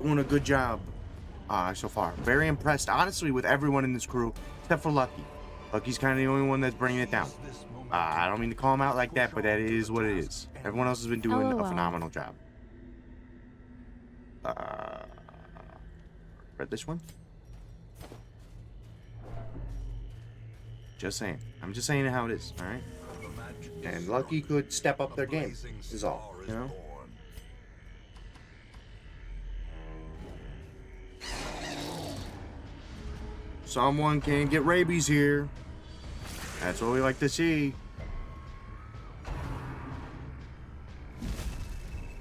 Doing a good job so far. Very impressed, honestly, with everyone in this crew, except for Lucky. Lucky's kind of the only one that's bringing it down. I don't mean to call him out like that, but that is what it is. Everyone else has been doing a LOL. phenomenal job. Read this one? Just saying. I'm just saying how it is, alright? And Lucky could step up their game, is all, you know? Someone can get rabies here. That's what we like to see.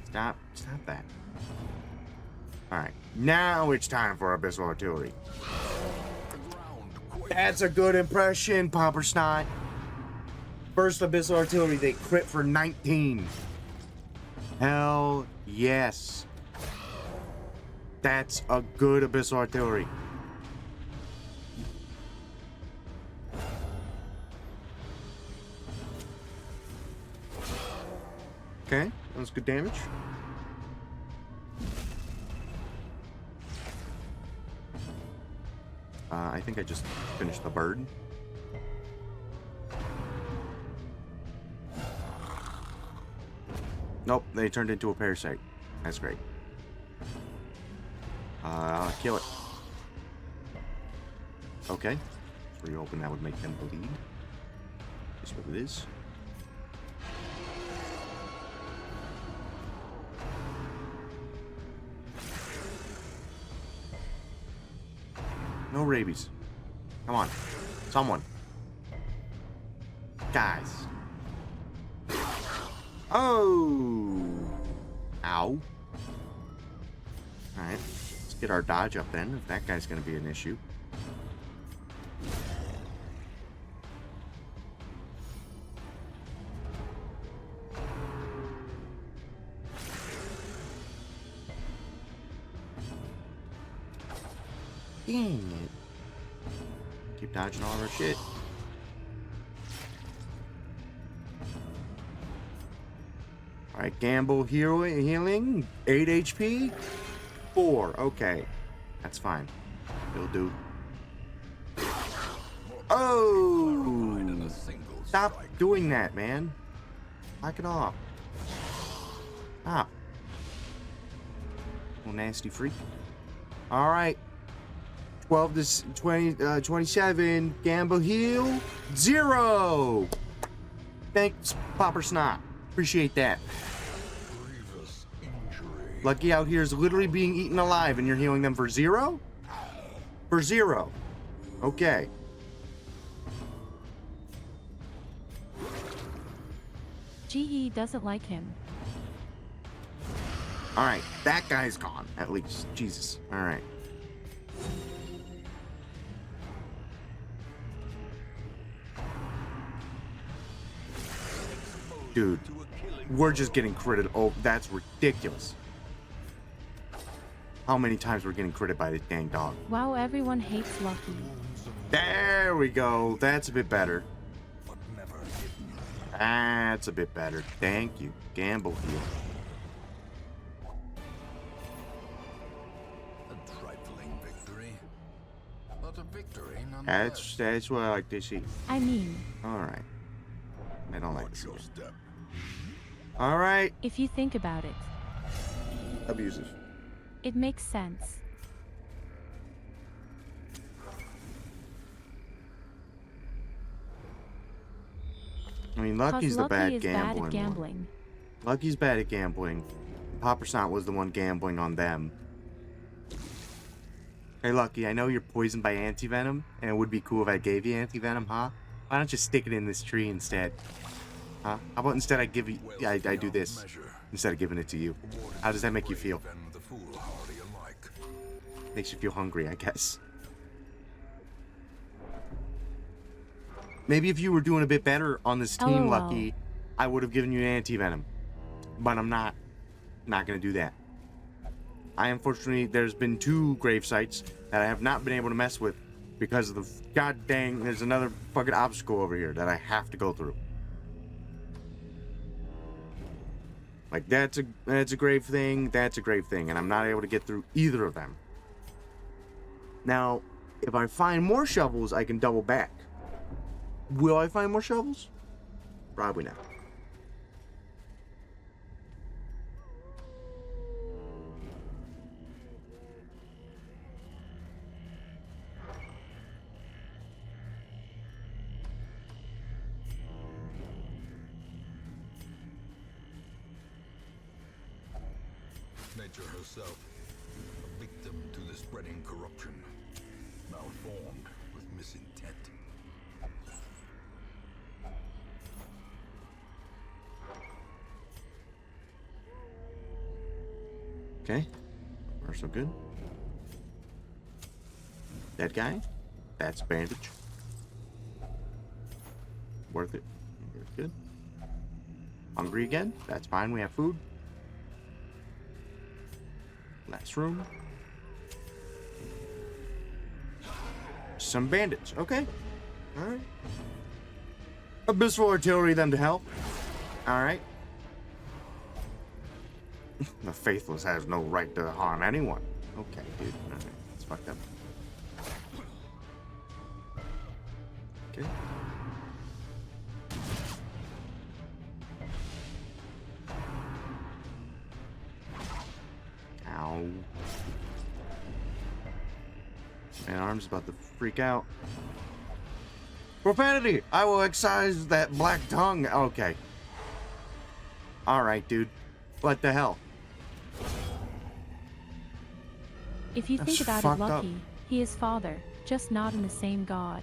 Stop that. Alright, now it's time for Abyssal Artillery. That's a good impression, Popper Snot. First Abyssal Artillery, they crit for 19. Hell yes. That's a good Abyssal Artillery. Okay, that was good damage. I think I just finished the bird. Nope, they turned into a parasite. That's great. Kill it. Okay. So you open that would make them bleed. That's what it is. No rabies. Come on. Someone. Guys. Oh. Ow. Alright. Let's get our dodge up then, if that guy's going to be an issue. Dang it. Keep dodging all of our shit. Alright, gamble healing. 8 HP. 4. Okay. That's fine. It'll do. Oh! Stop doing that, man. Knock it off. Stop. Little nasty freak. Alright. 12 to 20, 27. Gamble heal. 0. Thanks, Popper Snot. Appreciate that. Lucky out here is literally being eaten alive and you're healing them for 0? For 0. Okay. GE doesn't like him. Alright, that guy's gone, at least. Jesus. Alright. Dude, we're just getting critted. Oh, that's ridiculous. How many times we're getting critted by this dang dog? Wow, everyone hates Lucky. There we go. That's a bit better. That's a bit better. Thank you. Gamble heal. A trifling victory, but a victory nonetheless. That's what I like to see. I mean, Alright. I don't like What's this. your step? Alright. if you think about it, Abusive. it makes sense. I mean, 'Cause Lucky's the Lucky bad is gambling bad at one. gambling. Lucky's bad at gambling. Popper Snot was the one gambling on them. Hey, Lucky, I know you're poisoned by anti-venom, and it would be cool if I gave you anti-venom, huh? Why don't you stick it in this tree instead? Huh? How about instead I give you... I do this, instead of giving it to you. How does that make you feel? Makes you feel hungry, I guess. Maybe if you were doing a bit better on this team, LOL. Lucky, I would have given you an anti-venom. But I'm not. Not gonna do that. I unfortunately, there's been 2 grave sites that I have not been able to mess with because of the god dang, there's another fucking obstacle over here that I have to go through. Like that's a grave thing, that's a grave thing, and I'm not able to get through either of them. Now, if I find more shovels, I can double back. Will I find more shovels? Probably not. Nature herself, a victim to the spreading corruption, malformed with misintent. Okay. We're so good. Dead guy. That's a bandage. Worth it. Very good. Hungry again? That's fine. We have food. Last room. Some bandits. Okay. Alright. Abyssal artillery them to help. Alright. The Faithless has no right to harm anyone. Okay, dude. Alright, it's fucked up. Okay. Ow. My arm's about to freak out. Profanity! I will excise that black tongue. Okay. Alright, dude. What the hell? If you That's think about fucked it, up. Lucky, he is father, just not in the same god.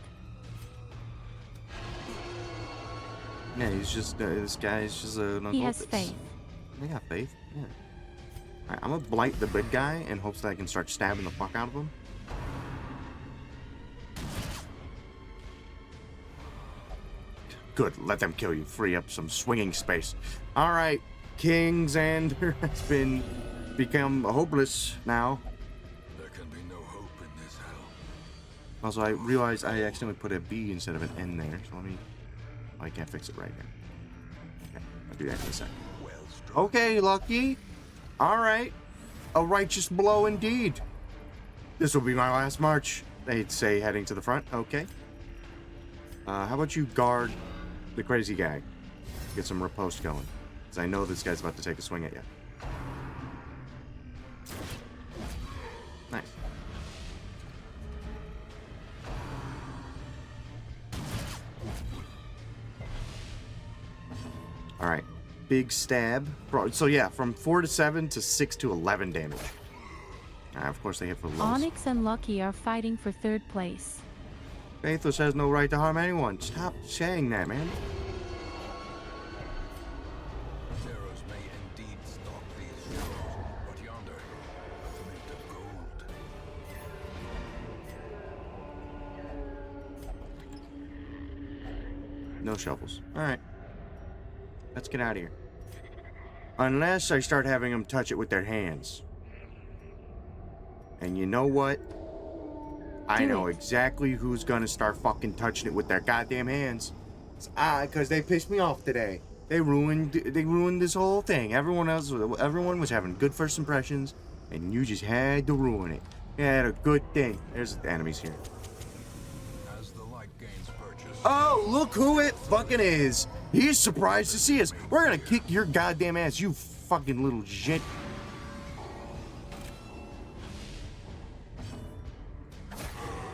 Yeah, he's just, this guy is just an He has occultist. faith. They got faith, yeah. Alright, I'm gonna blight the big guy in hopes that I can start stabbing the fuck out of him. Good, let them kill you. Free up some swinging space. Alright, King Xander has become hopeless now. There can be no hope in this hell. Also, I realized I accidentally put a B instead of an N there, so let me... Oh, I can't fix it right now. Okay, I'll do that in a second. Well struck. Okay, Lucky. Alright. A righteous blow indeed. This will be my last march. They'd say heading to the front. Okay. How about you guard the crazy guy? Get some riposte going. Because I know this guy's about to take a swing at you. Nice. Alright. Big stab. So yeah, from 4 to 7 to 6 to 11 damage. Of course they hit for lows. Onyx and Lucky are fighting for third place. Faithless has no right to harm anyone. Stop saying that, man. Arrows may indeed stalk these shores, but yonder, a mint of gold. No shovels. Alright. Let's get out of here. Unless I start having them touch it with their hands. And you know what? I Do know it. exactly who's gonna start fucking touching it with their goddamn hands. It's because they pissed me off today. They ruined this whole thing. Everyone was having good first impressions, and you just had to ruin it. You had a good thing. There's the enemies here. As the light gains purchase, Oh, look who it fucking is. He's surprised to see us. We're gonna kick your goddamn ass, you fucking little shit.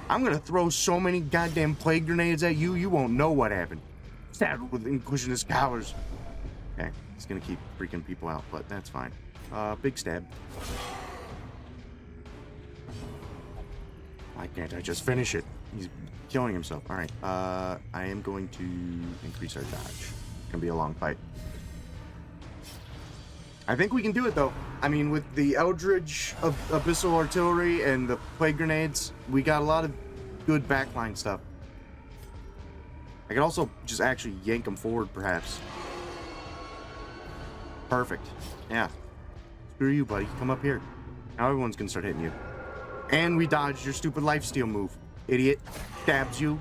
I'm gonna throw so many goddamn plague grenades at you, you won't know what happened. Stabbed with Inquisitionist collars. Okay, it's gonna keep freaking people out, but that's fine. Big stab. Why can't I just finish it? He's killing himself. Alright, I am going to increase our dodge. It's gonna be a long fight. I think we can do it, though. I mean, with the Eldridge of Abyssal Artillery and the Plague Grenades, we got a lot of good backline stuff. I can also just actually yank them forward, perhaps. Perfect. Yeah. Screw you, buddy. Come up here. Now everyone's gonna start hitting you. And we dodged your stupid lifesteal move. Idiot. Stabs you.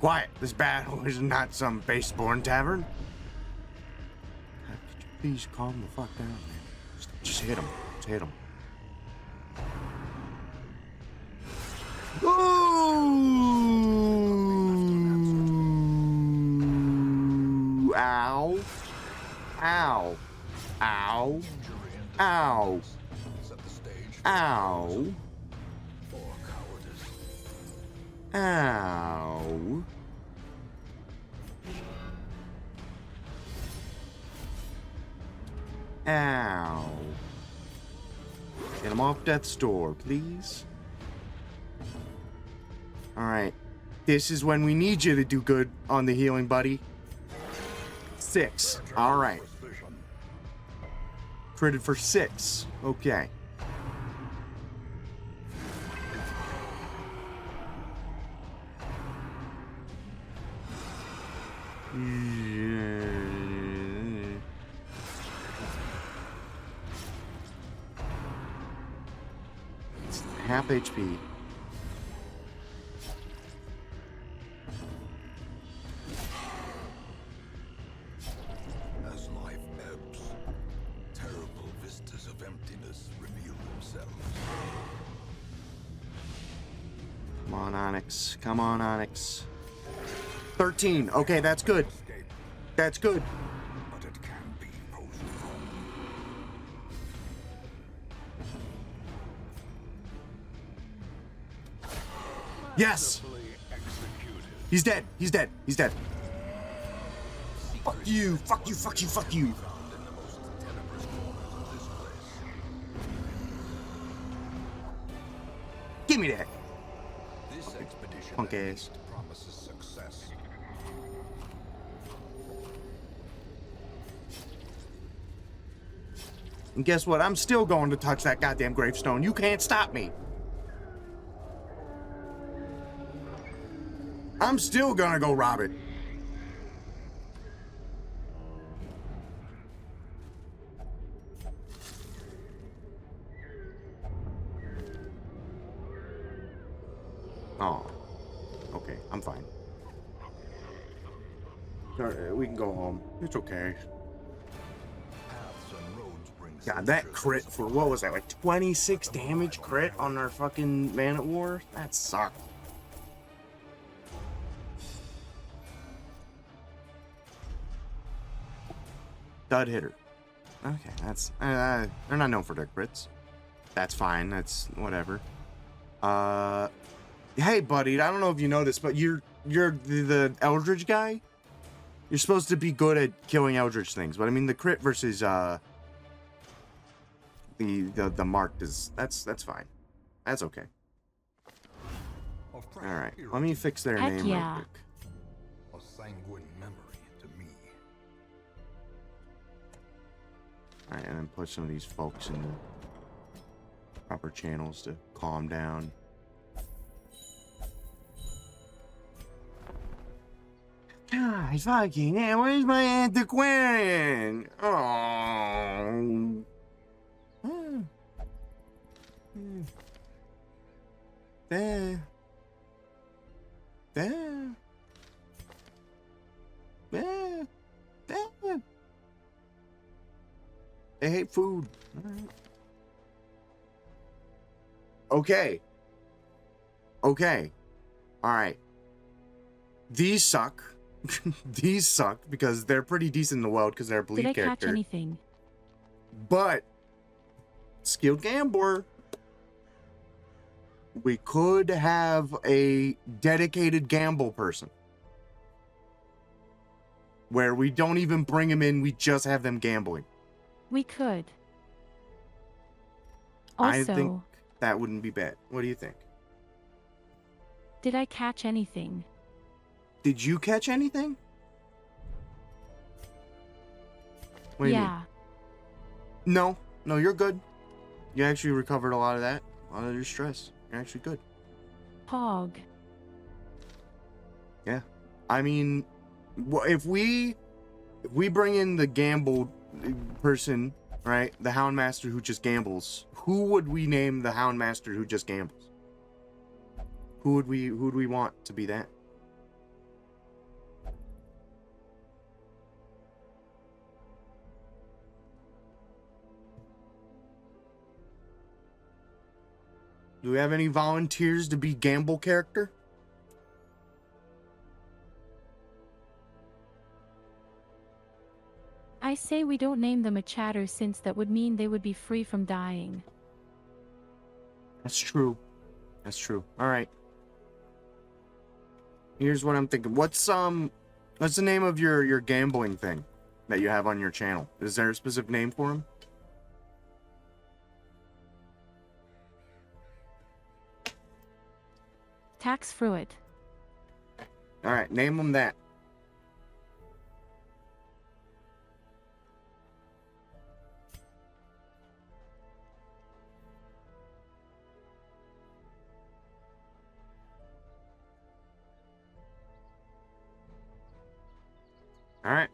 Quiet. This battle is not some baseborn tavern. God, could you please calm the fuck down, man? Just hit him. Just hit him. Ooh! Ow. Ow. Ow. Ow. set the stage Ow. for cowardice. Ow. Ow. Get him off death's door, please. Alright. This is when we need you to do good on the healing, buddy. 6. Alright. Suspicion. Critted for 6. Okay. It's half HP. on, Onyx. Come on, Onyx. 13. Okay, that's good. Escape, That's good. but it can be postponed. Yes! Fully executed. He's dead. He's dead. He's dead. Fuck you. Fuck you. Fuck you. Fuck you. Found in the most tenebrous corners of this place. Give me that. This expedition Punk at ass. least promises success. And guess what? I'm still going to touch that goddamn gravestone. You can't stop me. I'm still gonna go rob it. Oh. Okay, I'm fine. We can go home. It's okay. Paths and roads bring God, that sutures crit and for what was that, like 26 damage crit on our fucking Man at War? That sucked. Dud hitter. Okay, that's they're not known for their crits. That's fine. That's whatever. Hey, buddy. I don't know if you noticed, but you're the Eldritch guy. You're supposed to be good at killing Eldritch things, but I mean the crit versus the marked is that's fine. That's okay. of All right, fresh let me purity, fix their Heck name yeah. real quick. a sanguine memory to me. All right, and then put some of these folks in the proper channels to calm down. God, fucking yeah, where's my antiquarian? Oh. There. There. There. There. They hate food. All right. Okay. Okay. All right. These suck. These suck because they're pretty decent in the world because they're a bleed Did I character. catch anything? But skilled gambler. We could have a dedicated gamble person where we don't even bring them in, we just have them gambling. We could. I Also, think that wouldn't be bad. What do you think? did I catch anything? Did you catch anything? What do you mean? Yeah. No, you're good. You actually recovered a lot of that, a lot of your stress. You're actually good. Pog. Yeah. I mean, if we bring in the gamble person, right? The Houndmaster who just gambles. Who would we name the Houndmaster who just gambles? Who would we want to be that? Do we have any volunteers to be gamble character? I say we don't name them a chatter since that would mean they would be free from dying. That's true. That's true. All right. Here's what I'm thinking. What's the name of your gambling thing that you have on your channel? Is there a specific name for him? Tax Fruit. All right, name him that. All right.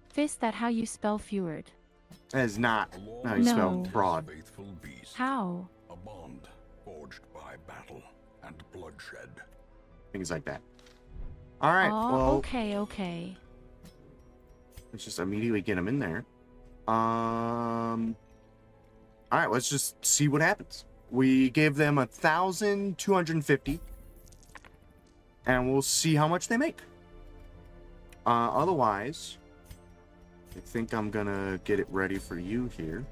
Fist that how you spell Fjord. That is not Along how you spell No. fraud. Faithful beast. How? A bond forged by battle and bloodshed. Things like that. All right. Oh, Well, okay. let's just immediately get him in there. All right, let's just see what happens. We gave them 1,250, and we'll see how much they make. Otherwise, I think I'm gonna get it ready for you here.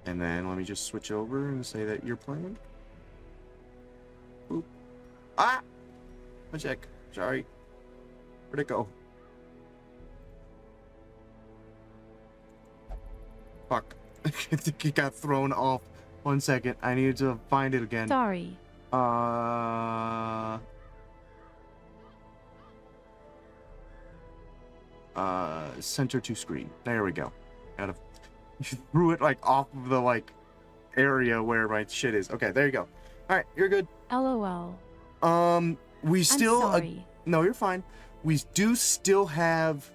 And then let me just switch over and say that you're playing. Boop. Ah! One sec. Sorry. Where'd it go? Fuck. I think it got thrown off. 1 second. I need to find it again. Sorry. Center to screen. There we go. Gotta you threw it like off of the like area where my shit is. Okay, there you go. All right, you're good. LOL. We still. I'm sorry. No, you're fine. We do still have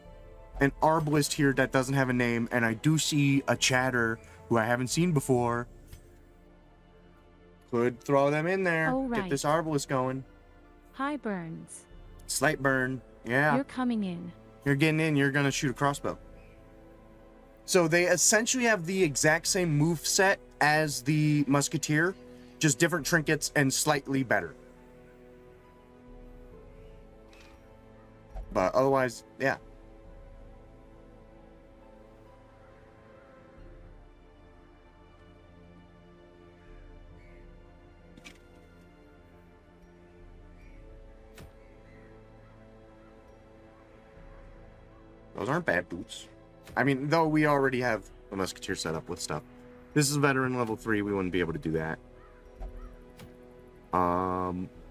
an arbalist here that doesn't have a name, and I do see a chatter who I haven't seen before. Could throw them in there. Oh, right. Get this arbalist going. Hi, Burns. Slight burn. Yeah. You're coming in. You're getting in. You're gonna shoot a crossbow. So they essentially have the exact same move set as the musketeer, just different trinkets and slightly better. But otherwise, yeah. Those aren't bad boots. I mean, though we already have a musketeer set up with stuff. This is veteran level 3. We wouldn't be able to do that.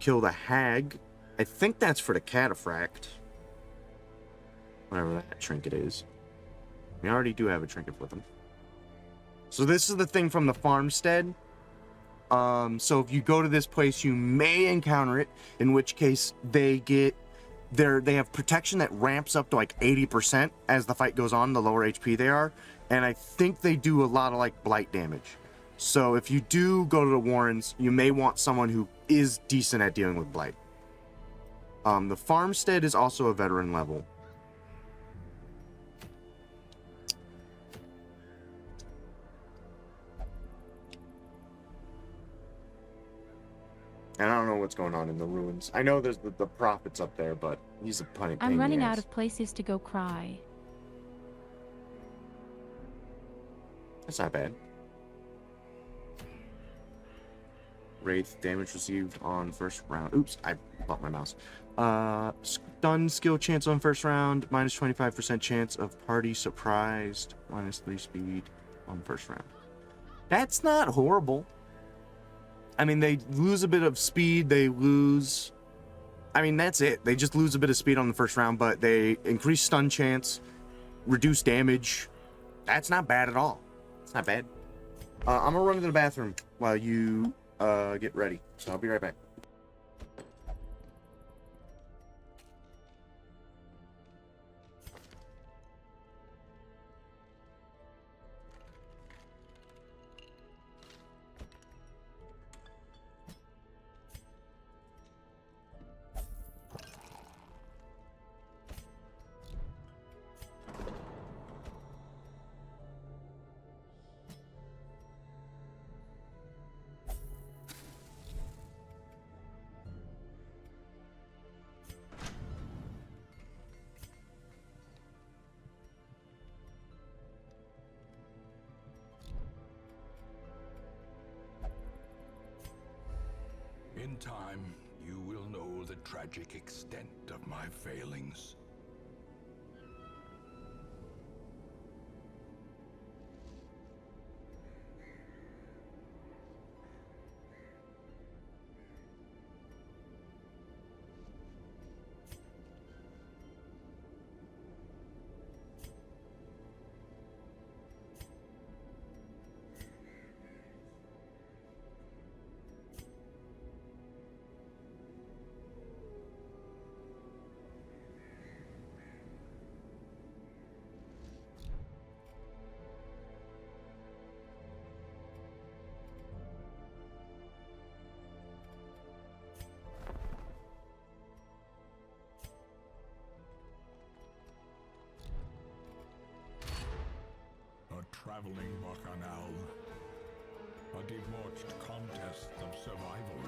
Kill the hag. I think that's for the cataphract. Whatever that trinket is. We already do have a trinket with them. So this is the thing from the farmstead. So if you go to this place, you may encounter it, in which case they have protection that ramps up to like 80% as the fight goes on, the lower HP they are. And I think they do a lot of like blight damage. So if you do go to the Warrens, you may want someone who is decent at dealing with blight. The farmstead is also a veteran level. And I don't know what's going on in the ruins. I know there's the prophet's up there, but he's a pain. I'm running out of places to go cry. That's not bad. Wraith, damage received on first round. Oops, I bumped my mouse. Stun skill chance on first round, minus 25% chance of party surprised, minus 3 speed on first round. That's not horrible. I mean, they lose a bit of speed, they lose... I mean, that's it. They just lose a bit of speed on the first round, but they increase stun chance, reduce damage. That's not bad at all. It's not bad. I'm gonna run to the bathroom while you get ready. So I'll be right back. In time, you will know the tragic extent of my failings. traveling bacchanal. A debauched contest of survival.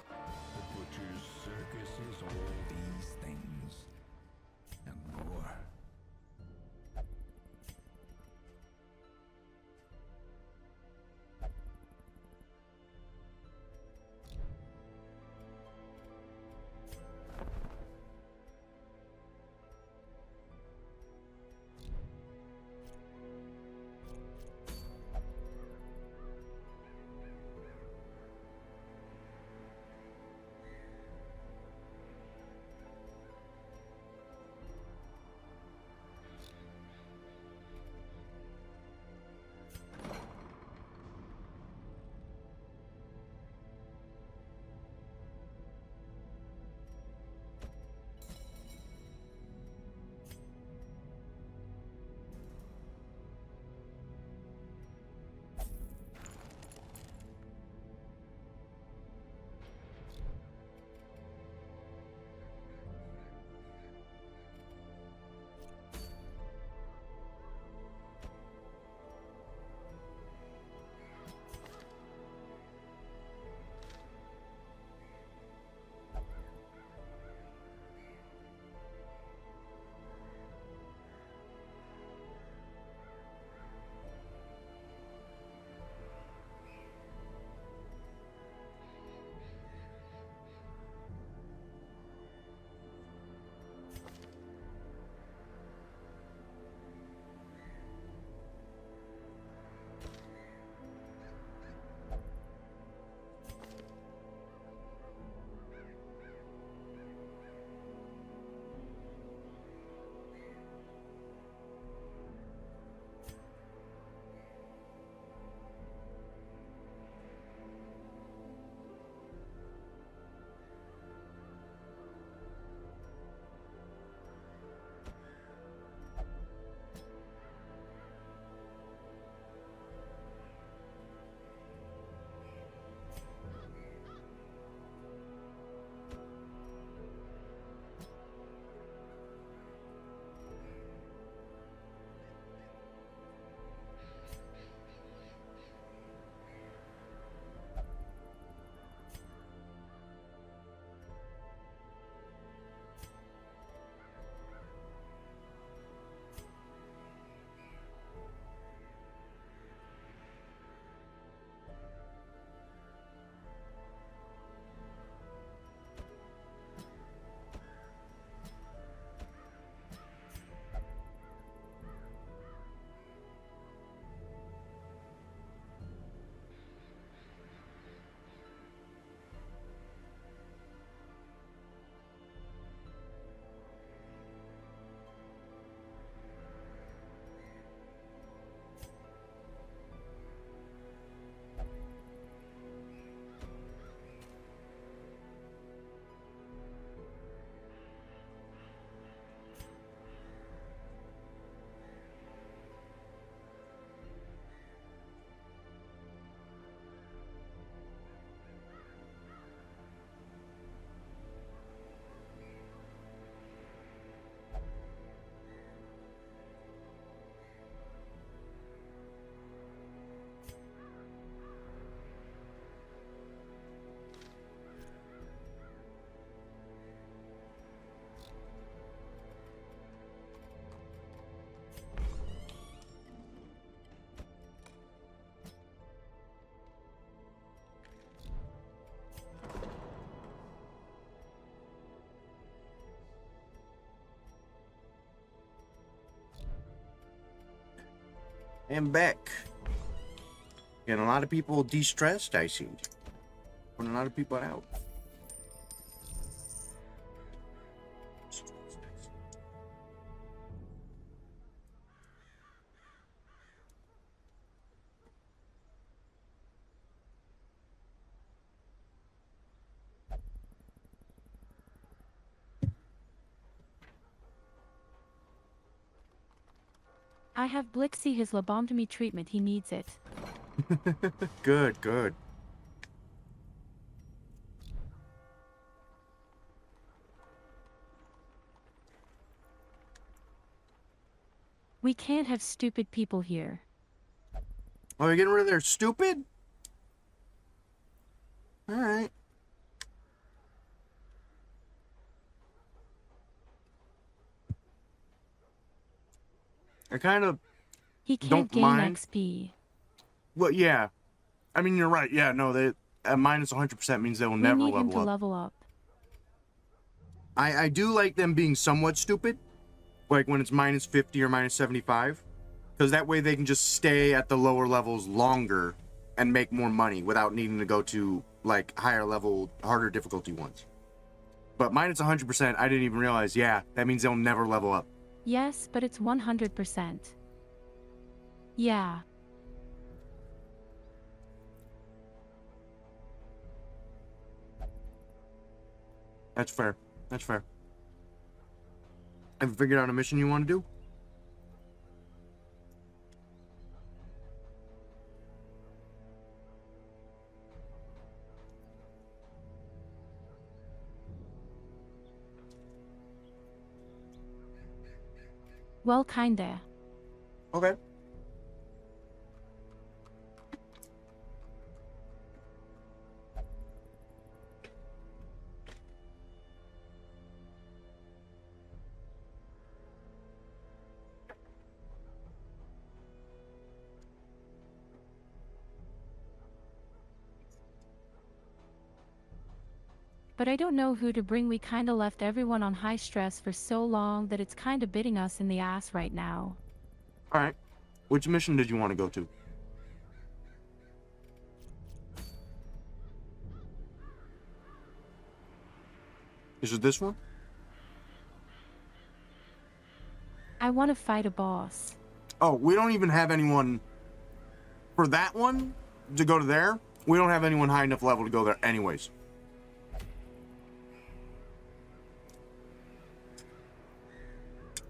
The butcher's circus is all these things. And more. And back. Getting a lot of people de-stressed, I see. Putting a lot of people out. I have Blixie his lobotomy treatment, he needs it. Good, good. We can't have stupid people here. Are we getting rid of their stupid? Alright. I kind of He can't don't gain mind. XP. Well, yeah. I mean, you're right. Yeah, no, they minus 100% means they will We never need him level to up. level up. I do like them being somewhat stupid, like when it's minus 50 or minus 75, because that way they can just stay at the lower levels longer and make more money without needing to go to like higher level, harder difficulty ones. But minus 100%, I didn't even realize. Yeah, that means they'll never level up. Yes, but it's 100%. Yeah. That's fair. That's fair. Have you figured out a mission you want to do? Well, kinda. Okay. But I don't know who to bring. We kinda left everyone on high stress for so long that it's kinda biting us in the ass right now. All right. Which mission did you want to go to? Is it this one? I wanna fight a boss. Oh, we don't even have anyone for that one to go to there. We don't have anyone high enough level to go there anyways.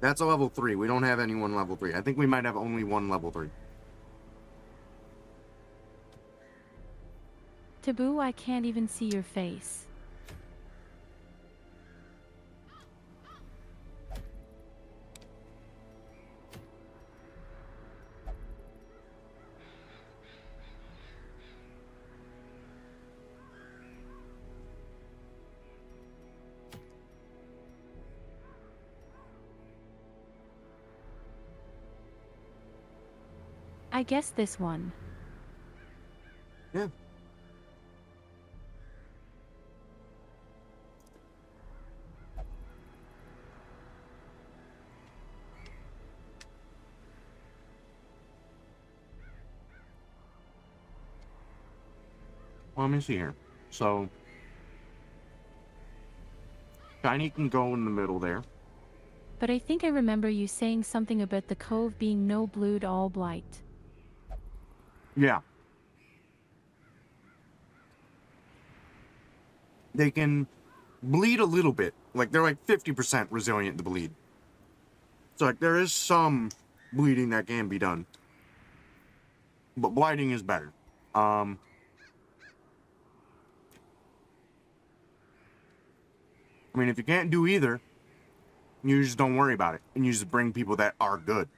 That's a level 3. We don't have anyone level 3. I think we might have only one level 3. Taboo, I can't even see your face. I guess this one. Yeah. Well, let me see here. So, Shiny can go in the middle there. But I think I remember you saying something about the cove being no blued all blight. Yeah. They can bleed a little bit. Like, they're like 50% resilient to bleed. So, like, there is some bleeding that can be done. But blighting is better. I mean, if you can't do either, you just don't worry about it. And you just bring people that are good.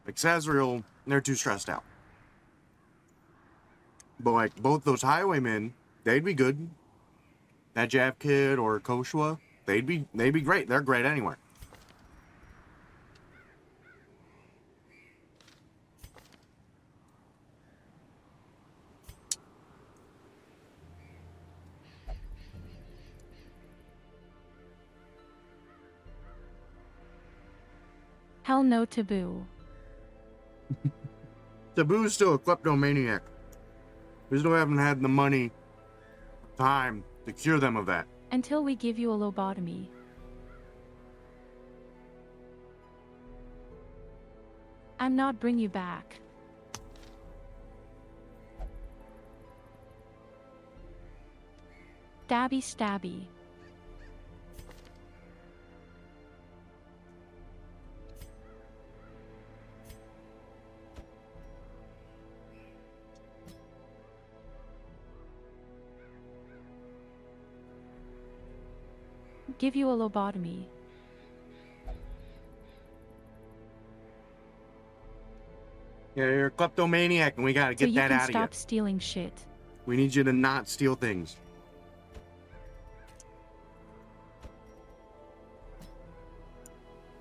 Like Sazriel, they're too stressed out. But like both those highwaymen, they'd be good. That Jav Kid or Koshua, they'd be great. They're great anywhere. Hell no, Taboo. Taboo's still a kleptomaniac. We still haven't had the money, time to cure them of that. Until we give you a lobotomy. I'm not bring you back. Stabby stabby. Give you a lobotomy. Yeah, you're a kleptomaniac, and we gotta So get you that can out of you. stop stealing shit. We need you to not steal things.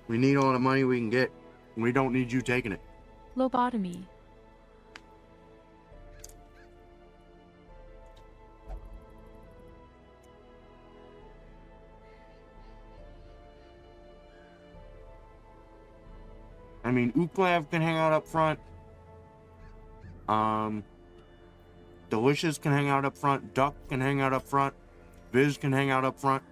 We need all the money we can get. We don't need you taking it. Lobotomy. I mean, Uklav can hang out up front. Delicious can hang out up front. Duck can hang out up front. Viz can hang out up front.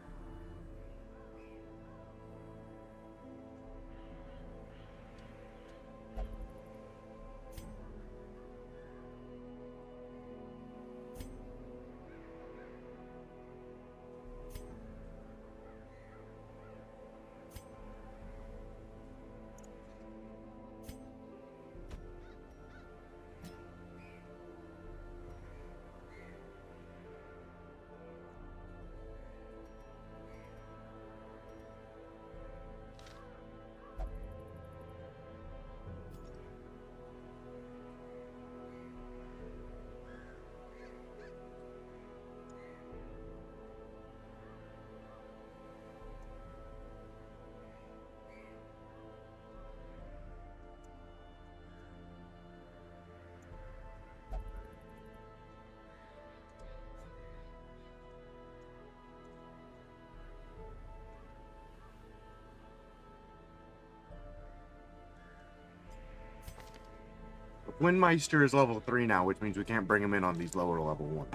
Windmeister is level 3 now, which means we can't bring him in on these lower level ones.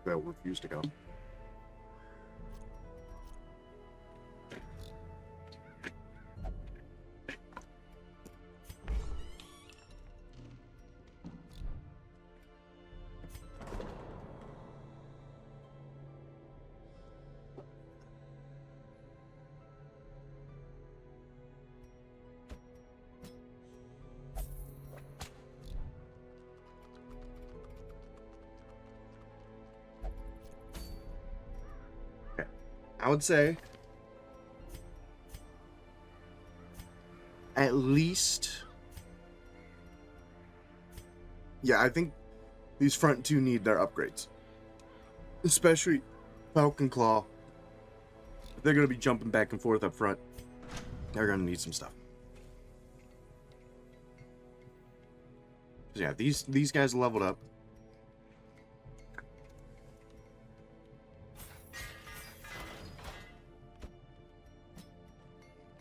They'll refuse to go. I would say at least, yeah, I think these front two need their upgrades, especially Falcon Claw. If they're going to be jumping back and forth up front, they're going to need some stuff. So yeah, these guys leveled up.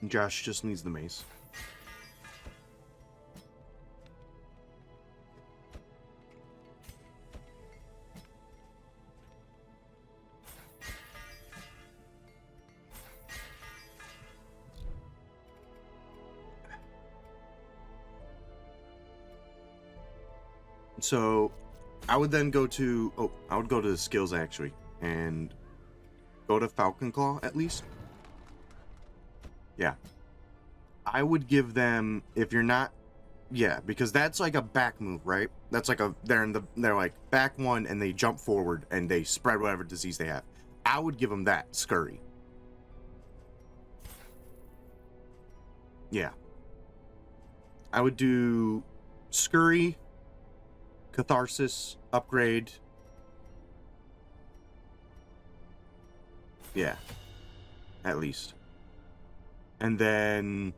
Josh just needs the mace. So I would then go to, I would go to the skills actually and go to Falcon Claw at least. Yeah. I would give them, if you're not, yeah, because that's like a back move, right? That's like they're like back one and they jump forward and they spread whatever disease they have. I would give them that, Scurry. Yeah. I would do Scurry, Catharsis, upgrade. Yeah. At least. And then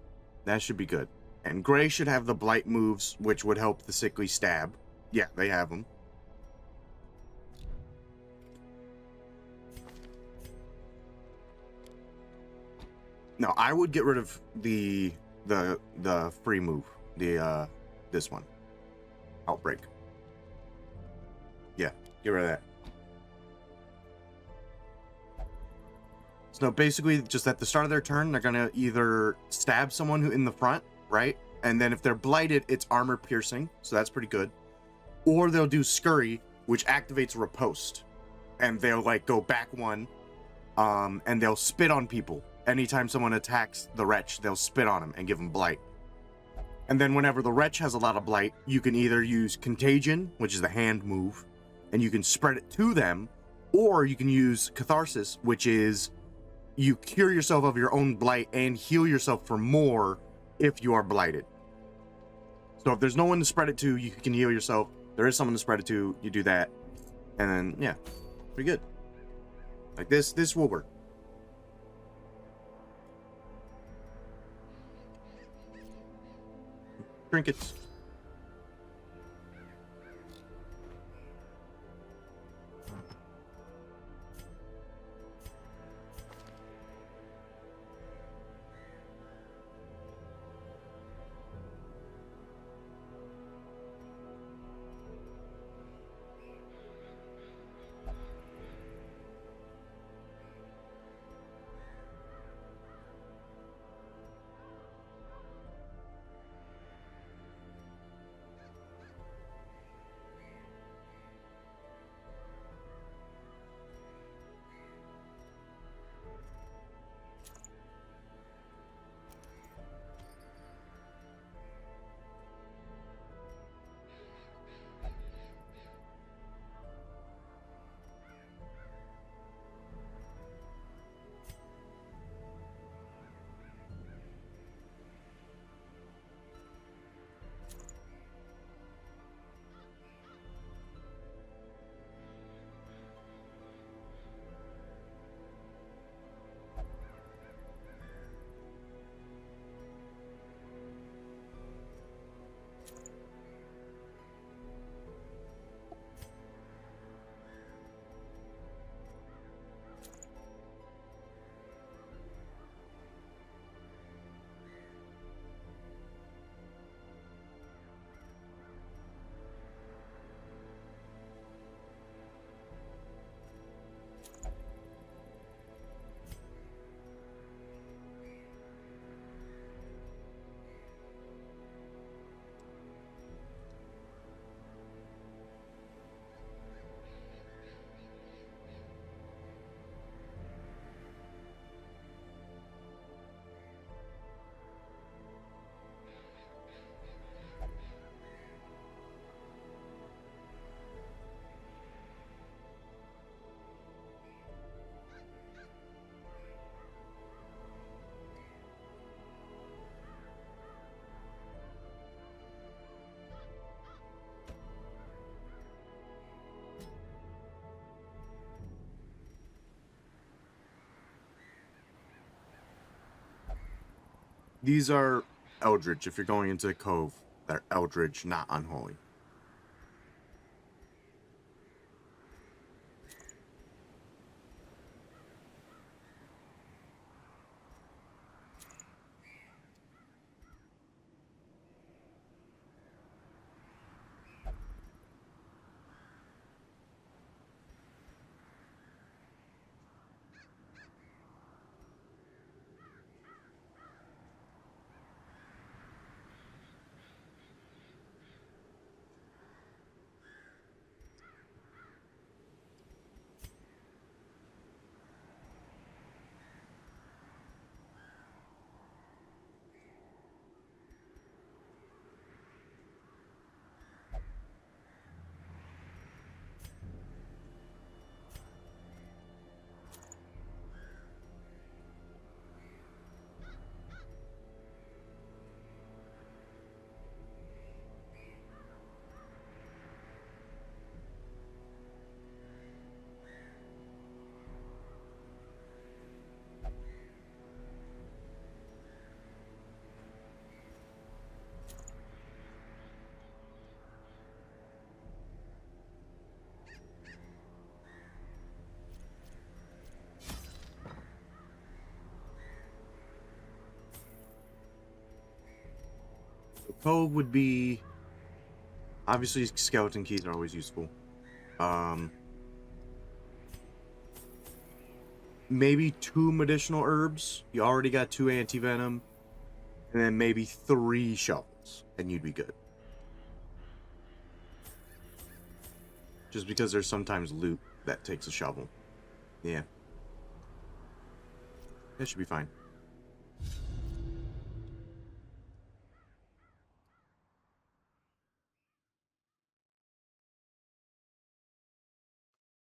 that should be good. And Gray should have the Blight moves, which would help the Sickly Stab. Yeah, they have them. No, I would get rid of the free move. This one. Outbreak. Yeah, get rid of that. So basically, just at the start of their turn, they're gonna either stab someone who in the front, right? And then if they're blighted, it's armor piercing, so that's pretty good. Or they'll do Scurry, which activates Riposte, and they'll like go back one, and they'll spit on people. Anytime someone attacks the Wretch, they'll spit on him and give him Blight. And then whenever the Wretch has a lot of Blight, you can either use Contagion, which is the hand move, and you can spread it to them, or you can use Catharsis, which is you cure yourself of your own blight and heal yourself for more if you are blighted. So if there's no one to spread it to, you can heal yourself. There is someone to spread it to, you do that. And then, yeah, pretty good. Like this will work. Trinkets. These are Eldritch. If you're going into the Cove, they're Eldritch, not Unholy. The Cove would be... Obviously, skeleton keys are always useful. Maybe 2 medicinal herbs. You already got 2 anti-venom. And then maybe 3 shovels. And you'd be good. Just because there's sometimes loot that takes a shovel. Yeah. That should be fine.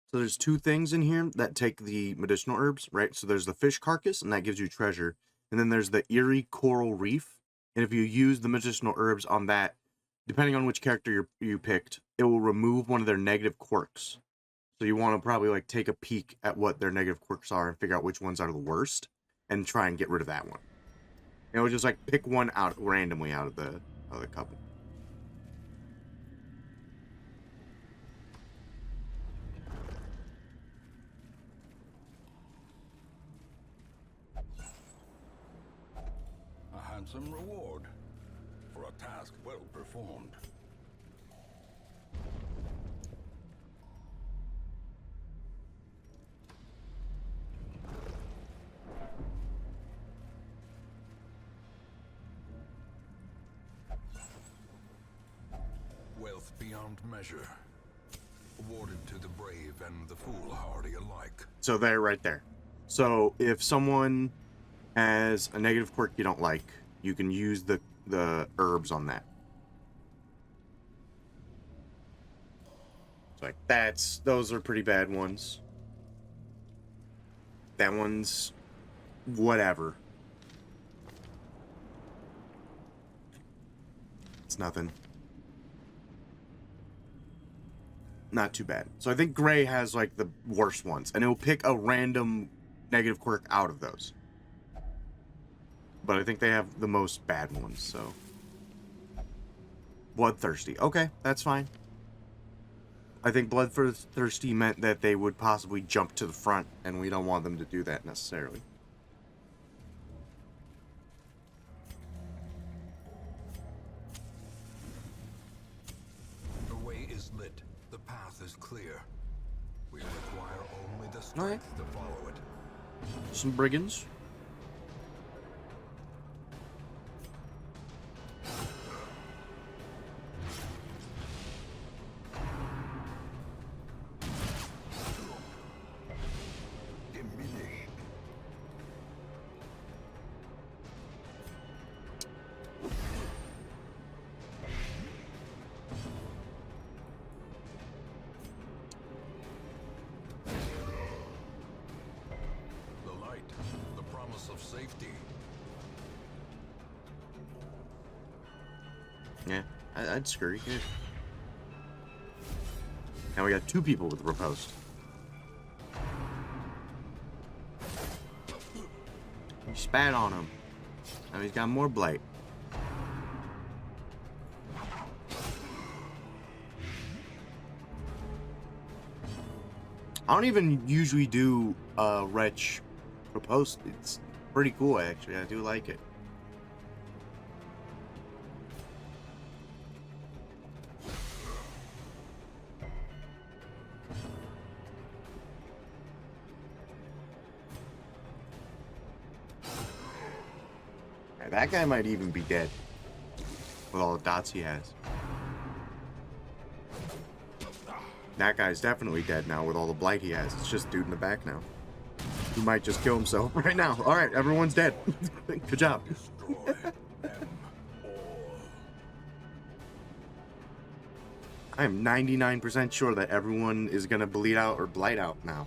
So there's 2 things in here that take the medicinal herbs, right? So there's the fish carcass, and that gives you treasure. And then there's the eerie coral reef. And if you use the medicinal herbs on that, depending on which character you picked, it will remove one of their negative quirks. So you want to probably like take a peek at what their negative quirks are and figure out which ones are the worst, and try and get rid of that one. You know, just like pick one out randomly out of the couple. A handsome reward for a task well performed. Wealth beyond measure, awarded to the brave and the foolhardy alike. So they're right there. So if someone has a negative quirk you don't like, you can use the herbs on that. It's like those are pretty bad ones. That one's whatever. It's nothing. Not too bad. So I think Gray has like the worst ones, and it'll pick a random negative quirk out of those. But I think they have the most bad ones, so. Bloodthirsty. Okay, that's fine. I think bloodthirsty meant that they would possibly jump to the front, and we don't want them to do that necessarily. The way is lit. The path is clear. We require only the strength to follow it. Some brigands. Diminished. The light, the promise of safety. Yeah, I'd scurry. Yeah. Now we got 2 people with riposte. He spat on him. Now he's got more blight. I don't even usually do Wretch riposte. It's pretty cool, actually. I do like it. That guy might even be dead with all the dots he has. That guy's definitely dead now with all the blight he has. It's just dude in the back now. He might just kill himself right now. Alright, everyone's dead. Good job. Destroy them all. I am 99% sure that everyone is going to bleed out or blight out now.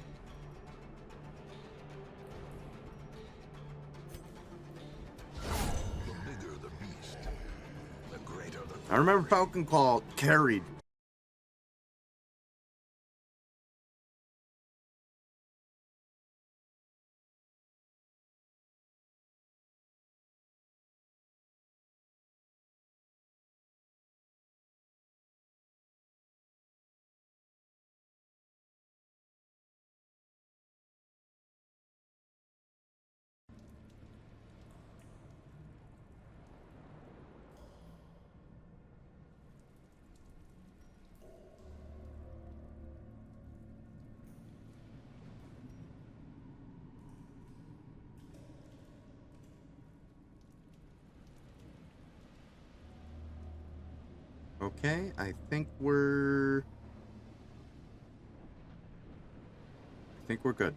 The bigger the beast, the greater the I remember Falcon Claw carried Okay, I think we're good.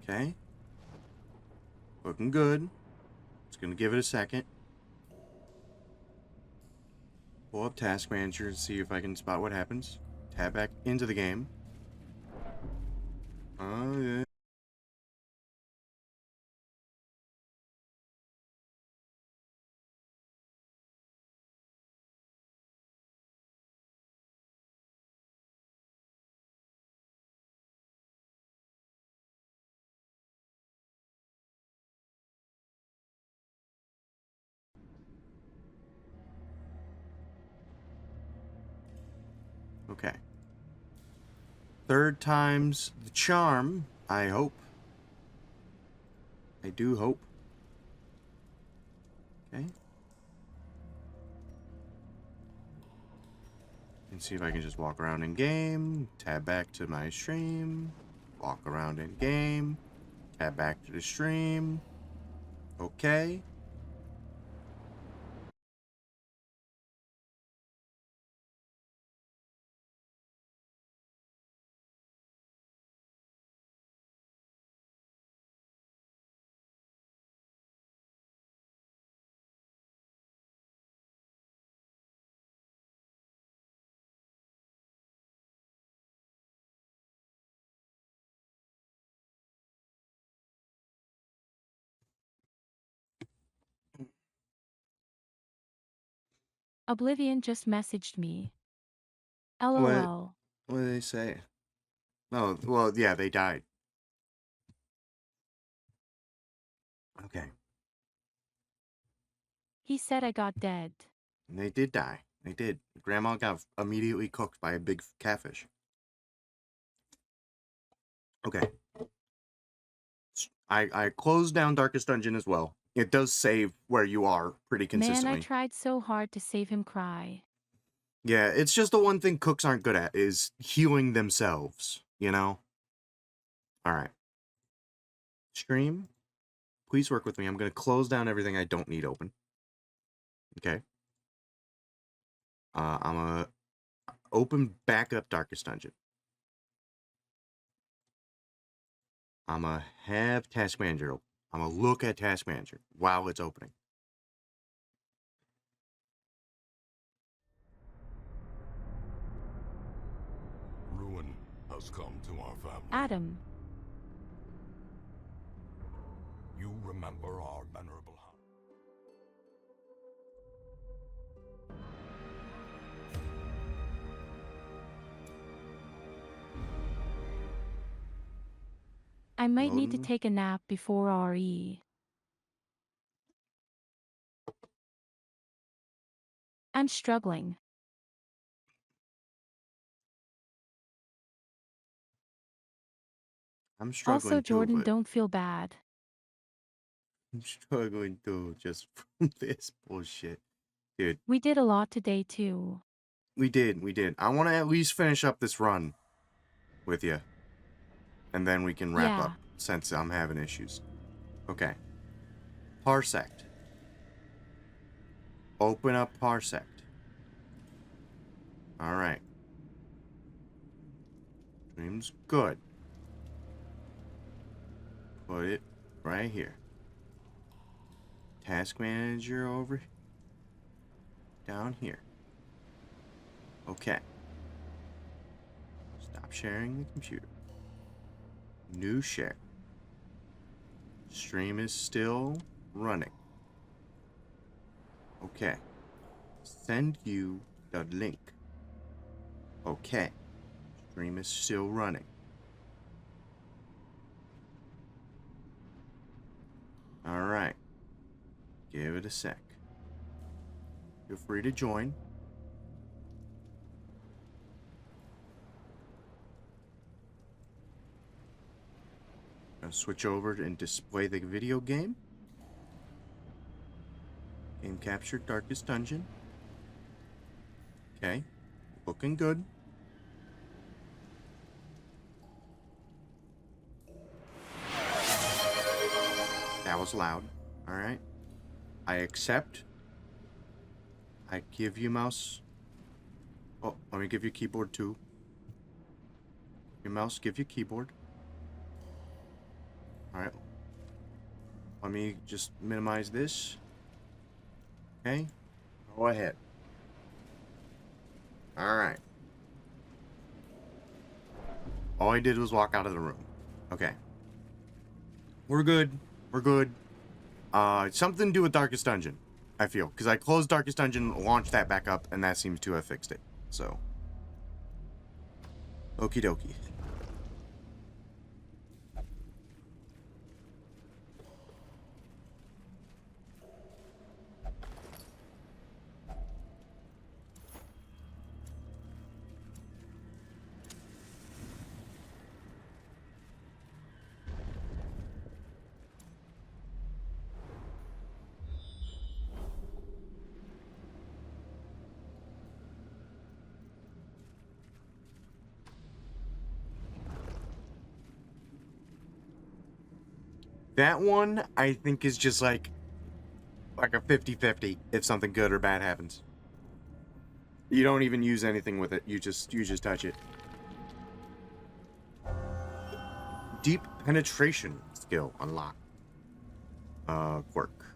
Okay. Looking good. Just gonna give it a second. Pull up Task Manager and see if I can spot what happens. Tab back into the game. Oh, yeah. Okay. Third time's the charm, I hope. I do hope. Okay. And see if I can just walk around in game, tab back to my stream, walk around in game, tab back to the stream. Okay. Oblivion just messaged me. What? LOL. What did they say? Oh, well, yeah, they died. Okay. He said I got dead. And they did die. They did. Grandma got immediately cooked by a big catfish. Okay. I closed down Darkest Dungeon as well. It does save where you are pretty consistently. Man, I tried so hard to save him cry. Yeah, it's just the one thing cooks aren't good at is healing themselves, you know? Alright. Stream, please work with me. I'm going to close down everything I don't need open. Okay. I'm going to open back up Darkest Dungeon. I'm going to have Task Manager open. I'm going to look at Task Manager while it's opening. Ruin has come to our family. Adam. You remember our venerable house. I might need to Loading. take a nap before RE. I'm struggling. I'm struggling Also, too, Jordan, but don't feel bad. I'm struggling too just from this bullshit. Dude, We did a lot today, too. we did. I want to at least finish up this run with you. And then we can wrap Yeah. up, since I'm having issues. Okay. Parsect. Open up Parsect. Alright. Stream's good. Put it right here. Task Manager over down here. Okay. Stop sharing the computer. New share. Stream is still running. Okay. Send you the link. Okay. Stream is still running. Alright. Give it a sec. Feel free to join. Gonna switch over and display the video game. Game captured, Darkest Dungeon. Okay. Looking good. That was loud. Alright. I accept. I give you mouse. Oh, let me give you keyboard too. Your mouse, give you keyboard. Alright. Let me just minimize this. Okay. Go ahead. Alright. All I did was walk out of the room. Okay. We're good. We're good. Something to do with Darkest Dungeon, I feel. Because I closed Darkest Dungeon, launched that back up, and that seems to have fixed it. So. Okie dokie. That one, I think, is just like a 50-50 if something good or bad happens. You don't even use anything with it. You just touch it. Deep penetration skill unlocked. Quirk.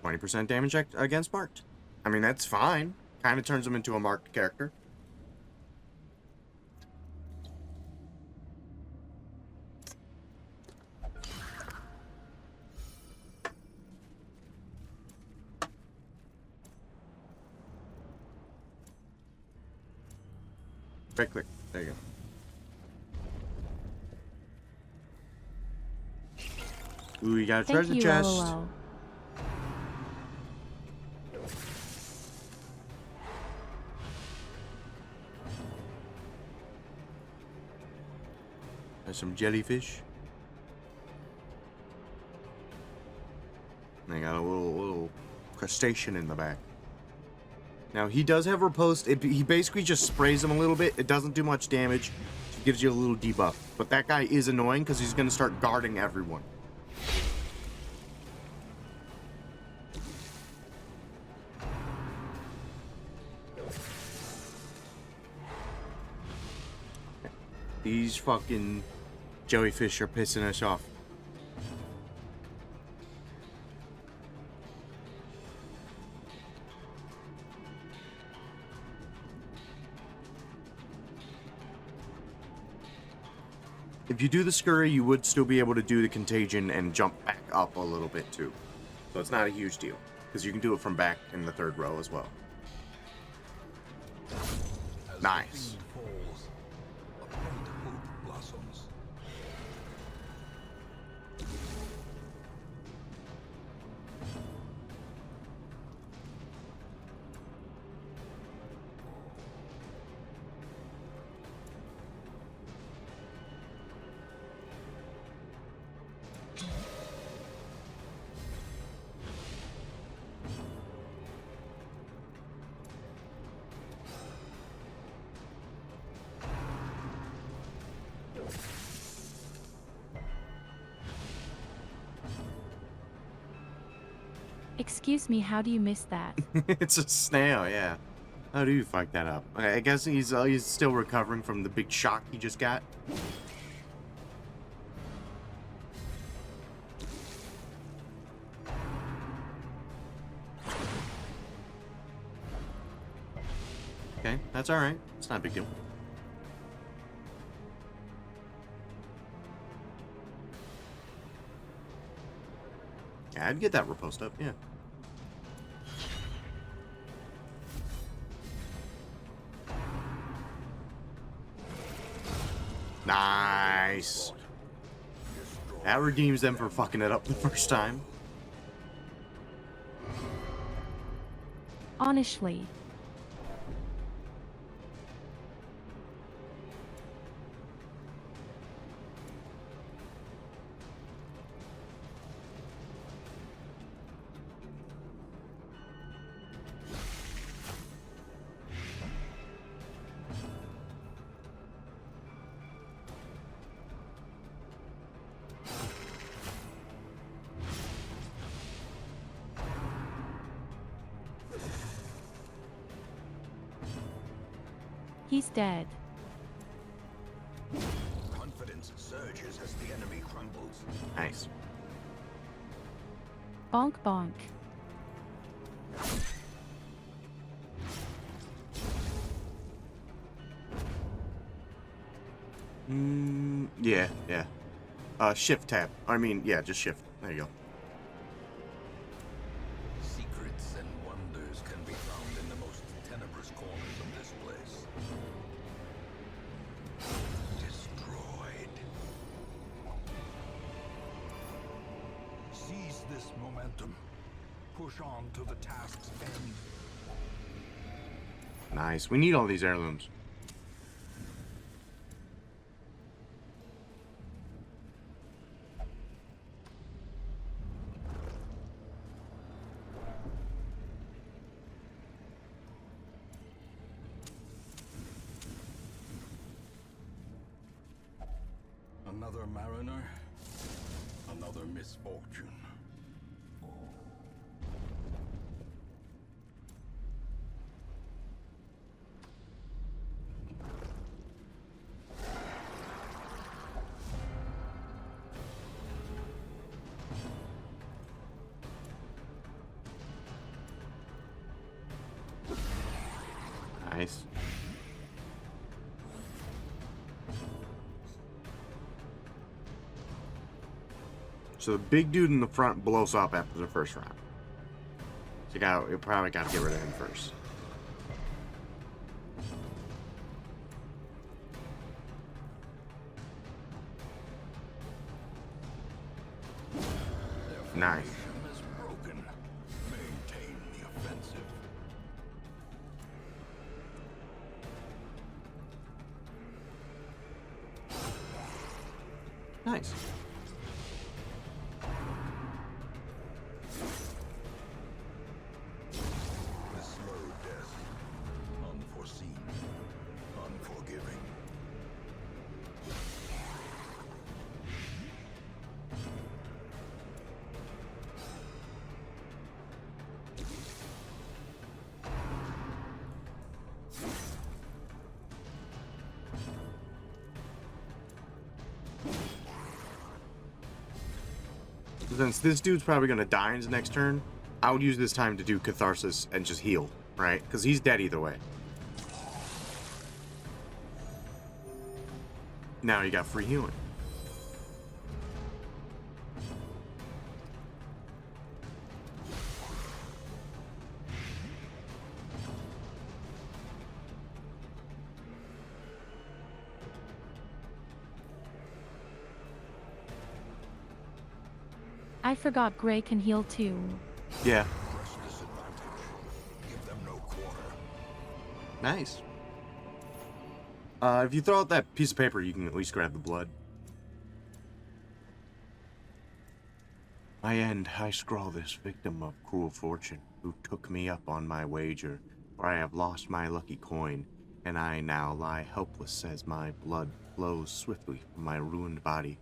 20% damage against marked. I mean, that's fine. Kind of turns him into a marked character. Right click. There you go. Ooh, you got a treasure chest. LOL. There's some jellyfish. And they got a little crustacean in the back. Now, he does have riposte. He basically just sprays him a little bit. It doesn't do much damage. It gives you a little debuff. But that guy is annoying because he's going to start guarding everyone. These fucking jellyfish are pissing us off. If you do the scurry, you would still be able to do the contagion and jump back up a little bit too. So it's not a huge deal, because you can do it from back in the third row as well. Nice. Excuse me, how do you miss that? It's a snail, yeah. How do you fuck that up? Okay, I guess he's still recovering from the big shock he just got. Okay, that's alright. It's not a big deal. Yeah, I'd get that riposte up, yeah. Nice. That redeems them for fucking it up the first time. Honestly. He's dead. Confidence surges. shambles. Nice. Bonk bonk. Yeah, yeah. Shift tab. I mean, yeah, just shift. There you go. Secrets and wonders can be found in the most tenebrous corners of this place. Destroyed. Seize this momentum. Push on to the task's end. Nice. We need all these heirlooms. Another mariner, another misfortune. Nice. So the big dude in the front blows up after the first round. So you probably got to get rid of him first. Nice. Is broken. Maintain the offensive. Nice. A slow death. Unforeseen. Unforgiving. Since this dude's probably going to die in his next turn, I would use this time to do Catharsis and just heal, right? Because he's dead either way. Now you got free healing. I forgot Gray can heal too. Yeah. Press disadvantage. Give them no quarter. Nice. If you throw out that piece of paper, you can at least grab the blood. My end, I scrawl this victim of cruel fortune, who took me up on my wager, for I have lost my lucky coin, and I now lie helpless as my blood flows swiftly from my ruined body.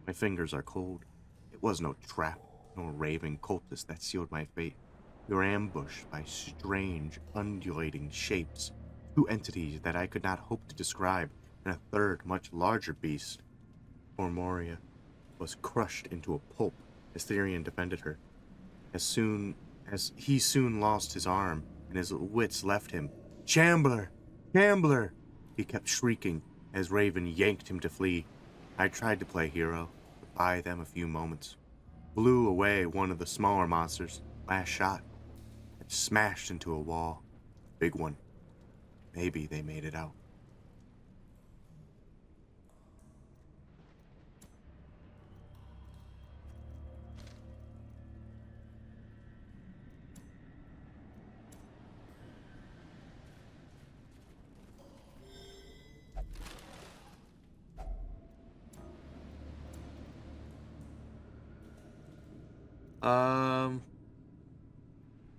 My fingers are cold. It was no trap, nor raving cultist that sealed my fate. We were ambushed by strange, undulating shapes, two entities that I could not hope to describe, and a third, much larger beast. Poor Moria was crushed into a pulp as Therion defended her. As he soon lost his arm, and his wits left him. Shambler! Shambler! He kept shrieking as Raven yanked him to flee. I tried to play hero, to buy them a few moments. Blew away one of the smaller monsters, last shot, and smashed into a wall. Big one. Maybe they made it out.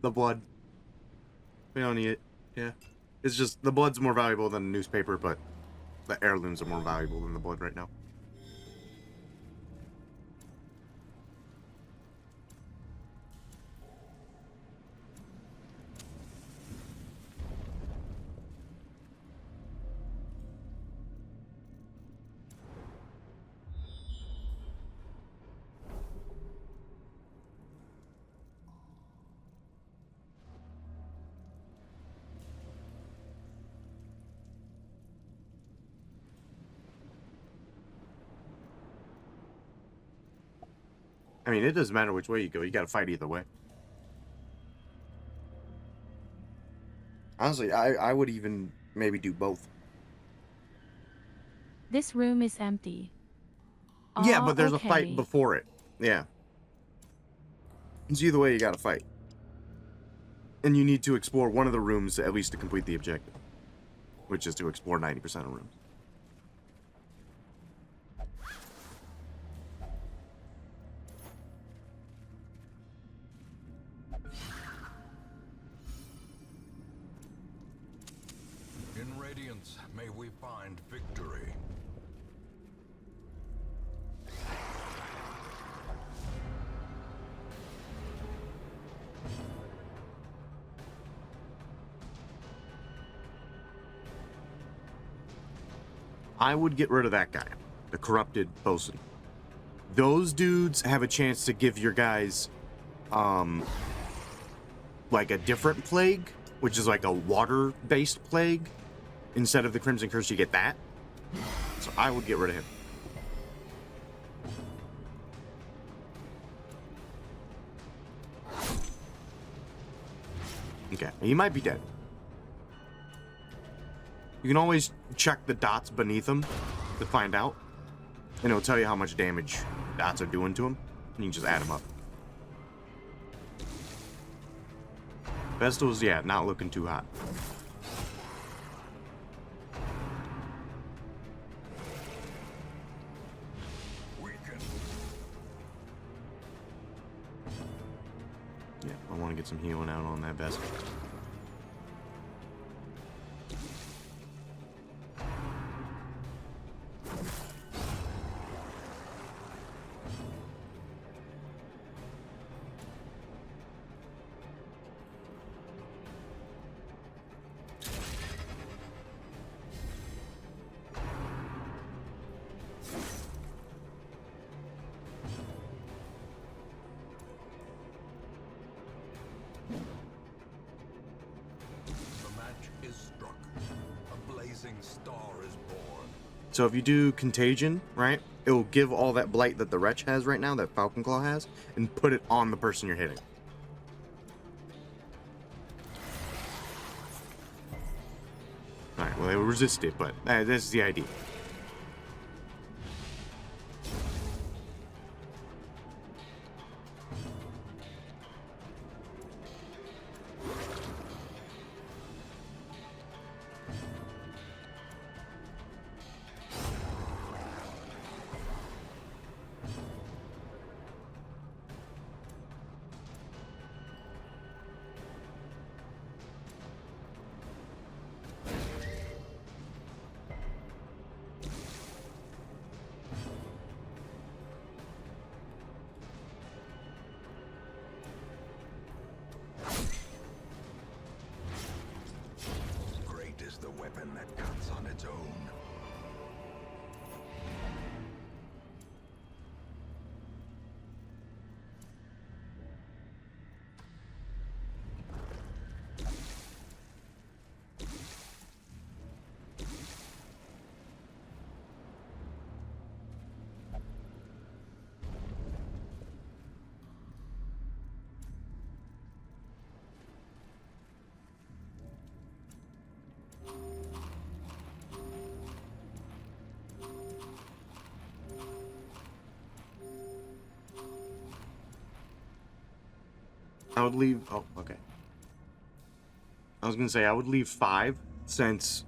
The blood. We don't need it. Yeah. It's just, the blood's more valuable than the newspaper, but the heirlooms are more valuable than the blood right now. I mean, it doesn't matter which way you go. You got to fight either way. Honestly, I would even maybe do both. This room is empty. Yeah, Ah, but there's a okay. fight before it. Yeah. It's either way you got to fight. And you need to explore one of the rooms at least to complete the objective, which is to explore 90% of rooms. In Radiance, may we find victory. I would get rid of that guy, the corrupted bosun. Those dudes have a chance to give your guys, like a different plague, which is like a water-based plague. Instead of the Crimson Curse, you get that. So I would get rid of him. Okay, he might be dead. You can always check the dots beneath him to find out. And it'll tell you how much damage dots are doing to him. And you can just add them up. Vestal's, yeah, not looking too hot. Yeah, I want to get some healing out on that Vestal. So if you do Contagion, right, it will give all that blight that the Wretch has right now, that Falcon Claw has, and put it on the person you're hitting. Alright, well, they will resist it, but that's the idea. The weapon that cuts on its own. I would leave... Oh, okay. I was going to say, I would leave 5, since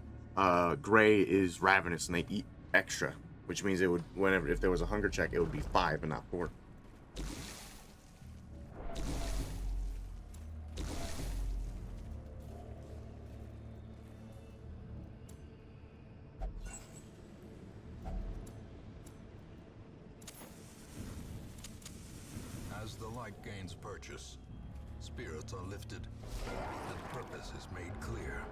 Gray is ravenous and they eat extra. Which means it would, whenever, if there was a hunger check, it would be 5 and not 4. As the light gains purchase, spirits are lifted, and purpose is made clear.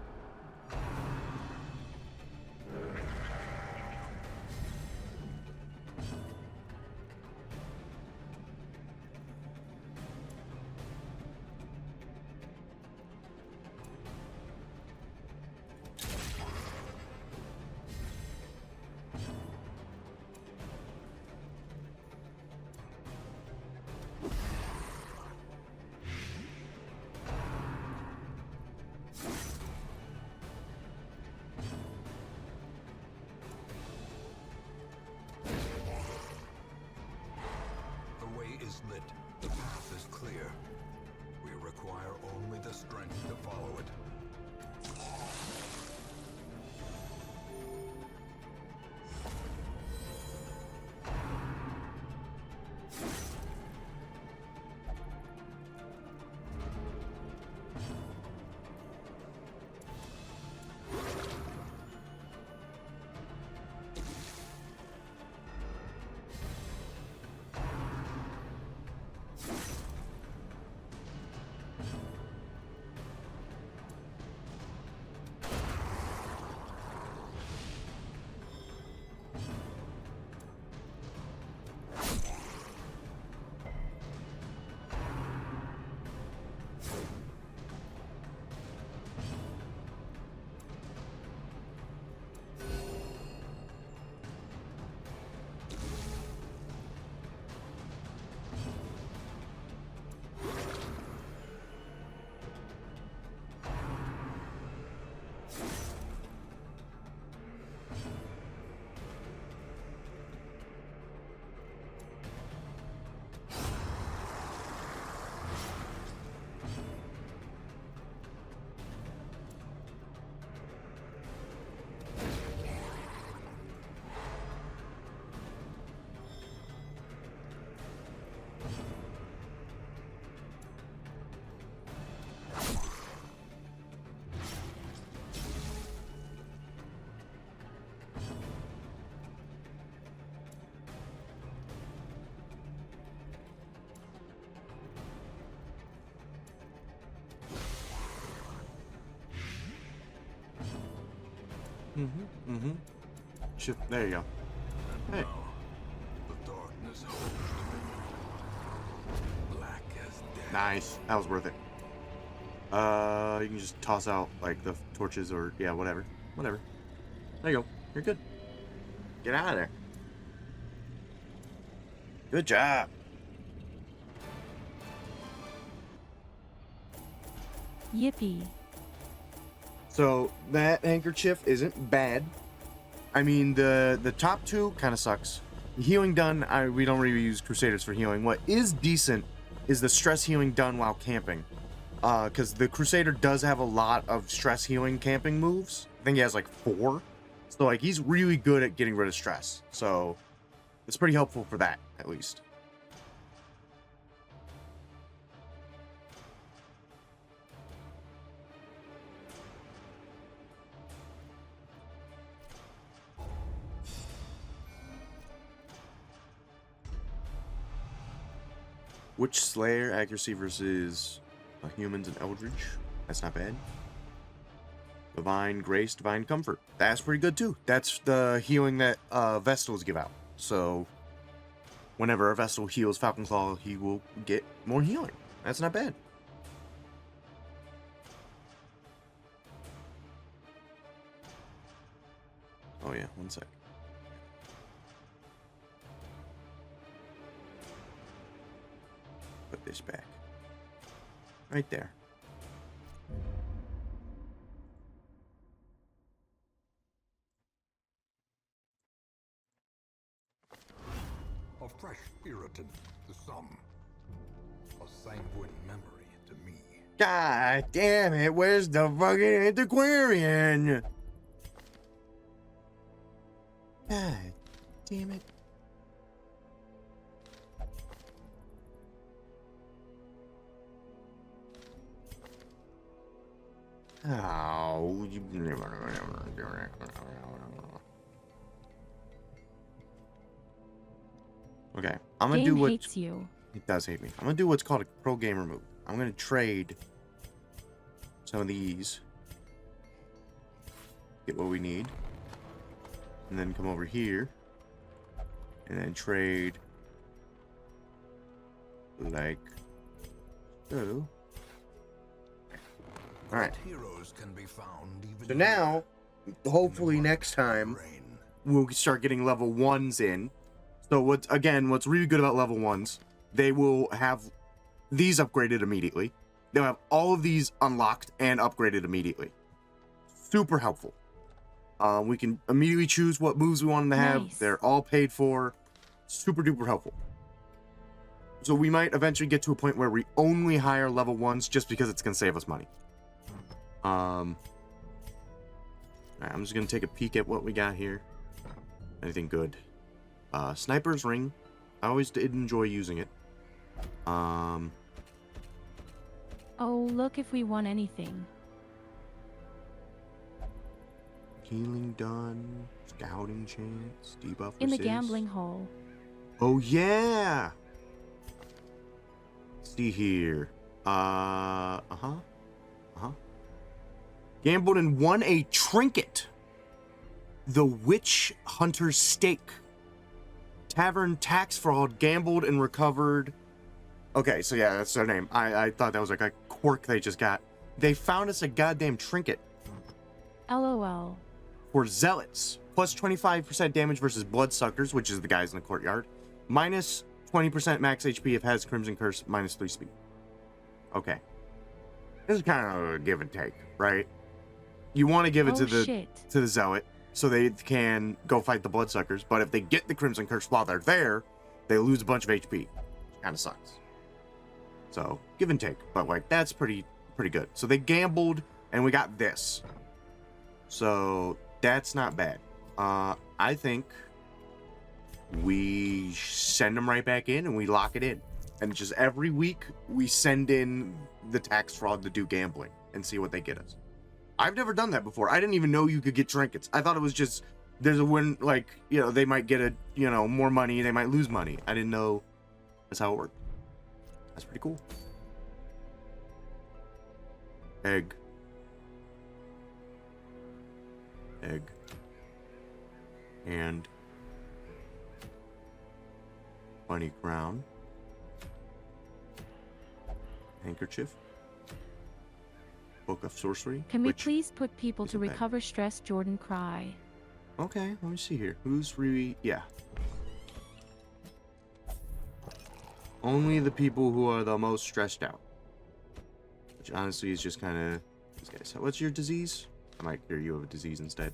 Shift. There you go. Hey. Now, the darkness holds me. Black as death. Nice. That was worth it. You can just toss out like the torches or yeah, whatever. Whatever. There you go. You're good. Get out of there. Good job. Yippee. So that handkerchief isn't bad. I mean, the top two kind of sucks. Healing done, we don't really use Crusaders for healing. What is decent is the stress healing done while camping. Because the Crusader does have a lot of stress healing camping moves. I think he has like 4. So like he's really good at getting rid of stress. So it's pretty helpful for that, at least. Witch Slayer accuracy versus humans and Eldritch. That's not bad. Divine Grace, Divine Comfort. That's pretty good too. That's the healing that Vestals give out. So whenever a Vestal heals Falcon Claw, he will get more healing. That's not bad. Oh yeah, one sec. Put this back. Right there. A fresh irritant to some. A sanguine memory to me. God damn it, where's the fucking antiquarian? God damn it. Oh, you... Okay, I'm gonna do Game what... hates you. It does hate me. I'm gonna do what's called a pro gamer move. I'm gonna trade some of these. Get what we need. And then come over here. And then trade... like... so. Alright. Heroes can be found even So now, hopefully next time, we'll start getting level 1s in. So what's really good about level 1s, they will have these upgraded immediately. They'll have all of these unlocked and upgraded immediately. Super helpful. We can immediately choose what moves we want them to have. Nice. They're all paid for. Super duper helpful. So we might eventually get to a point where we only hire level 1s just because it's going to save us money. Alright, I'm just going to take a peek at what we got here. Anything good? Sniper's Ring. I always did enjoy using it. Oh, look if we won anything. Healing done. Scouting chance. Debuff In the assist. gambling hole. Oh, yeah! Let's see here. Gambled and won a trinket. The Witch Hunter's Stake. Tavern tax fraud. Gambled and recovered. Okay, so yeah, that's their name. I thought that was like a quirk they just got. They found us a goddamn trinket. LOL. For Zealots. Plus 25% damage versus Bloodsuckers, which is the guys in the courtyard. Minus 20% max HP if has Crimson Curse. Minus 3 speed. Okay. This is kind of a give and take, right? You want to give it Oh, to the shit. to the Zealot so they can go fight the Bloodsuckers, but if they get the Crimson Curse while they're there, they lose a bunch of HP. Kind of sucks. So, give and take, but like that's pretty good. So they gambled and we got this. So, that's not bad. I think we send them right back in and we lock it in. And just every week we send in the tax fraud to do gambling and see what they get us. I've never done that before. I didn't even know you could get trinkets. I thought it was just there's a win, like, you know, they might get more money, they might lose money. I didn't know that's how it worked. That's pretty cool. Egg. And bunny crown. Handkerchief. Book of sorcery. Can we which please put people to isn't bad. recover stress, Jordan cry? Okay, let me see here. Yeah. Only the people who are the most stressed out. Which honestly is just kind of these guys. What's your disease? I might cure you of a disease instead.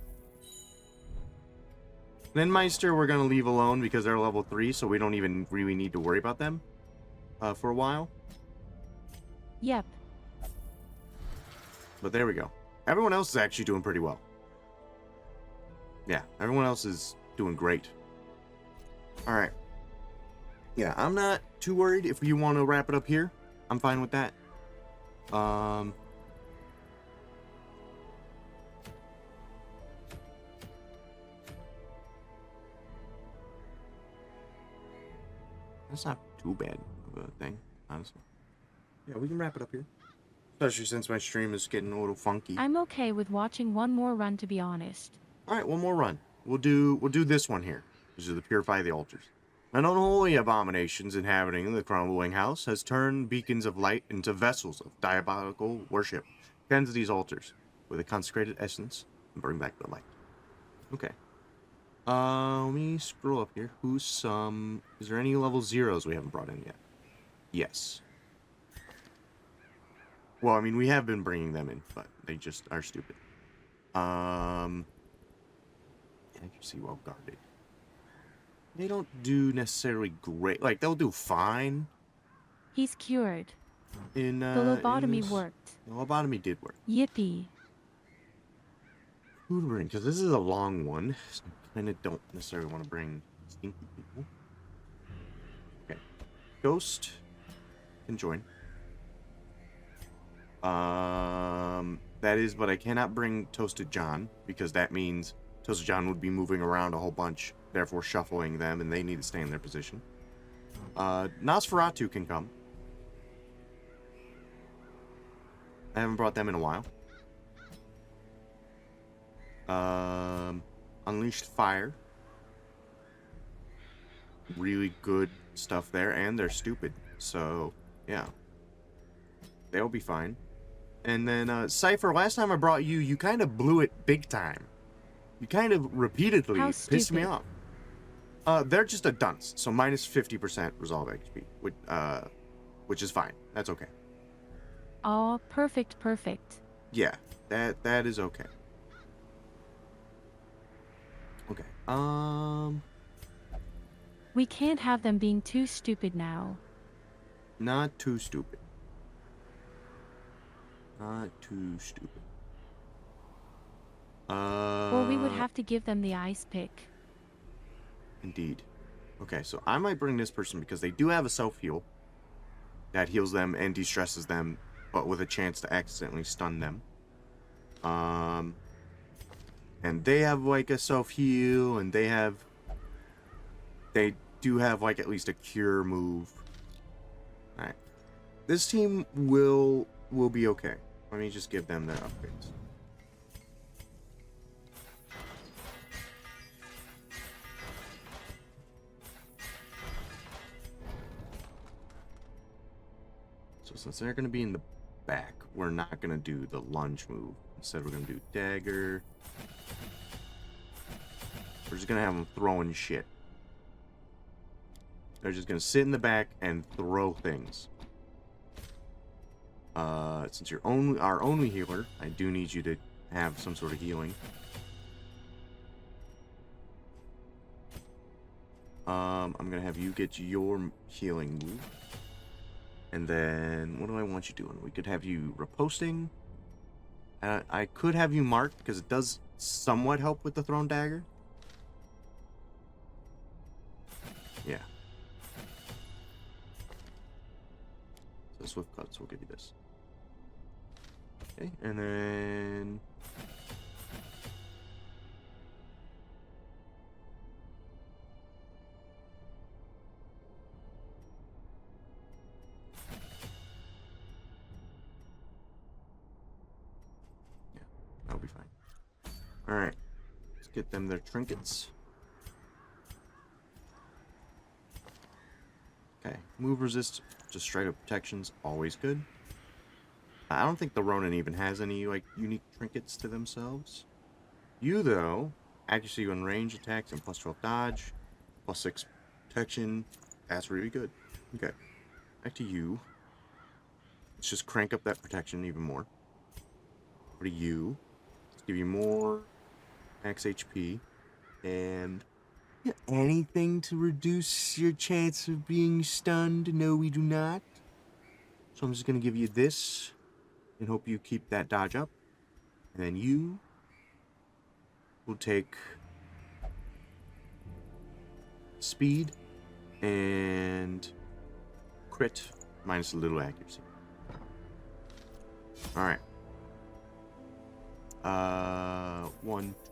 Linmeister we're gonna leave alone because they're level 3, so we don't even really need to worry about them for a while. Yep. But there we go. Everyone else is actually doing pretty well. Yeah, everyone else is doing great. Alright. Yeah, I'm not too worried. If you want to wrap it up here, I'm fine with that. That's not too bad of a thing, honestly. Yeah, we can wrap it up here. Especially since my stream is getting a little funky. I'm okay with watching one more run, to be honest. Alright, one more run. We'll do this one here. This is the Purify the Altars. An unholy abominations inhabiting the crumbling house has turned beacons of light into vessels of diabolical worship. Cleanse these altars with a consecrated essence and bring back the light. Okay. Let me scroll up here. Is there any level 0s we haven't brought in yet? Yes. Well, I mean, we have been bringing them in, but they just are stupid. Accuracy well guarded. They don't do necessarily great. Like, they'll do fine. He's cured. In The lobotomy worked. The lobotomy did work. Yippee. Who to bring? Because this is a long one, so I kind of don't necessarily want to bring stinky people. Okay. Ghost can join. That is, but I cannot bring Toasted John, because that means Toasted John would be moving around a whole bunch, therefore shuffling them, and they need to stay in their position. Nosferatu can come. I haven't brought them in a while. Unleashed Fire. Really good stuff there, and they're stupid, so yeah. They'll be fine. And then, Cypher, last time I brought you, you kind of blew it big time. You kind of repeatedly How pissed me stupid. off. They're just a dunce, so minus 50% resolve XP, which is fine. That's okay. Oh, perfect, perfect. Yeah, that is okay. Okay, We can't have them being too stupid now. not too stupid. Not too stupid. Or we would have to give them the ice pick. Indeed. Okay, so I might bring this person because they do have a self-heal that heals them and de-stresses them, but with a chance to accidentally stun them. And they have like a self-heal, and they do have like at least a cure move. Alright. This team will be okay. Let me just give them their upgrades. So since they're going to be in the back, we're not going to do the lunge move. Instead, we're going to do dagger. We're just going to have them throwing shit. They're just going to sit in the back and throw things. Since you're our only healer, I do need you to have some sort of healing. I'm going to have you get your healing move. And then, what do I want you doing? We could have you riposting. I could have you marked, because it does somewhat help with the thrown dagger. Yeah. So swift cuts will give you this. Okay, and then... That'll be fine. Alright. Let's get them their trinkets. Okay, move resist, just straight up protection's always good. I don't think the Ronin even has any like unique trinkets to themselves. You though, accuracy on range attacks and plus 12 dodge, plus 6 protection. That's really good. Okay, back to you. Let's just crank up that protection even more. Go to you. Let's give you more max HP and anything to reduce your chance of being stunned. No, we do not. So I'm just gonna give you this and hope you keep that dodge up. And then you will take speed and crit minus a little accuracy. Alright.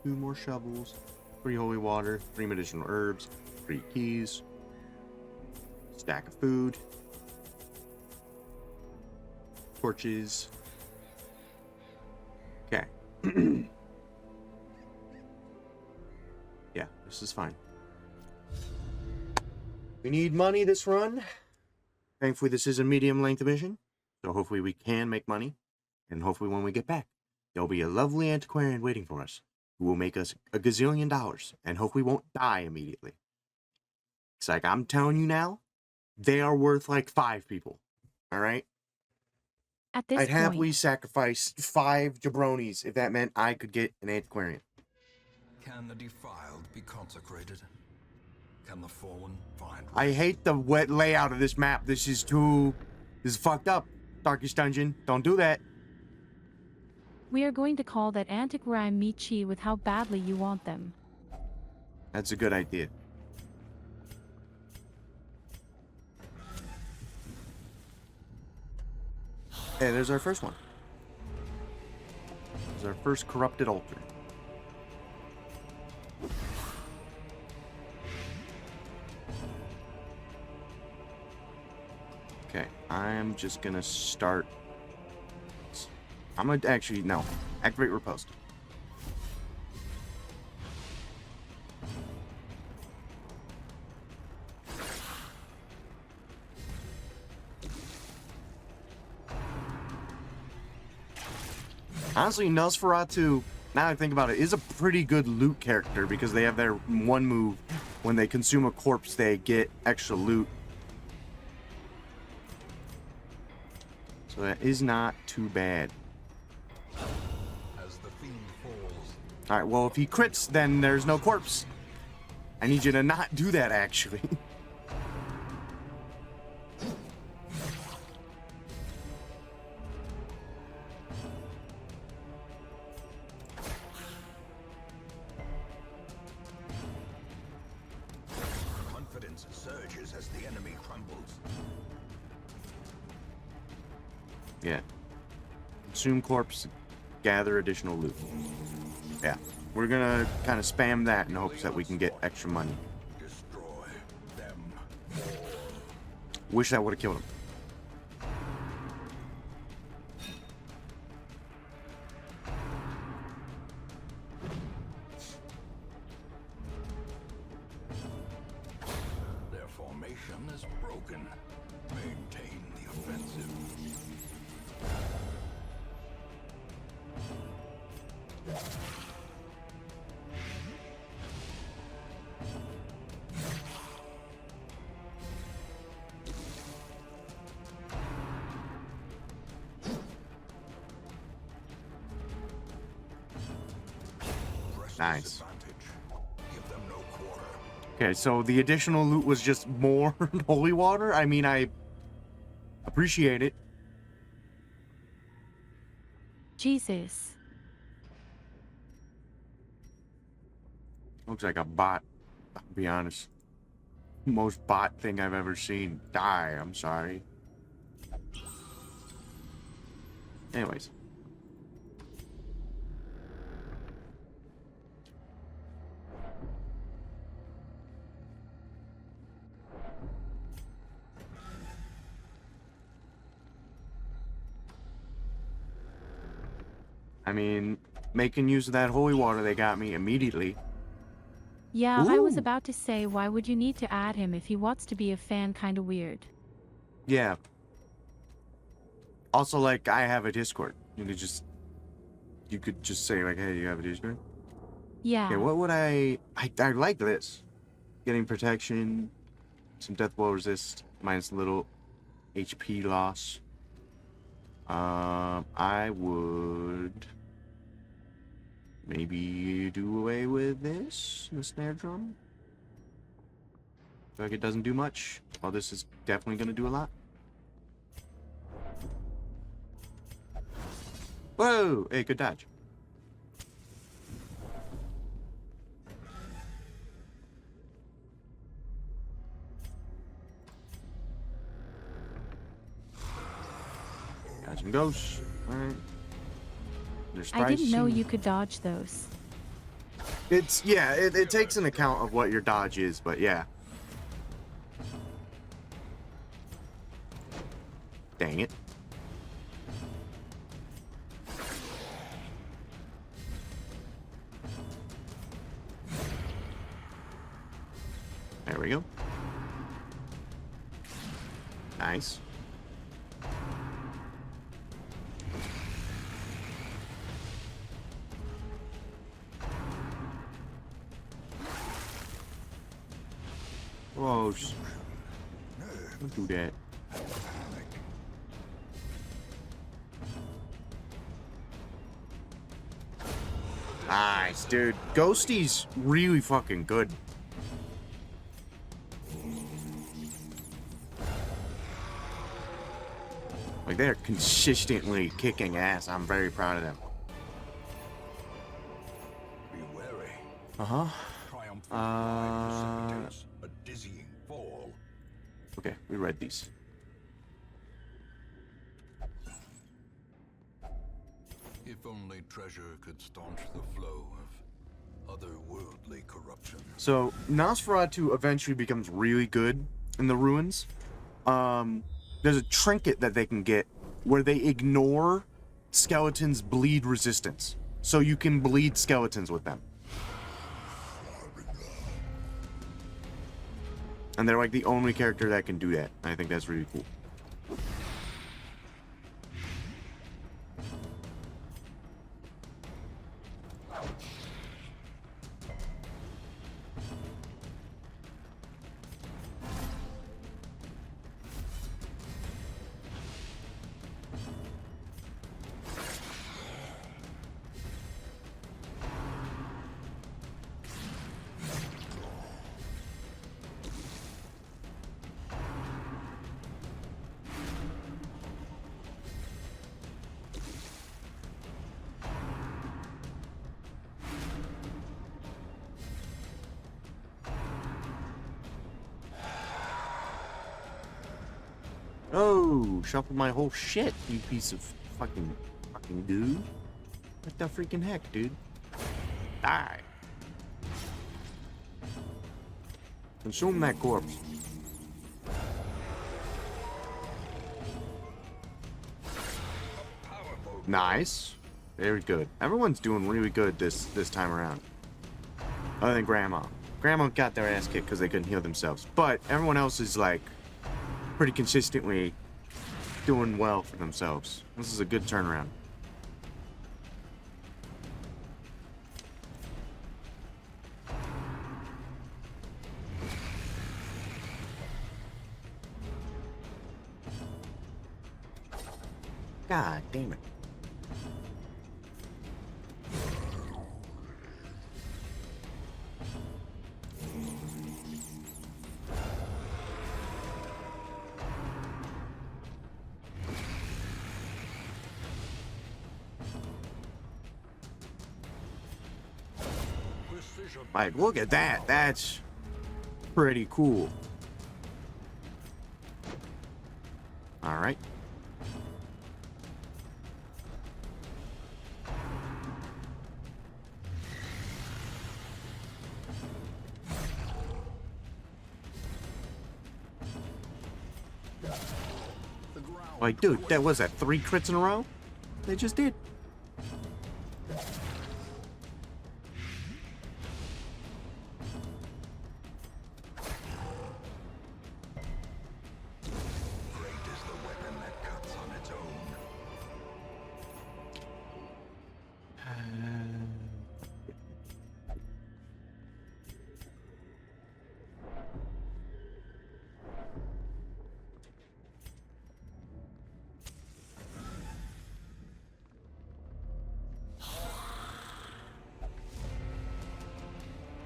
2 more shovels, 3 holy water, 3 medicinal herbs, 3 keys, stack of food, torches. Okay. Yeah, this is fine. We need money this run. Thankfully, this is a medium length mission, so hopefully we can make money, and hopefully when we get back, there'll be a lovely antiquarian waiting for us who will make us a gazillion dollars and hopefully won't die immediately. It's like, I'm telling you now, they are worth like 5 people. Alright? At this I'd happily point, sacrifice 5 jabronis if that meant I could get an antiquarian. Can the defiled be consecrated? Can the fallen find I rest? hate the wet layout of this map. This is fucked up. Darkest Dungeon, don't do that. we are going to call that antiquarian Michi with how badly you want them. That's a good idea. Hey, there's our first one. There's our first corrupted altar. Okay, I'm just gonna start. I'm gonna actually, no. Activate Riposte. Honestly, Nosferatu, now I think about it, is a pretty good loot character because they have their one move. When they consume a corpse, they get extra loot. So that is not too bad. As the fiend falls, Alright, well, if he crits, then there's no corpse. I need you to not do that, actually. confidence surges as the enemy crumbles. Yeah. Consume corpse, gather additional loot. Yeah. We're gonna kind of spam that in hopes that we can get extra money. Destroy them all. Wish that would have killed him. Their formation is broken. Maintain the offensive. Press Nice. disadvantage. Give them no quarter. Okay, so the additional loot was just more holy water? I mean, I appreciate it. Jesus. Looks like a bot, I'll be honest. Most bot thing I've ever seen. Die, I'm sorry. Anyways. I mean, making use of that holy water they got me immediately. Yeah, I was Ooh. about to say, why would you need to add him if he wants to be a fan? Kinda weird. Yeah. Also, like, I have a Discord. You could just say, like, hey, you have a Discord? Okay, Yeah. what would I like this. Getting protection, some death blow resist, minus a little HP loss. I would maybe do away with this, the snare drum. Feel like it doesn't do much. Well, this is definitely gonna do a lot. Whoa! Hey, good dodge. Got some ghosts. Alright. There's I didn't know pricing. you could dodge those. It's, yeah, it takes an account of what your dodge is, but yeah. Dang it. There we go. Nice. Whoa, don't do that. Nice, dude. Ghosty's really fucking good. Like, they're consistently kicking ass. I'm very proud of them. Be wary. Uh-huh. Triumphant ride precipitates a dizzying fall. Okay, we read these. If only treasure could staunch the flow of otherworldly corruption. So, Nosferatu eventually becomes really good in the ruins. There's a trinket that they can get where they ignore skeletons' bleed resistance. So you can bleed skeletons with them. And they're like the only character that can do that. I think that's really cool. Oh, shuffle my whole shit, you piece of fucking dude. What the freaking heck, dude? Die. Consume that corpse. Nice. Very good. Everyone's doing really good this time around. Other than Grandma. Grandma got their ass kicked because they couldn't heal themselves. But everyone else is like pretty consistently doing well for themselves. This is a good turnaround. God damn it. Precision. Like, look at that. That's pretty cool. All right. Like, dude, that was that 3 crits in a row? They just did.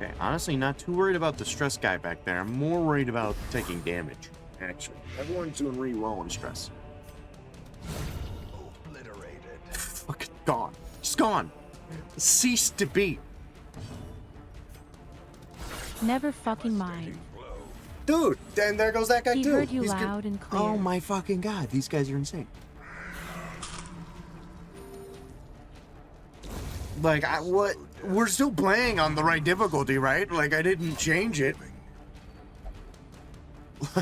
Okay, honestly, not too worried about the stress guy back there. I'm more worried about taking damage, actually. Everyone's doing really well on stress. Obliterated. Fucking gone. Just gone. Cease to be. Never fucking mind. Dude, and there goes that guy He too. heard you He's loud and clear. Oh my fucking god, these guys are insane. Like, what? We're still playing on the right difficulty, right? Like, I didn't change it.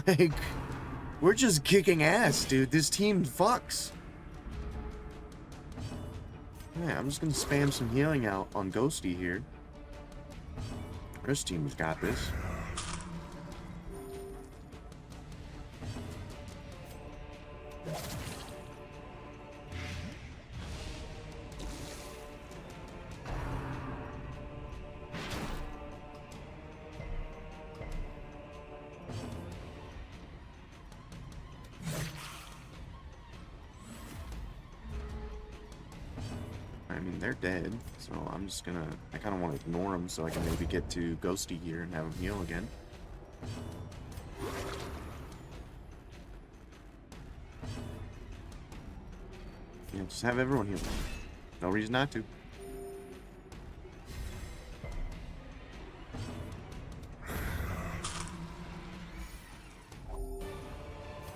Like, we're just kicking ass, dude. This team fucks. Yeah, I'm just gonna spam some healing out on Ghosty here. This team's got this. I mean, they're dead, so I'm just gonna... I kind of want to ignore them so I can maybe get to Ghosty here and have him heal again. Yeah, just have everyone heal. No reason not to.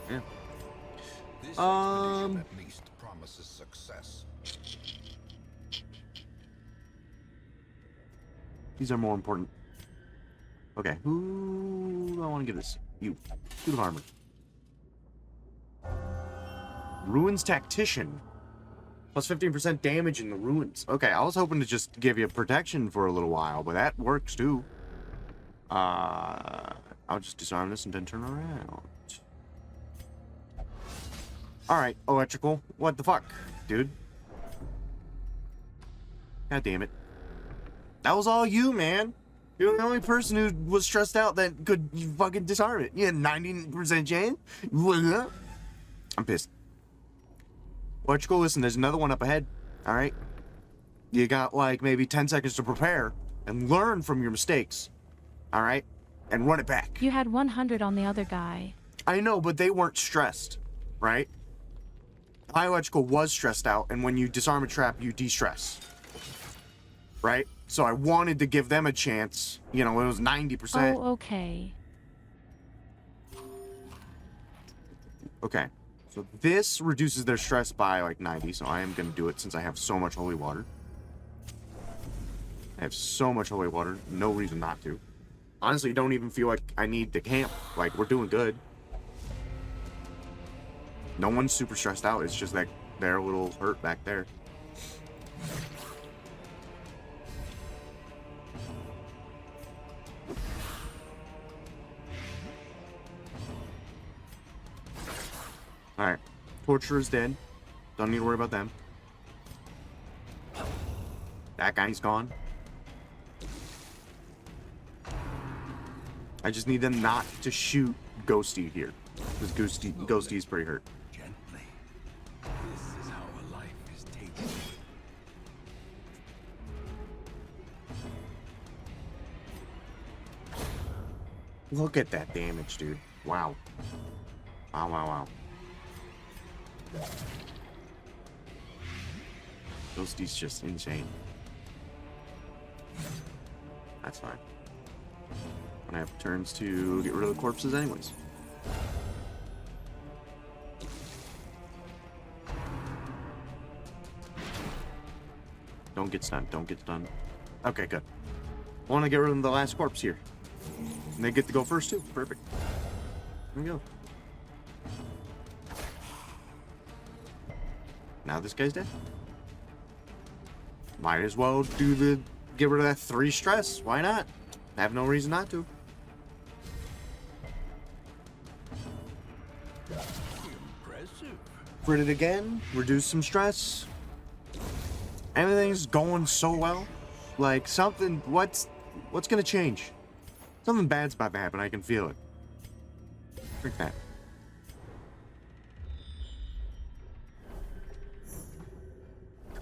Yeah. This expedition at least promises success. These are more important. Okay, who do I want to give this? You. Suit of armor. Ruins Tactician. Plus 15% damage in the ruins. Okay, I was hoping to just give you protection for a little while, but that works too. I'll just disarm this and then turn around. Alright, electrical. What the fuck, dude? God damn it. That was all you, man. You're the only person who was stressed out that could fucking disarm it. You had 90% chance? I'm pissed. Electrical, listen, there's another one up ahead. Alright? You got like maybe 10 seconds to prepare and learn from your mistakes. Alright? And run it back. You had 100 on the other guy. I know, but they weren't stressed. Right? High electrical was stressed out, and when you disarm a trap, you de-stress. Right? So I wanted to give them a chance. You know, it was 90%. Oh, okay. Okay. So this reduces their stress by like 90, so I am going to do it since I have so much holy water. I have so much holy water, no reason not to. Honestly, don't even feel like I need to camp. Like, we're doing good. No one's super stressed out, it's just that they're a little hurt back there. Alright. Torturer's dead. Don't need to worry about them. That guy's gone. I just need them not to shoot Ghosty here. Because Ghosty's pretty hurt. Gently. This is how a life is taken. Look at that damage, dude. Wow. Wow, wow, wow. Ghosty's just insane. That's fine. I have turns to get rid of the corpses anyways. Don't get stunned. Don't get stunned. Okay, good. I want to get rid of the last corpse here. And they get to go first too. Perfect. There we go. Now this guy's dead. Might as well do the get rid of that 3 stress. Why not? I have no reason not to. Impressive. Crit it again. Reduce some stress. Everything's going so well. Like something. What's gonna change? Something bad's about to happen. I can feel it. Drink that.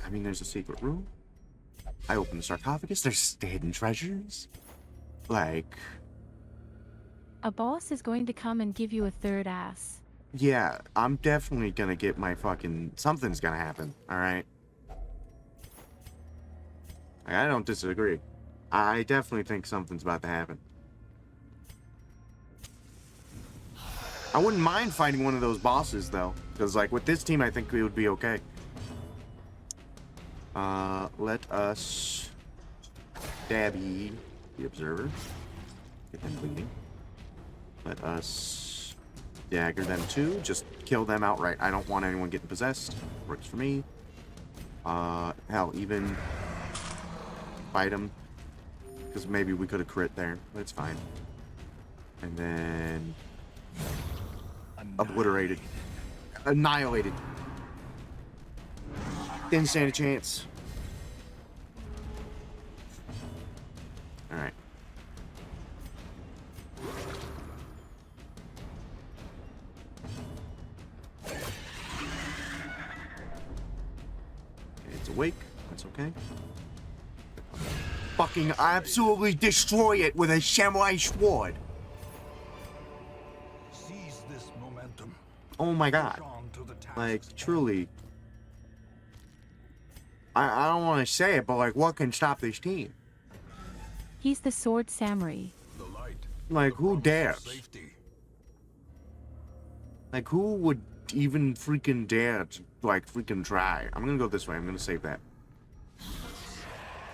I mean, there's a secret room. I open the sarcophagus. There's hidden treasures. Like, A boss is going to come and give you a third ass. yeah, I'm definitely gonna get my fucking... Something's gonna happen, alright? I don't disagree. I definitely think something's about to happen. I wouldn't mind fighting one of those bosses, though. Because, like, with this team, I think we would be okay. Let us... Dabby the Observer. Get them bleeding. Let us... Dagger them, too. Just kill them outright. I don't want anyone getting possessed. Works for me. Hell, even... Fight them. Because maybe we could have crit there. But it's fine. And then... Obliterated. Annihilated. Didn't stand a chance. Alright. It's awake. That's okay. Fucking absolutely destroy it with a samurai sword. Seize this momentum. Oh my Push god. on to the tasks Like, ahead. truly. I don't want to say it, but like, what can stop this team? He's the sword samurai. The light. Like, the who promise of dares? Safety. Like, who would even freaking dare to, like, freaking try? I'm gonna go this way. I'm gonna save that.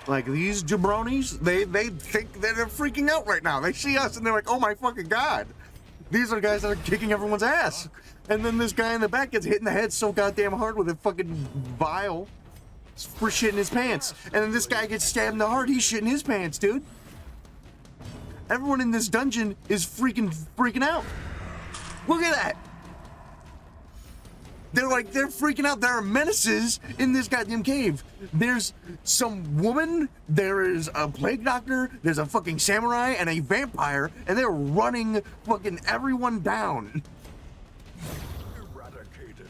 Like, these jabronis, they think that they're freaking out right now. They see us and they're like, oh my fucking god. These are the guys that are kicking everyone's ass. And then this guy in the back gets hit in the head so goddamn hard with a fucking vial for shitting his pants. And then this guy gets stabbed in the heart. He's shitting his pants, dude. Everyone in this dungeon is freaking out. Look at that. They're freaking out. There are menaces in this goddamn cave. There's some woman, there is a plague doctor, there's a fucking samurai, and a vampire, and they're running fucking everyone down. Eradicated.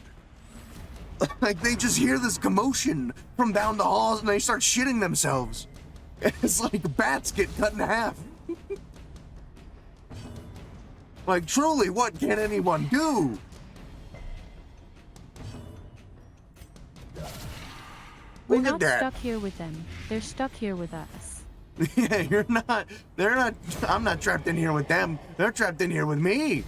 Like, they just hear this commotion from down the halls, and they start shitting themselves. It's like bats get cut in half. Like, truly, what can anyone do? We're Look at not that. stuck here with them. They're stuck here with us. Yeah, you're not. They're not. I'm not trapped in here with them. They're trapped in here with me.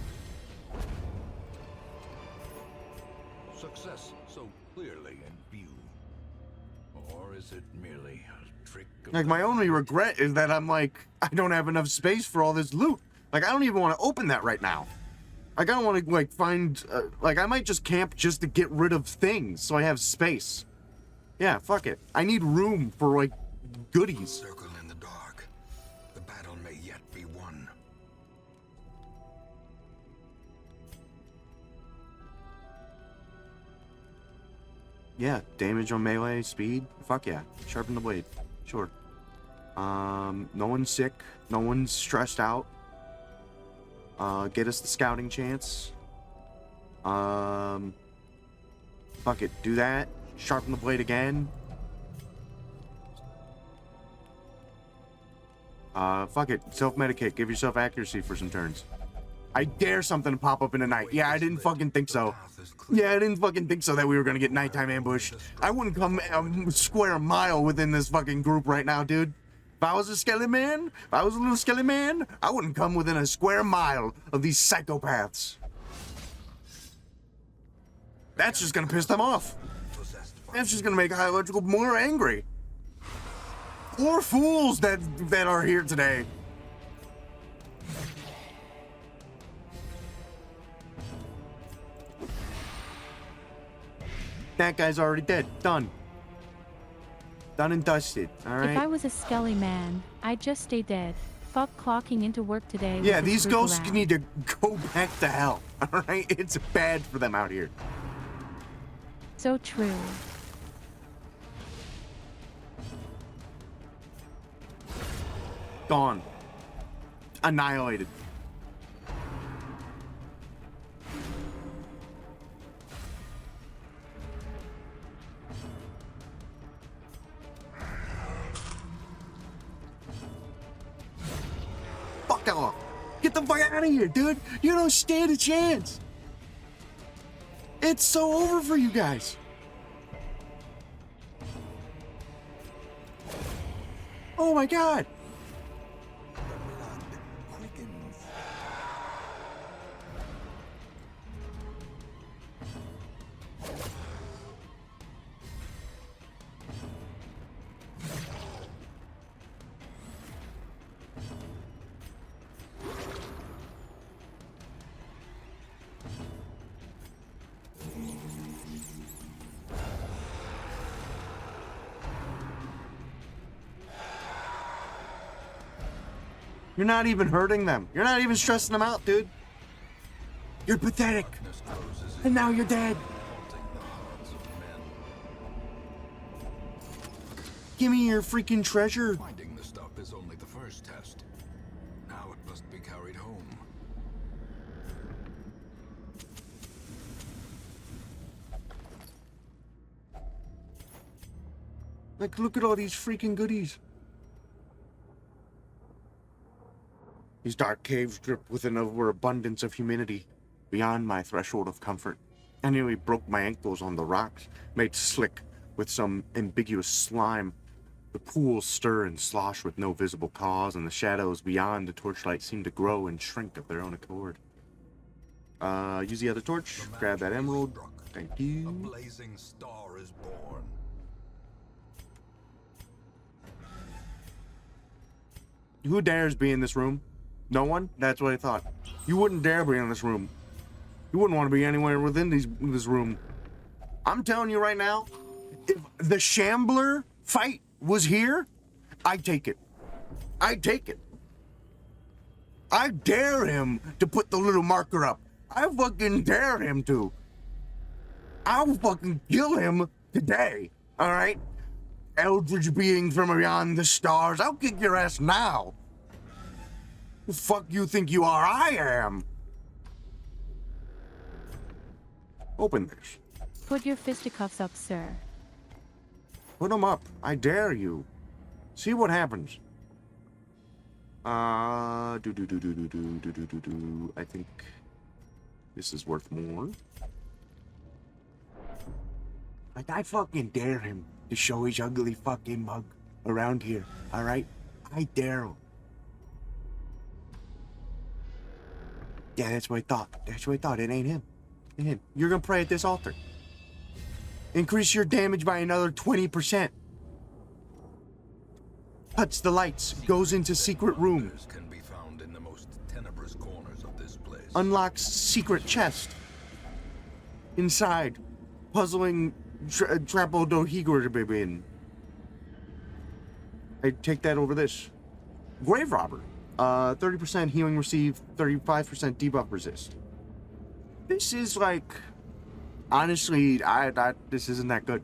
Success so clearly in view. Or is it merely a trick of Like, my only regret is that I'm like, I don't have enough space for all this loot. Like, I don't even want to open that right now. Like, I don't want to, like, find, like, I might just camp just to get rid of things so I have space. Yeah, fuck it. I need room for, like, goodies. circle in the dark? The battle may yet be won. Yeah, damage on melee, speed. Fuck yeah. Sharpen the blade. Sure. No one's sick. No one's stressed out. Get us the scouting chance. Fuck it. Do that. Sharpen the blade again. Fuck it. Self-medicate. Give yourself accuracy for some turns. I dare something to pop up in the night. Yeah, I didn't fucking think so. Yeah, I didn't fucking think so that we were gonna get nighttime ambush. I wouldn't come a square mile within this fucking group right now, dude. If I was a skelly man, if I was a little skelly man, I wouldn't come within a square mile of these psychopaths. That's just gonna piss them off. That's just gonna make Hierarchical more angry. Poor fools that are here today. That guy's already dead. Done. Done and dusted. If I Alright? was a skelly man, I'd just stay dead. Fuck clocking into work today. with Yeah, this these group ghosts around. need to go back to hell. Alright? It's bad for them out here. So true. Gone. Annihilated. fuck off. Get the fuck out of here, dude. You don't stand a chance. It's so over for you guys. Oh my god. You're not even hurting them. You're not even stressing them out, dude. You're pathetic. And now you're dead. Give me your freaking treasure. Finding the stuff is only the first test. Now it must be carried home. Like, look at all these freaking goodies. These dark caves drip with an overabundance of humidity, beyond my threshold of comfort. I nearly broke my ankles on the rocks, made slick with some ambiguous slime. The pools stir and slosh with no visible cause, and the shadows beyond the torchlight seem to grow and shrink of their own accord. Use the other torch, grab that emerald. Struck. Thank A you. blazing star is born. Who dares be in this room? No one? That's what I thought. You wouldn't dare be in this room. You wouldn't want to be anywhere within this room. I'm telling you right now, if the Shambler fight was here, I'd take it. I'd take it. I dare him to put the little marker up. I fucking dare him to. I'll fucking kill him today, alright? Eldritch being from beyond the stars, I'll kick your ass now. The fuck you think you are? I am. Open this. Put your fisticuffs up, sir. Put them up. I dare you. See what happens. I think this is worth more. Like, I fucking dare him to show his ugly fucking mug around here, alright? I dare him. Yeah, that's what I thought. That's what I thought. It ain't him. It ain't him. You're gonna pray at this altar. Increase your damage by another 20%. Touch the lights. Goes into secret room. Can be found in the most tenebrous corners of this place. Unlocks secret chest. Inside. Puzzling Trapodohigor. I take that over this. Grave Robber. 30% healing received, 35% debuff resist. This is like, honestly, this isn't that good.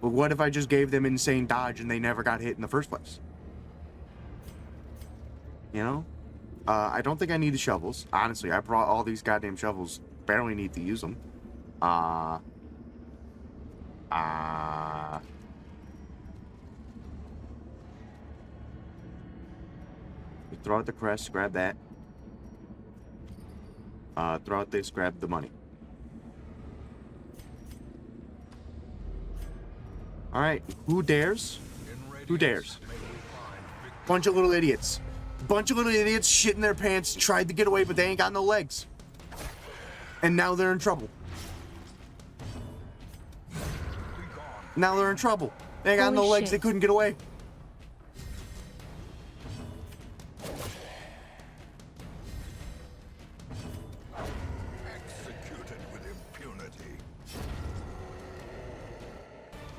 But what if I just gave them insane dodge and they never got hit in the first place? You know? I don't think I need the shovels. Honestly, I brought all these goddamn shovels. Barely need to use them. You throw out the crest, grab that. Throw out this, grab the money. Alright, who dares? Who dares? Bunch of little idiots. Bunch of little idiots shit in their pants, tried to get away, but they ain't got no legs. And now they're in trouble. Now they're in trouble. They ain't got Holy no legs, shit. they couldn't get away. Executed with impunity.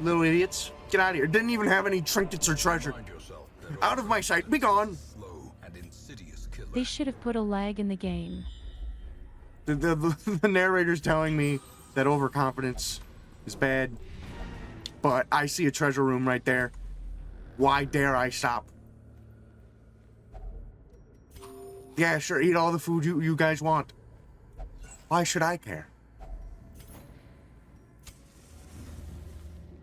Little idiots. Get out of here. Didn't even have any trinkets or treasure. Mind yourself. They're Out of my sight. Be gone. slow and insidious killer. They should have put a lag in the game. The narrator's telling me that overconfidence is bad, but I see a treasure room right there. Why dare I stop? Yeah, sure, eat all the food you guys want. Why should I care?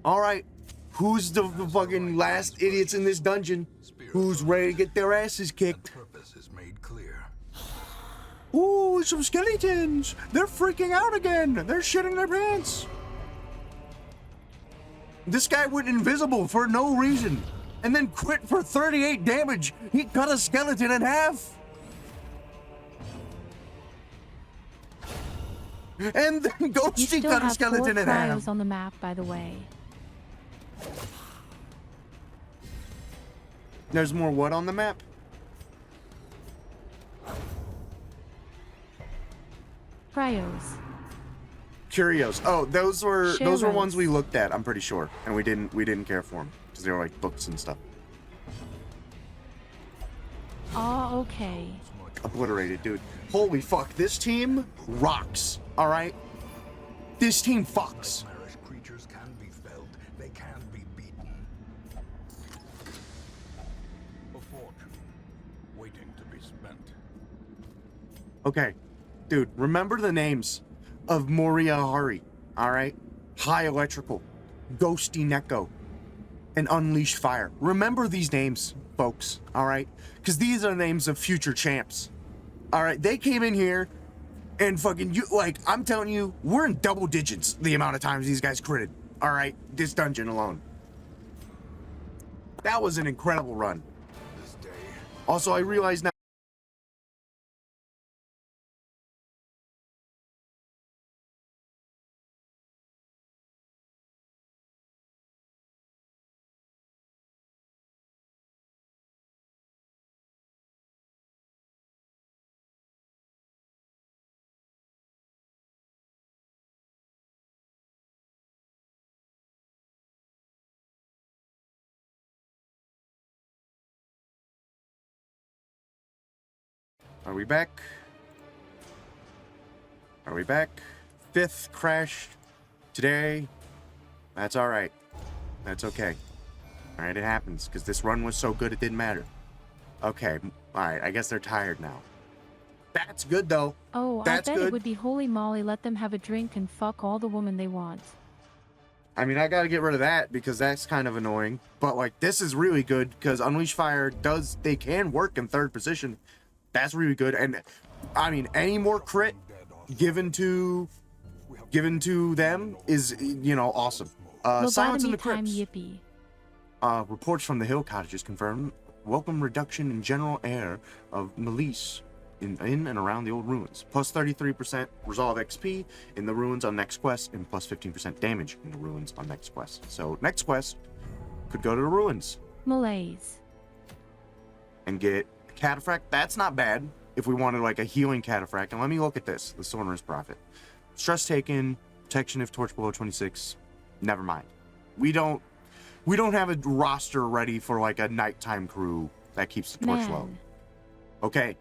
Alright, Who's the fucking last idiots in this dungeon who's ready to get their asses kicked? Purpose is made clear. Ooh, some skeletons! They're freaking out again! They're shitting their pants! This guy went invisible for no reason, and then quit for 38 damage. He cut a skeleton in half. And then You Ghosty still cut a have 4 skeleton in half. cryos on the map, by the way. There's more what on the map? Cryos. Curios. Oh, those were Sharos. ones we looked at, I'm pretty sure. And we didn't care for them because they were like books and stuff. Oh, okay. Obliterated, dude. Holy fuck, this team rocks. All right? This team fucks. Nightmarish creatures can be felled. They can be beaten. A fortune waiting to be spent. Okay. Dude, remember the names of Moria Hari, all right? High Electrical, Ghosty Neko, and Unleash Fire. Remember these names, folks, all right? Because these are names of future champs. All right, they came in here and fucking, I'm telling you, we're in double digits the amount of times these guys critted, all right? This dungeon alone. That was an incredible run. This day, Also, I realize now. Are we back? Are we back? 5th crash today. That's all right. That's okay. All right, it happens because this run was so good it didn't matter. Okay, all right. I guess they're tired now. That's good though. Oh, That's I bet good. it would be holy moly, let them have a drink and fuck all the women they want. I mean, I gotta get rid of that because that's kind of annoying. But like, this is really good because Unleash Fire they can work in 3rd position. That's really good. And I mean, any more crit given to them is, awesome. Silence in the Lobotomy time, Crypts. yippee. Reports from the Hill Cottages confirm welcome reduction in general air of Melisse in and around the old ruins. Plus 33% resolve XP in the ruins on next quest, and plus 15% damage in the ruins on next quest. So next quest could go to the ruins Malaise. and get Cataphract. That's not bad if we wanted like a healing Cataphract. And let me look at this. The Sonorous Prophet. Stress taken, protection if torch below 26. Never mind. We don't have a roster ready for like a nighttime crew that keeps the torch low. Man. Okay.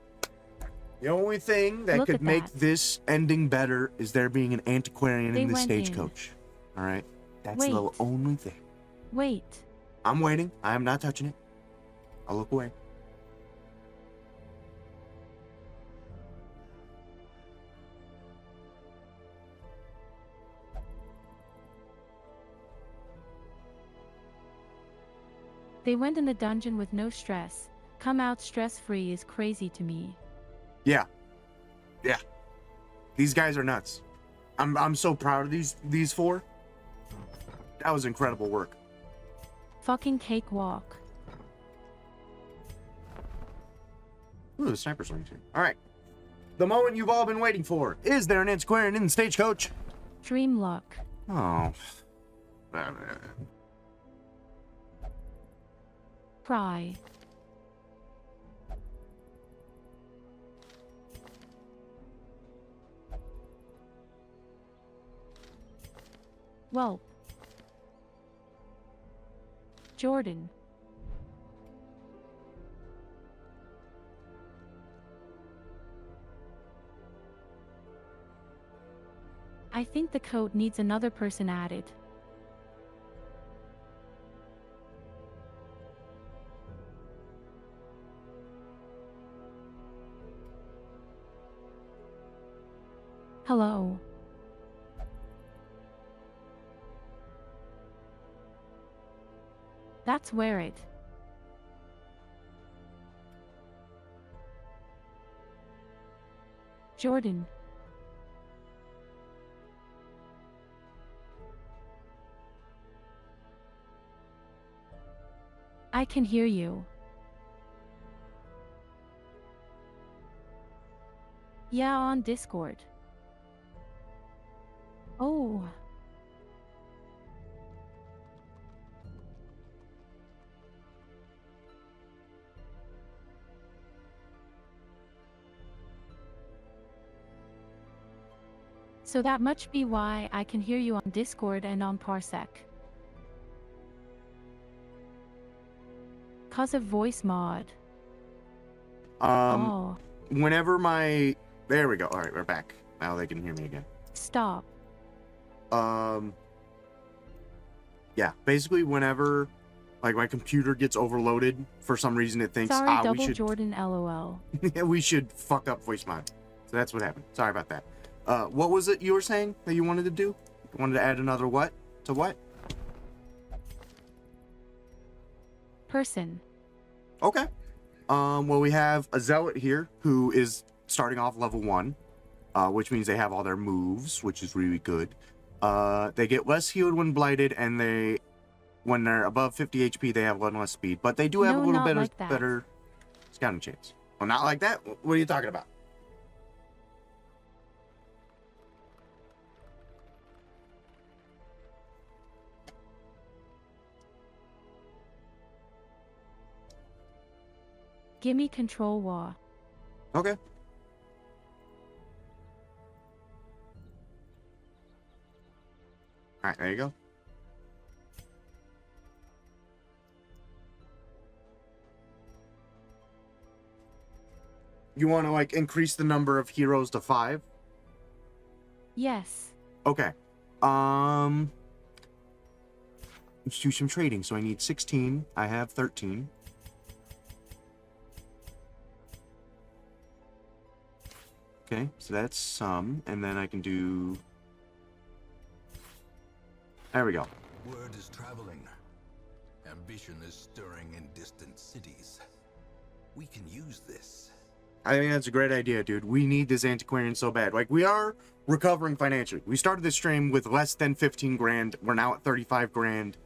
The only thing that Look could at make that. this ending better is there being an antiquarian They in the went in. stagecoach. All right? That's Wait. the only thing. Wait. I'm waiting. I am not touching it. I'll look away. They went in the dungeon with no stress. Come out stress-free is crazy to me. Yeah. Yeah. These guys are nuts. I'm so proud of these 4. That was incredible work. Fucking cakewalk. Ooh, the sniper's ring too. All right. The moment you've all been waiting for. Is there an antiquarian in the stagecoach? Dream luck. Oh. Cry. Whelp. Jordan. I think the coat needs another person added. Hello. That's where it. Jordan. I can hear you. Yeah, on Discord. Oh. So that must be why I can hear you on Discord and on Parsec. 'Cause of voice mod. Oh. Whenever my... There we go. All right, we're back. Now they can hear me again. Stop. Yeah, basically whenever, like, my computer gets overloaded, for some reason it thinks, Sorry, we double should... Jordan LOL. we should fuck up voice mod. So that's what happened. Sorry about that. What was it you were saying that you wanted to do? You wanted to add another what? To what? Person. Okay. Well, we have a zealot here who is starting off level 1, which means they have all their moves, which is really good. They get less healed when blighted, and when they're above 50 HP, they have one less speed. But they do have a little bit like better scouting chance. Well, not like that? What are you talking about? Gimme control war. Okay. Alright, there you go. You want to, like, increase the number of heroes to 5? Yes. Okay. Let's do some trading. So I need 16. I have 13. Okay, so that's some, and then I can do... There we go. Word is traveling. Ambition is stirring in distant cities. We can use this. I think that's a great idea, dude. We need this antiquarian so bad. Like, we are recovering financially. We started this stream with less than 15 grand. We're now at 35 grand.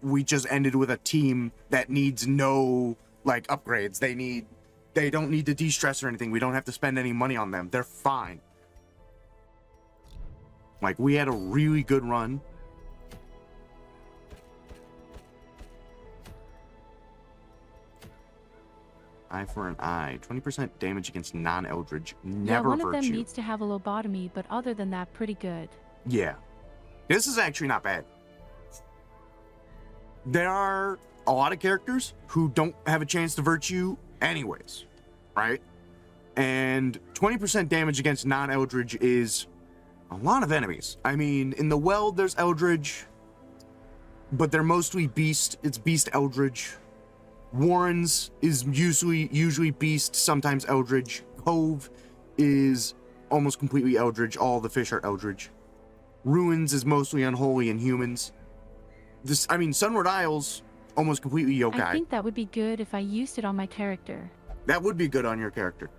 We just ended with a team that needs no, like, upgrades. They don't need to de-stress or anything. We don't have to spend any money on them. They're fine. Like, we had a really good run. Eye for an eye. 20% damage against non-Eldritch. Never one virtue. of them needs to have a lobotomy, but other than that, pretty good. Yeah. This is actually not bad. There are a lot of characters who don't have a chance to virtue anyways, right? And 20% damage against non-Eldritch is a lot of enemies. I mean, in the Weld, there's Eldritch, but they're mostly Beast. It's Beast Eldritch. Warrens is usually Beast, sometimes Eldritch. Cove is almost completely Eldritch. All the fish are Eldritch. Ruins is mostly Unholy and humans. Sunward Isles, almost completely yokai. I think that would be good if I used it on my character. That would be good on your character.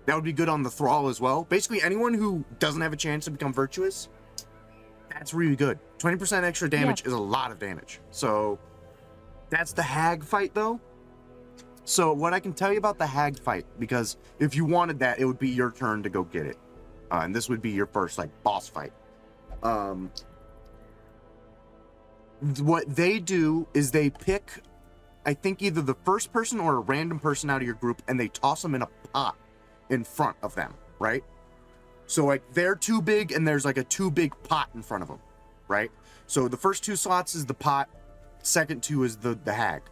That would be good on the Thrall as well. Basically, anyone who doesn't have a chance to become virtuous, that's really good. 20% extra damage is a lot of damage. So, that's the Hag fight, though. So, what I can tell you about the Hag fight, because if you wanted that, it would be your turn to go get it. And this would be your first, like, boss fight. What they do is they pick, I think, either the first person or a random person out of your group, and they toss them in a pot in front of them, right? So, like, they're too big, and there's, like, a too big pot in front of them, right? So, the first 2 slots is the pot, second 2 is the Hag.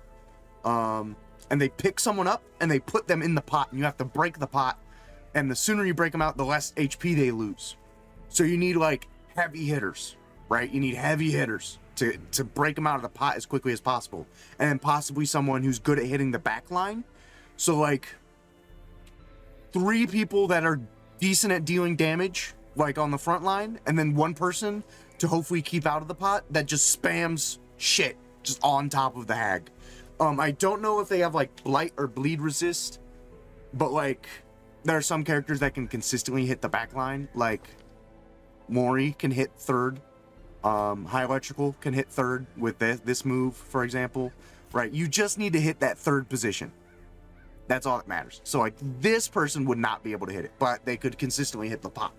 And they pick someone up, and they put them in the pot, and you have to break the pot, and the sooner you break them out, the less HP they lose. So, you need, like, heavy hitters, right? You need heavy hitters to break them out of the pot as quickly as possible. And then possibly someone who's good at hitting the back line. So, like, 3 people that are decent at dealing damage, like, on the front line, and then 1 person to hopefully keep out of the pot that just spams shit just on top of the hag. I don't know if they have like blight or bleed resist, but like there are some characters that can consistently hit the back line. Like Mori can hit third. High Electrical can hit third with this move, for example. Right? You just need to hit that third position. That's all that matters. So like this person would not be able to hit it, but they could consistently hit the pot.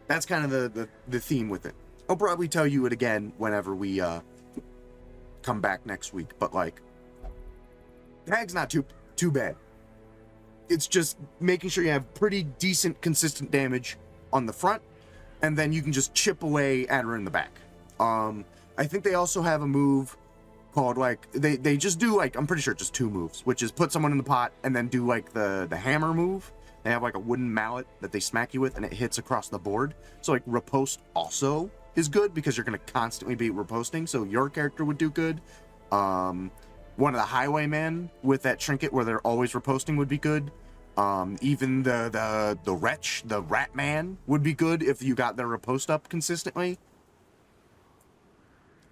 That's kind of the theme with it. I'll probably tell you it again whenever we come back next week, but like hag's not too bad. It's just making sure you have pretty decent consistent damage on the front, and then you can just chip away at her in the back. I think they also have a move called like they just do like, I'm pretty sure just 2 moves, which is put someone in the pot and then do like the hammer move. They have like a wooden mallet that they smack you with and it hits across the board. So like riposte also is good because you're going to constantly be riposting, so your character would do good. One of the highwaymen with that trinket where they're always riposting would be good. Even the wretch, the rat man would be good if you got their riposte up consistently.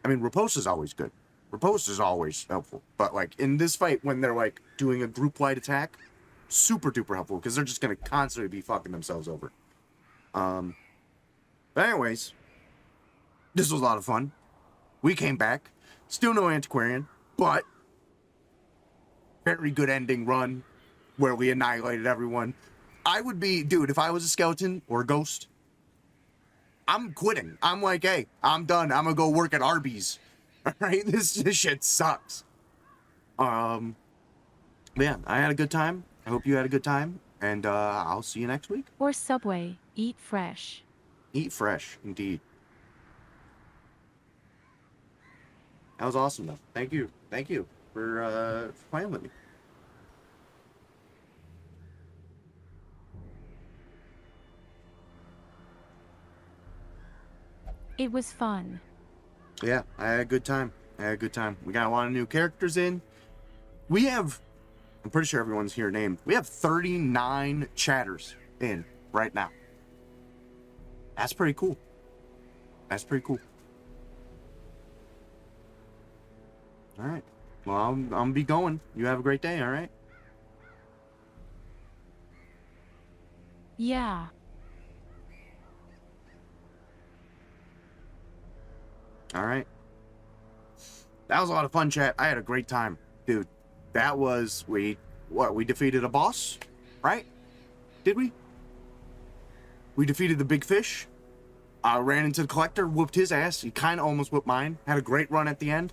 I mean, riposte is always good. Riposte is always helpful. But like in this fight, when they're like doing a group wide attack, super duper helpful because they're just gonna constantly be fucking themselves over. But anyways, this was a lot of fun. We came back, still no antiquarian, but very good ending run where we annihilated everyone. I would be, dude, if I was a skeleton or a ghost, I'm quitting. I'm like, hey, I'm done. I'm gonna go work at Arby's. All right, this shit sucks. Yeah, I had a good time. I hope you had a good time, and I'll see you next week. Or Subway, eat fresh. Eat fresh, indeed. That was awesome, though. Thank you for playing with me. It was fun. Yeah, I had a good time. We got a lot of new characters in. We have, I'm pretty sure everyone's here named. We have 39 chatters in right now. That's pretty cool. All right. Well, I'm gonna be going. You have a great day, all right? Yeah. All right. That was a lot of fun, chat. I had a great time, dude. That was, we defeated a boss, right? Did we? We defeated the big fish. I ran into the collector, whooped his ass. He kind of almost whooped mine. Had a great run at the end.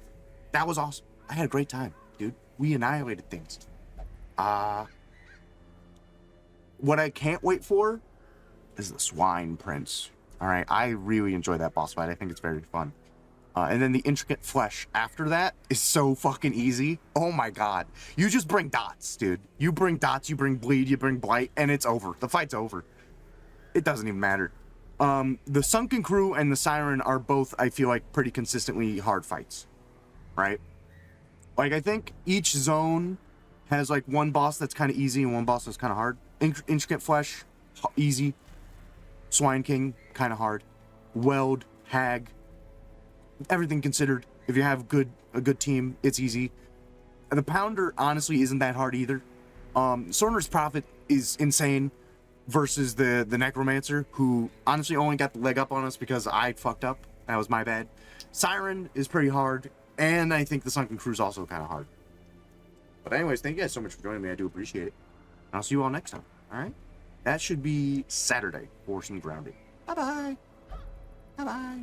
That was awesome. I had a great time, dude. We annihilated things. What I can't wait for is the Swine Prince. All right, I really enjoy that boss fight. I think it's very fun. And then the intricate flesh after that is so fucking easy. Oh my god. You just bring dots, dude. You bring dots, you bring bleed, you bring blight, and it's over. The fight's over. It doesn't even matter. The Sunken Crew and the Siren are both, I feel like, pretty consistently hard fights. Right? Like, I think each zone has, like, one boss that's kind of easy and one boss that's kind of hard. Intricate Flesh, easy. Swine King, kind of hard. Weld, Hag, everything considered, if you have a good team, it's easy. The Pounder honestly isn't that hard either. Sorner's Prophet is insane versus the Necromancer, who honestly only got the leg up on us because I fucked up. That was my bad. Siren is pretty hard, and I think the Sunken Crew is also kind of hard. But anyways, thank you guys so much for joining me. I do appreciate it. And I'll see you all next time. All right? That should be Saturday for some grounding. Bye-bye. Bye-bye.